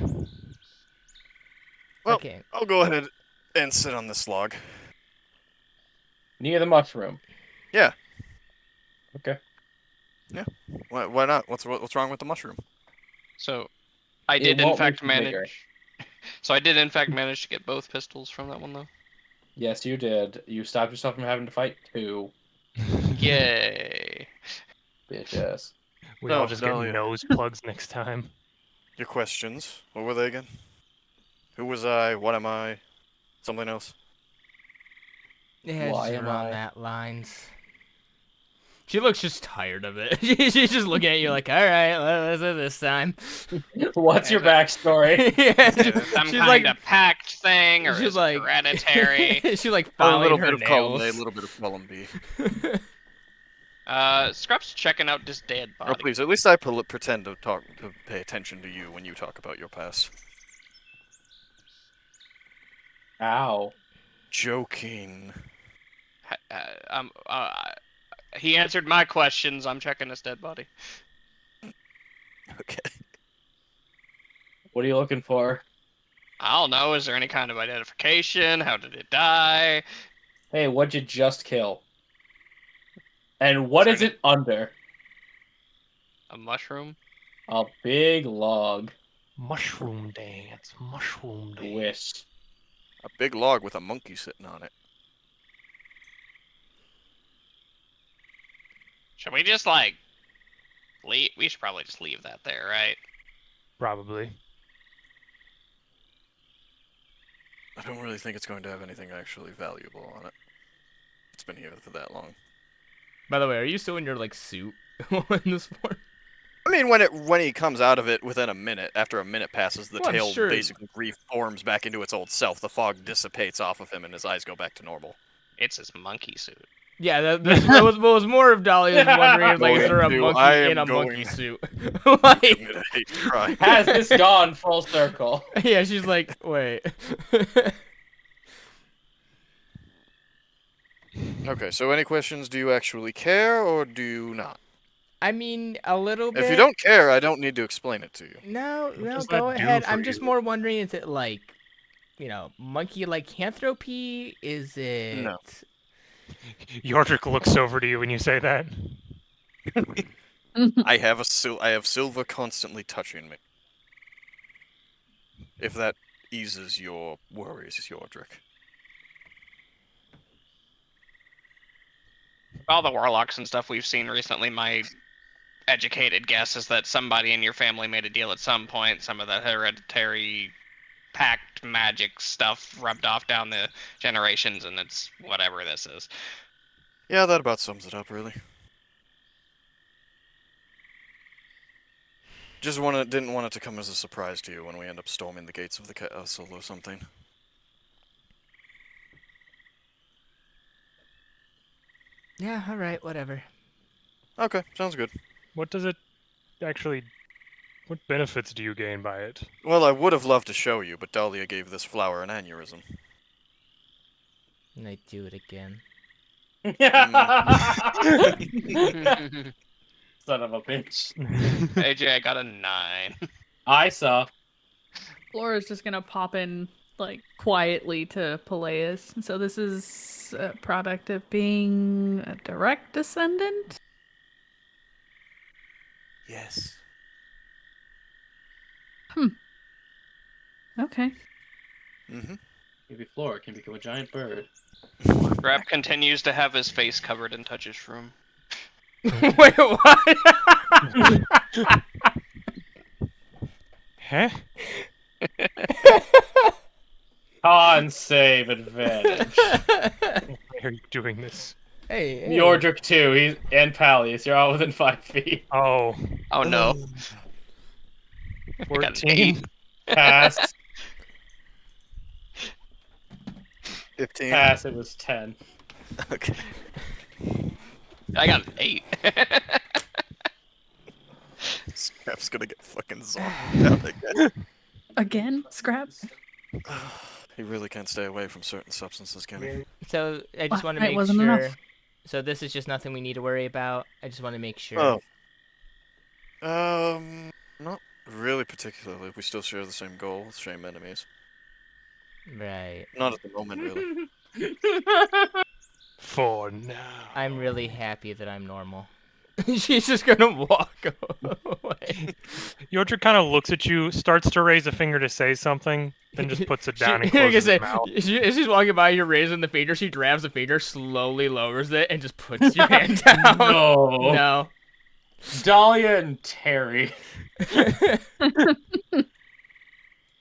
Well, Okay. I'll go ahead and sit on this log. Near the mushroom. Yeah. Okay. Yeah. Why not? What's wrong with the mushroom? So, I did in fact manage. So I did in fact manage to get both pistols from that one though. Yes, you did. You stopped yourself from having to fight two. Yay! Bitch ass. We all just get nose plugs next time. Your questions. What were they again? Who was I? What am I? Something else? Yeah, Why just am around I? that lines. She looks just tired of it. She's just looking at you like, all right, let's do this time. What's your backstory? Yeah, Some she's kind like, of pact thing, or she's is like- it hereditary? she's like A filing little her bit of column A, a nails. little bit of column B. Scrap's checking out this dead body. Oh, please, at least I pretend to pay attention to you when you talk about your past. Ow. Joking. He answered my questions. I'm checking this dead body. Okay. What are you looking for? I don't know. Is there any kind of identification? How did it die? Hey, what'd you just kill? And what is it under? A mushroom? A big log. Mushroom dance. Mushroom dance. Wish. A big log with a monkey sitting on it. Should we just like leave? We should probably just leave that there, right? Probably. I don't really think it's going to have anything actually valuable on it. It's been here for that long. By the way, are you still in your like suit in this form? I mean, when he comes out of it within a minute, after a minute passes, the Well, I'm tail sure- basically reforms back into its old self. The fog dissipates off of him, and his eyes go back to normal. It's his monkey suit. Yeah, that was more of Dahlia's wondering, like, is there a monkey in a monkey suit? I'm Like, gonna hate to cry. Has this gone full circle? yeah, she's like, wait. Okay, so any questions? Do you actually care, or do you not? I mean, a little bit. If you don't care, I don't need to explain it to you. No, does go that do ahead. for I'm just you? more wondering, is it like, monkey lycanthropy? Is it? No. Yordrick looks over to you when you say that. I have silver constantly touching me. If that eases your worries, Yordrick. All the warlocks and stuff we've seen recently, my educated guess is that somebody in your family made a deal at some point. Some of that hereditary pact magic stuff rubbed off down the generations, and it's whatever this is. Yeah, that about sums it up, really. Didn't want it to come as a surprise to you when we end up storming the gates of the castle or something. Yeah, all right, whatever. Okay, sounds good. What does it actually... What benefits do you gain by it? Well, I would have loved to show you, but Dahlia gave this flower an aneurysm. And I do it again. Son of a bitch. AJ, I got a 9. I saw. Flora's just gonna pop in, like, quietly to Peleus. So this is a product of being a direct descendant? Yes. Okay. Mm-hmm. Maybe Flora can become a giant bird. Grab continues to have his face covered in touches shroom. Wait, what? Huh? Con save advantage. Why are you doing this? Hey. Yordrik too. And Palius. You're all within 5 feet. Oh. Oh no. 14. Pass. 15. Pass. It was 10. Okay. I got an 8. Scrap's gonna get fucking zonked out again. Again, Scrap? He really can't stay away from certain substances, can he? So I just want to It make wasn't sure. enough. So this is just nothing we need to worry about. I just want to make sure. Oh. Not really particularly. We still share the same goal, same enemies. Right. Not at the moment, really. For now. I'm really happy that I'm normal. She's just gonna walk away. Yordrik kind of looks at you, starts to raise a finger to say something, then just puts it down and closes his mouth. As she's walking by, you're raising the finger. She grabs the finger, slowly lowers it, and just puts your hand down. No. No. Dahlia and Terry.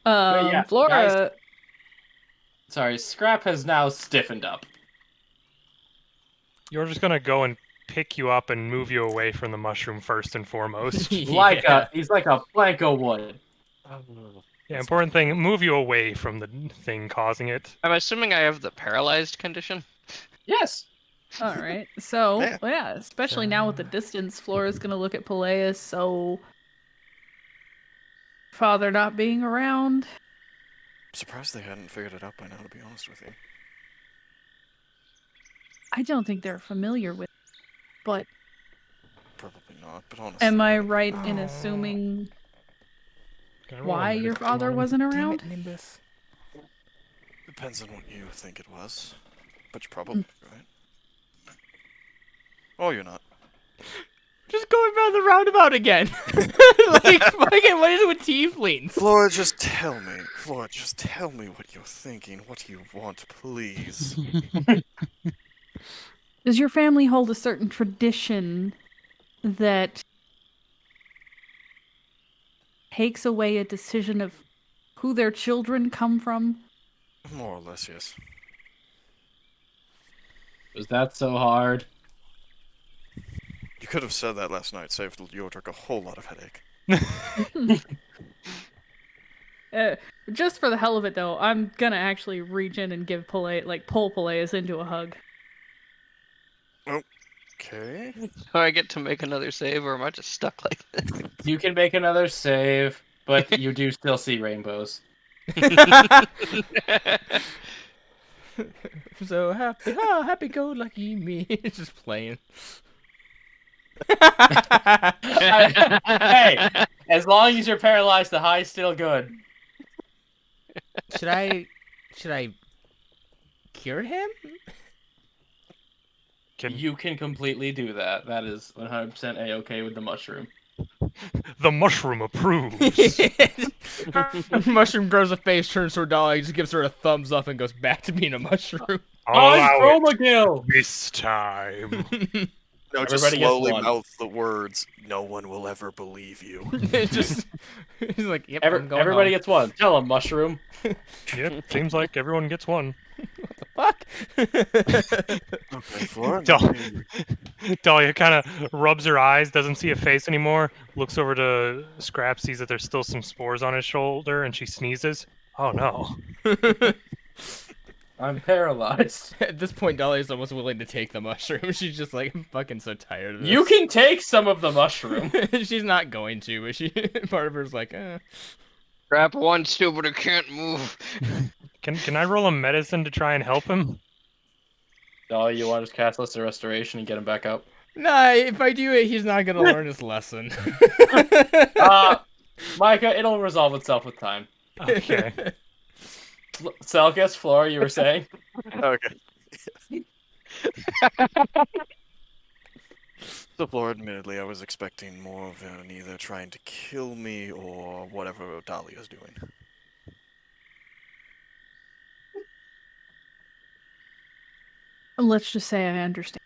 Yeah, Flora. guys- Sorry, Scrap has now stiffened up. You're just gonna go and pick you up and move you away from the mushroom first and foremost. He's Yeah. like a plank of wood. Yeah, important thing, move you away from the thing causing it. I'm assuming I have the paralyzed condition. Yes. All right. So, Yeah. yeah, especially now with the distance, Flora's gonna look at Peleus. So, father not being around. I'm surprised they hadn't figured it out by now, to be honest with you. I don't think they're familiar with. But Probably not, but honestly. am I right in assuming why your father wasn't around? Nimbus. Depends on what you think it was. But you're probably right. Oh, you're not. Just going around the roundabout again. Like, fucking, what is it with tieflings? Flora, just tell me. Flora, just tell me what you're thinking. What you want, please. Does your family hold a certain tradition that takes away a decision of who their children come from? More or less, yes. Was that so hard? You could have said that last night, saved Yordrik a whole lot of headache. Just for the hell of it, though, I'm gonna actually reach in and give pull Peleus into a hug. Okay. Do I get to make another save, or am I just stuck like this? You can make another save, but you do still see rainbows. So happy, happy-go-lucky me. It's just playing. Hey, as long as you're paralyzed, the high's still good. Should I cure him? You can completely do that. That is 100% a-okay with the mushroom. The mushroom approves. Mushroom grows a face, turns to her doll, just gives her a thumbs up, and goes back to being a mushroom. I'll allow it McGill! this time. No, just Everybody gets slowly one. mouth the words, "No one will ever believe you." Just he's like, yep, I'm going Everybody home. gets one. Tell him, mushroom. Yep, seems like everyone gets one. Fuck. Okay, Flora. Dahlia kind of rubs her eyes, doesn't see a face anymore, looks over to Scrap, sees that there's still some spores on his shoulder, and she sneezes. Oh no. I'm paralyzed. At this point, Dolly's almost willing to take the mushroom. She's just like, I'm fucking so tired of this. You can take some of the mushroom. She's not going to, but she part of her's like, eh. Grab one, stupid, I can't move. Can I roll a medicine to try and help him? Oh, you want to just cast Lesser Restoration and get him back up? Nah, if I do it, he's not gonna learn his lesson. Micah, it'll resolve itself with time. Okay. Selkis, Flora, you were saying? Okay. So, Flora, admittedly, I was expecting more of him either trying to kill me or whatever Dahlia's doing. Let's just say I understand.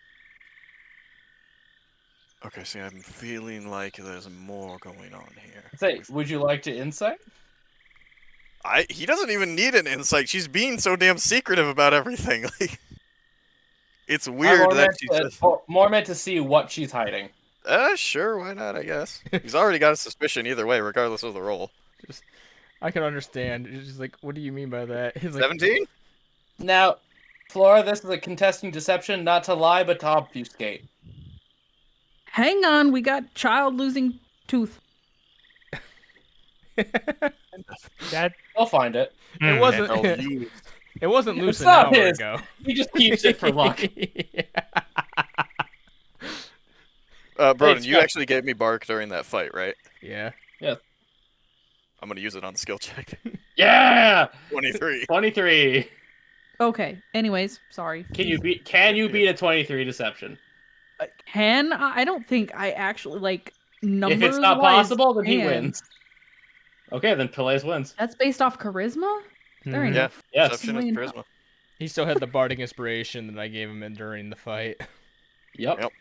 Okay, see, I'm feeling like there's more going on here. Say, would you like to insight? He doesn't even need an insight. She's being so damn secretive about everything. Like, it's weird that she's more meant to see what she's hiding. Sure, why not? I guess he's already got a suspicion either way, regardless of the roll. I can understand. It's just like, what do you mean by that? It's like, 17. Now, Flora, this is a contesting deception, not to lie, but to obfuscate. Hang on, we got child losing tooth. I'll find it. It wasn't. It wasn't loose an hour ago. He just keeps it for luck. Broden, you actually gave me bark during that fight, right? Yeah. Yeah. I'm gonna use it on the skill check. Yeah. 23. 23. Okay. Anyways, sorry. Can you beat a 23 deception? I don't think I actually like numbers. If it's not possible, then he can. wins. Okay, then Peleus wins. That's based off charisma? There ain't Yeah. Yes. Deception is charisma. He still had the bardic inspiration that I gave him during the fight. Yep.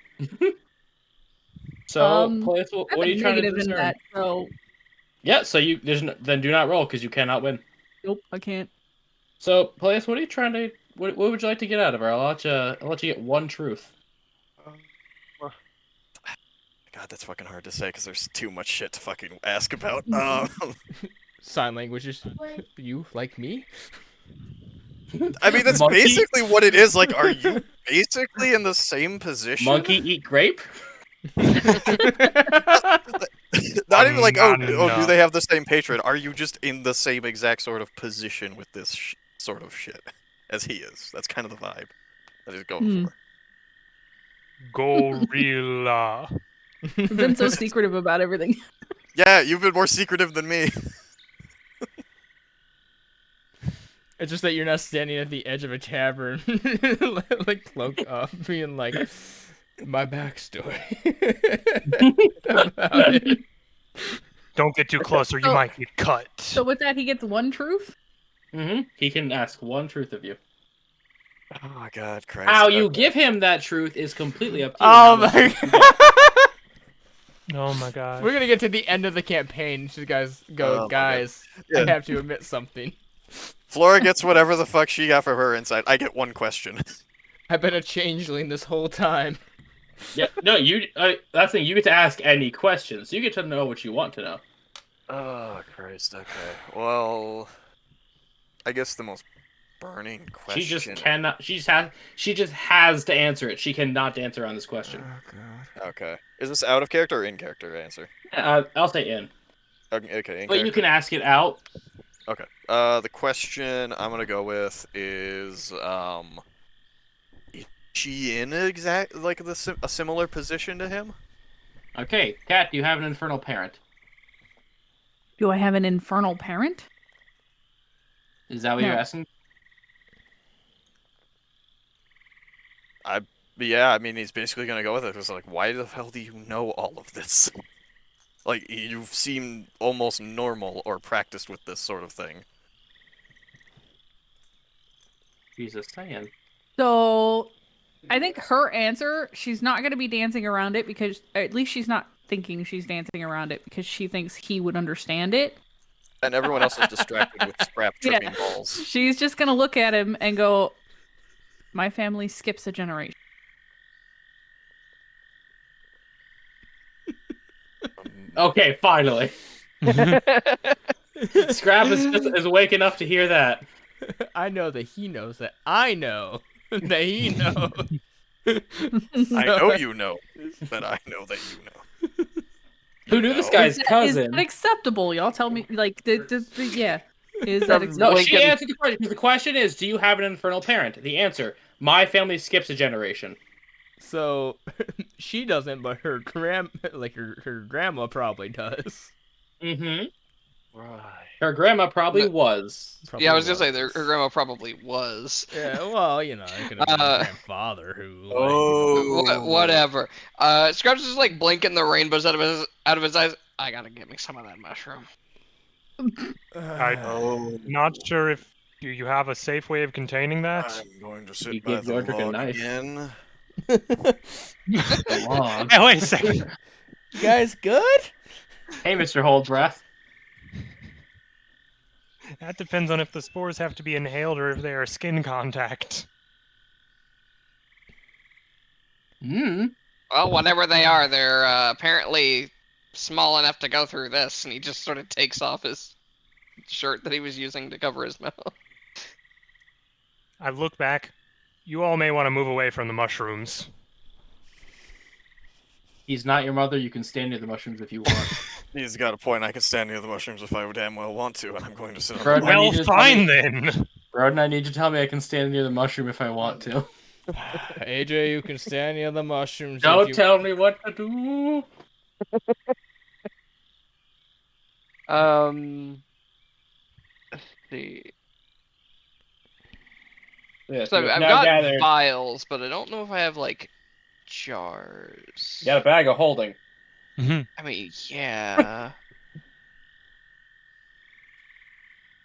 So, Peleus, what are you trying to do? That, so... Yeah, so then do not roll because you cannot win. Nope, I can't. So, Peleus, what are you trying to? What would you like to get out of her? I'll let you get one truth. God, that's fucking hard to say because there's too much shit to fucking ask about. Sign languages. You like me? I mean, that's basically what it is. Like, are you basically in the same position? Monkey eat grape? Not even like, oh, do they have the same patron? Are you just in the same exact sort of position with this sort of shit as he is? That's kind of the vibe that he's going for. Gorilla. You've been so secretive about everything. Yeah, you've been more secretive than me. It's just that you're not standing at the edge of a tavern, like cloaked up, being like, my backstory. About it. Don't get too close or you might get cut. So with that, he gets one truth? Mm-hmm. He can ask one truth of you. Oh my God, Christ. How you give him that truth is completely up to you. Oh my God. Oh my God. We're gonna get to the end of the campaign. You guys go, guys. I have to admit something. Flora gets whatever the fuck she got for her insight. I get one question. I've been a changeling this whole time. Yeah, no, that's the thing. You get to ask any questions. You get to know what you want to know. Oh Christ. Okay. Well, I guess the most burning question. She just cannot. She just has to answer it. She cannot answer on this question. Oh God. Okay. Is this out of character or in character answer? I'll say in. Okay. In but character. You can ask it out. Okay. The question I'm gonna go with is is she in a similar position to him? Okay, Kat, do you have an infernal parent? Do I have an infernal parent? Is that what you're asking? Yeah, I mean, he's basically gonna go with it. It's like, why the hell do you know all of this? Like, you seem almost normal or practiced with this sort of thing. Jesus, saying. So, I think her answer, she's not going to be dancing around it because, or at least she's not thinking she's dancing around it because she thinks he would understand it. And everyone else is distracted with scrap tripping balls. She's just going to look at him and go, my family skips a generation. Okay, finally. Scrap is awake enough to hear that. I know that he knows that I know that he knows. I know you know that I know that you know. Who knew this guy's cousin? Is that acceptable? Y'all tell me, like, yeah. Is that acceptable? No, she answered the question. The question is, do you have an infernal parent? The answer, my family skips a generation. So, she doesn't, but her grandma probably does. Mm-hmm. Right. Her grandma probably was. Yeah, I was gonna say her grandma probably was. Yeah, well, it could have been her grandfather who. Whatever. Scrubs is like blinking the rainbows out of his eyes. I gotta get me some of that mushroom. I'm not sure if you have a safe way of containing that. I'm going to sit by the log again. Hey, wait a second. You guys good? Hey, Mr. Hold Breath. That depends on if the spores have to be inhaled or if they are skin contact. Well, whatever they are, they're apparently small enough to go through this, and he just sort of takes off his shirt that he was using to cover his mouth. I look back. You all may want to move away from the mushrooms. He's not your mother. You can stand near the mushrooms if you want. He's got a point. I can stand near the mushrooms if I damn well want to, and I'm going to sit on Broden, the Well, fine then. Broden, I need you to tell me I can stand near the mushroom if I want to. AJ, you can stand near the mushrooms. Don't tell me what to do. Let's see. Yes, So I've got vials, but I don't know if I have like jars. You got a bag of holding. I mean, yeah.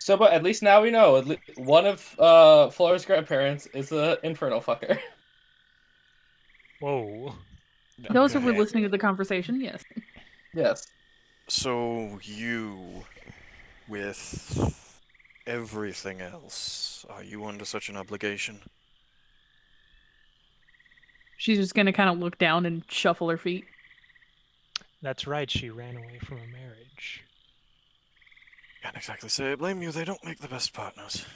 So, but at least now we know. One of Flora's grandparents is an infernal fucker. Whoa. Those who were listening to the conversation, yes. Yes. So you, with everything else, are you under such an obligation? She's just gonna kind of look down and shuffle her feet. That's right, she ran away from a marriage. Can't exactly say I blame you, they don't make the best partners.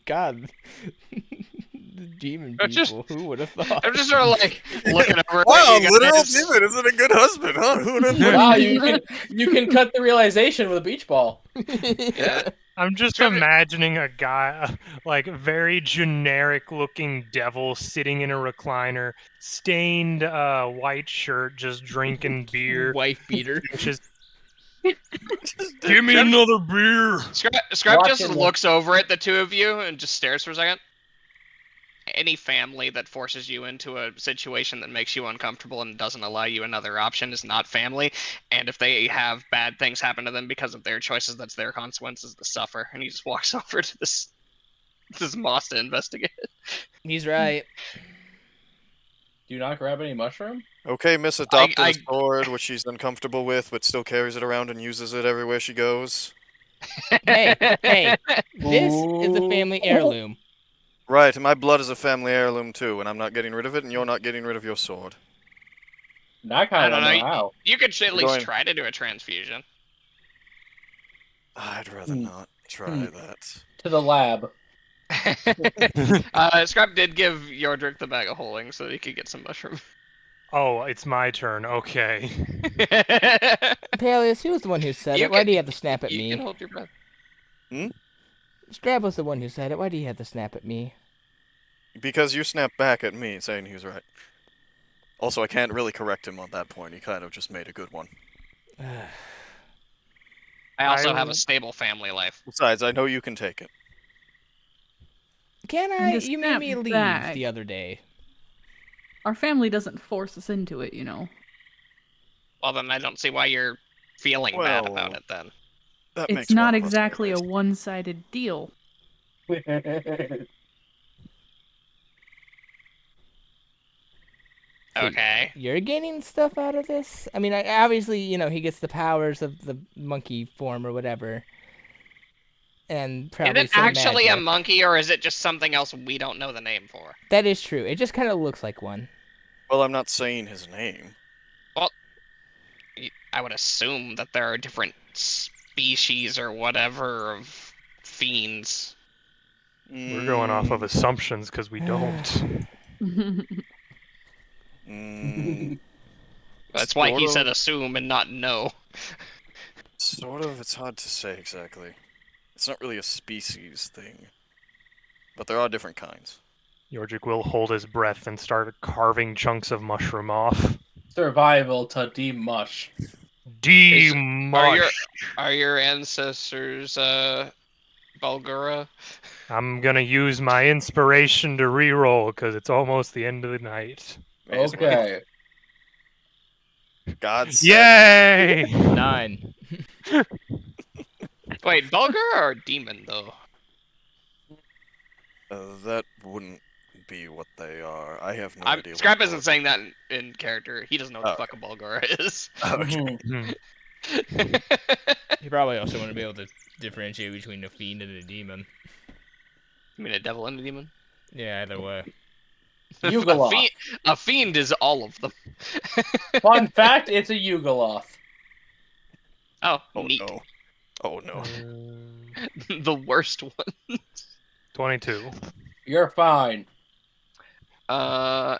God. The demon people, who would have thought? I'm just sort of like looking over. Wow, literal demon isn't a good husband, huh? Who would have Wow, you can cut the realization with a beach ball. Yeah. I'm just imagining a guy, like, very generic-looking devil sitting in a recliner, stained white shirt, just drinking beer. Wife beater. Just, give me another beer! Scrap just looks over at the two of you and just stares for a second. Any family that forces you into a situation that makes you uncomfortable and doesn't allow you another option is not family. And if they have bad things happen to them because of their choices, that's their consequences to suffer. And he just walks over to this moss to investigate it. He's right. Do you not grab any mushroom? Okay, Miss adopted a sword, which she's uncomfortable with, but still carries it around and uses it everywhere she goes. Hey, this is a family heirloom. Right, and my blood is a family heirloom too, and I'm not getting rid of it, and you're not getting rid of your sword. I kind of don't know how. You could at least try to do a transfusion. I'd rather not try that. To the lab. Scrap did give Yordrick the bag of holding so that he could get some mushroom. Oh, it's my turn. Okay. Peleus, he was the one who said it. Why do you have to snap at me? You can hold your breath. Scrab was the one who said it. Why do you have to snap at me? Because you snapped back at me, saying he was right. Also, I can't really correct him on that point. He kind of just made a good one. I also have a stable family life. Besides, I know you can take it. Can I? You made me leave the other day. Our family doesn't force us into it, you know. Well, then I don't see why you're feeling bad about it, then. It's not exactly a one-sided deal. Okay. You're getting stuff out of this? I mean, obviously, he gets the powers of the monkey form or whatever. And probably is it actually a monkey, or is it just something else we don't know the name for? That is true. It just kind of looks like one. Well, I'm not saying his name. Well, I would assume that there are different species or whatever of fiends. We're going off of assumptions because we don't. That's why he said assume and not know. Sort of. It's hard to say exactly. It's not really a species thing. But there are different kinds. Yordrik will hold his breath and start carving chunks of mushroom off. Survival to demush. Demush. Are your ancestors Bulgura? I'm gonna use my inspiration to reroll because it's almost the end of the night. Okay. God. Yay! 9. Wait, Bulgura or demon though? That wouldn't be what they are. I have no idea. Scrap isn't saying that in character. He doesn't know what the fuck a Bulgura is. You probably also want to be able to differentiate between a fiend and a demon. You mean a devil and a demon? Yeah, either way. A fiend is all of them. Fun fact, it's a Yugoloth. Oh, Oh neat. no. Oh no. The worst one. 22. You're fine.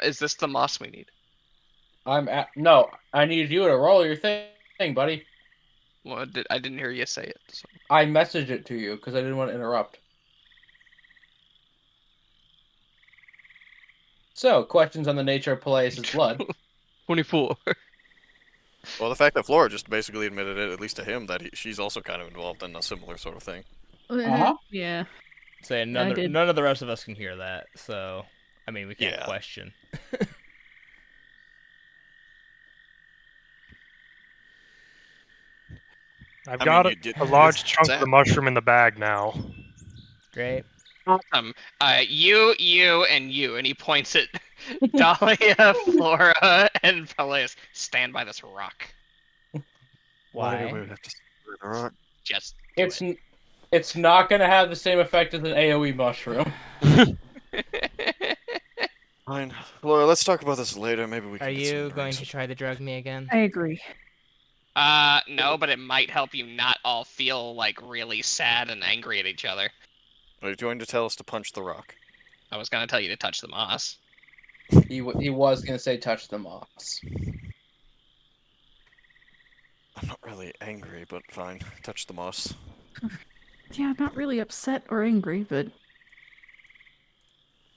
Is this the moss we need? No, I need you to roll your thing, buddy. Well, I didn't hear you say it. So. I messaged it to you because I didn't want to interrupt. So, questions on the nature of Peleus' blood. 24. Well, the fact that Flora just basically admitted it, at least to him, that she's also kind of involved in a similar sort of thing. Yeah. Saying none of the rest of us can hear that, so I mean we can't question. I've got a large chunk of the mushroom in the bag now. Great. Awesome. You, and you, and he points at Dahlia, Flora, and Peleus. Stand by this rock. Why? We have to stand by the rock? Just It's not going to have the same effect as an AoE mushroom. Fine. Flora, let's talk about this later. Maybe we can Are get you some going drinks. to try to drug me again? I agree. No, but it might help you not all feel like really sad and angry at each other. Are you going to tell us to punch the rock? I was gonna tell you to touch the moss. He was going to say touch the moss. I'm not really angry, but fine. Touch the moss. Yeah, I'm not really upset or angry, but...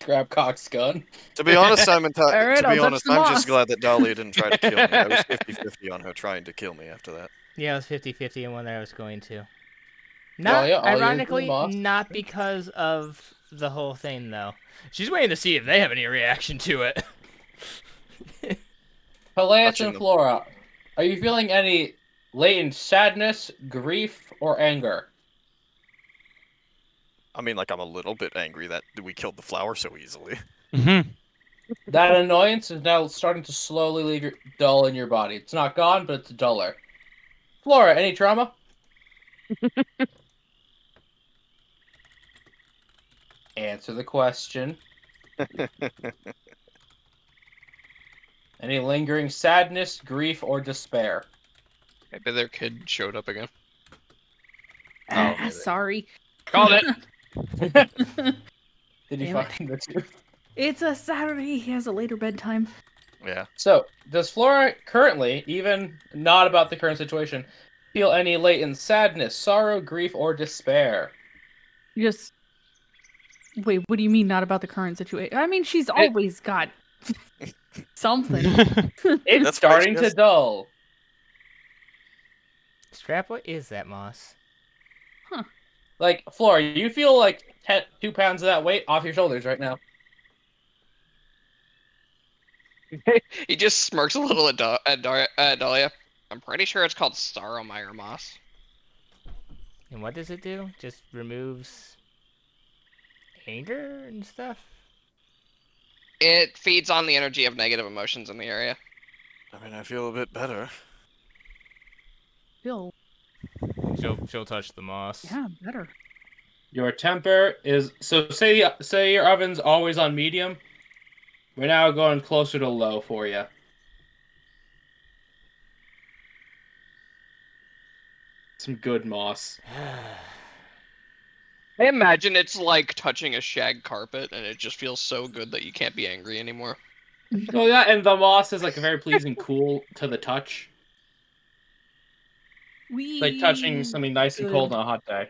Grab Cock's gun. To be honest, I'm Alright, I'll touch the I'm moss. just glad that Dahlia didn't try to kill me. I was 50-50 on her trying to kill me after that. Yeah, I was 50-50 on whether I was going to. Dahlia, Ironically, not because of the whole thing, though. She's waiting to see if they have any reaction to it. Peleus and Flora, are you feeling any latent sadness, grief, or anger? I mean, like, I'm a little bit angry that we killed the flower so easily. That annoyance is now starting to slowly leave your dull in your body. It's not gone, but it's duller. Flora, any trauma? Answer the question. Any lingering sadness, grief, or despair? Maybe their kid showed up again. Sorry. Called it! Did you find the truth? It's a Saturday. He has a later bedtime. Yeah. So, does Flora currently, even not about the current situation, feel any latent sadness, sorrow, grief, or despair? Just... Wait, what do you mean not about the current situation? I mean, she's always got something. It's starting to dull. Strap, what is that moss? Huh. Like, Flora, you feel like 2 pounds of that weight off your shoulders right now. He just smirks a little at Dahlia. I'm pretty sure it's called Staromire moss. And what does it do? Just removes anger and stuff? It feeds on the energy of negative emotions in the area. I mean, I feel a bit better. Bill. She'll touch the moss. Yeah, better. Your temper is... So, say your oven's always on medium. We're now going closer to low for you. Some good moss. I imagine it's like touching a shag carpet, and it just feels so good that you can't be angry anymore. Oh yeah, and the moss is like a very pleasing cool to the touch. Like touching something nice and cold on a hot day.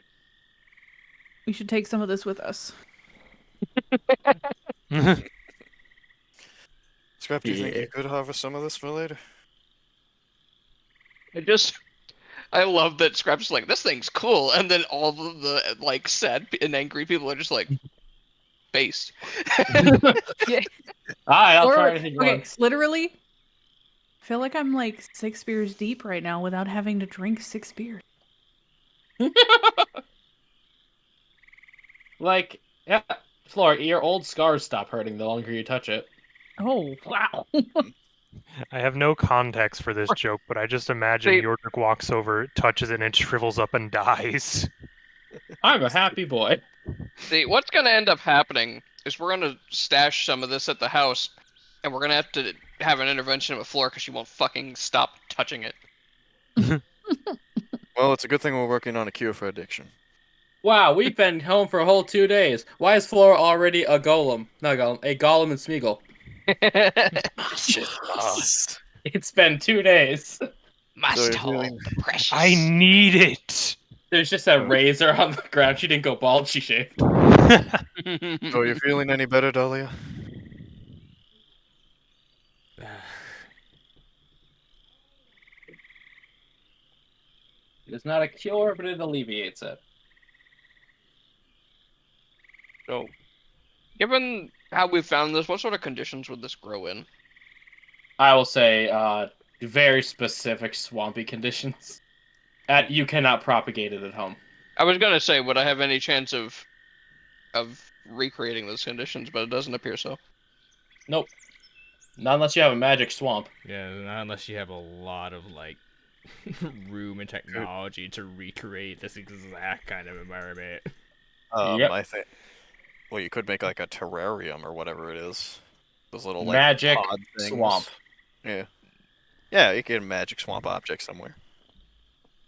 We should take some of this with us. Scrap, do you think you could harvest some of this for later? I love that Scrap's like, this thing's cool, and then all of the like sad and angry people are just like, based. Yeah. Alright, I'll try anything once. Literally, I feel like I'm like 6 beers deep right now without having to drink 6 beers. Like, yeah, Floor, your old scars stop hurting the longer you touch it. Oh, wow. I have no context for this joke, but I just imagine Yordrick walks over, touches it, and it shrivels up and dies. I'm a happy boy. See, what's gonna end up happening is we're gonna stash some of this at the house, and we're gonna have to have an intervention with Flora because she won't fucking stop touching it. Well, it's a good thing we're working on a cure for addiction. Wow, we've been home for a whole 2 days. Why is Flora already a golem? Not a golem, a Gollum and Smeagol. Shit. It's been 2 days. Must hold precious. I need it. There's just a razor on the ground. She didn't go bald, she shaved. So are you feeling any better, Dahlia? It's not a cure, but it alleviates it. So, given how we found this, what sort of conditions would this grow in? I will say, very specific swampy conditions. You cannot propagate it at home. I was gonna say, would I have any chance of recreating those conditions, but it doesn't appear so. Nope. Not unless you have a magic swamp. Yeah, not unless you have a lot of like room and technology to recreate this exact kind of environment. Yep. I think. Well, you could make like a terrarium or whatever it is. Those little like magic pod things. swamp. Yeah. Yeah, you can get a magic swamp object somewhere.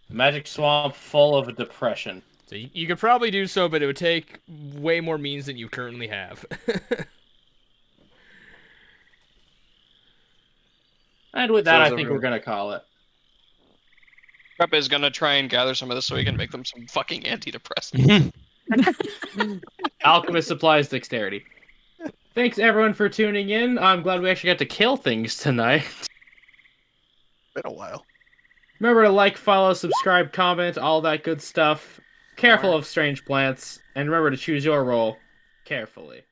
Magic swamp full of depression. So you could probably do so, but it would take way more means than you currently have. And with that, I think we're gonna call it. Prep is gonna try and gather some of this so we can make them some fucking antidepressants. Alchemist supplies dexterity. Thanks everyone for tuning in. I'm glad we actually got to kill things tonight. Been a while. Remember to like, follow, subscribe, comment, all that good stuff. Careful of strange plants, and remember to choose your role carefully.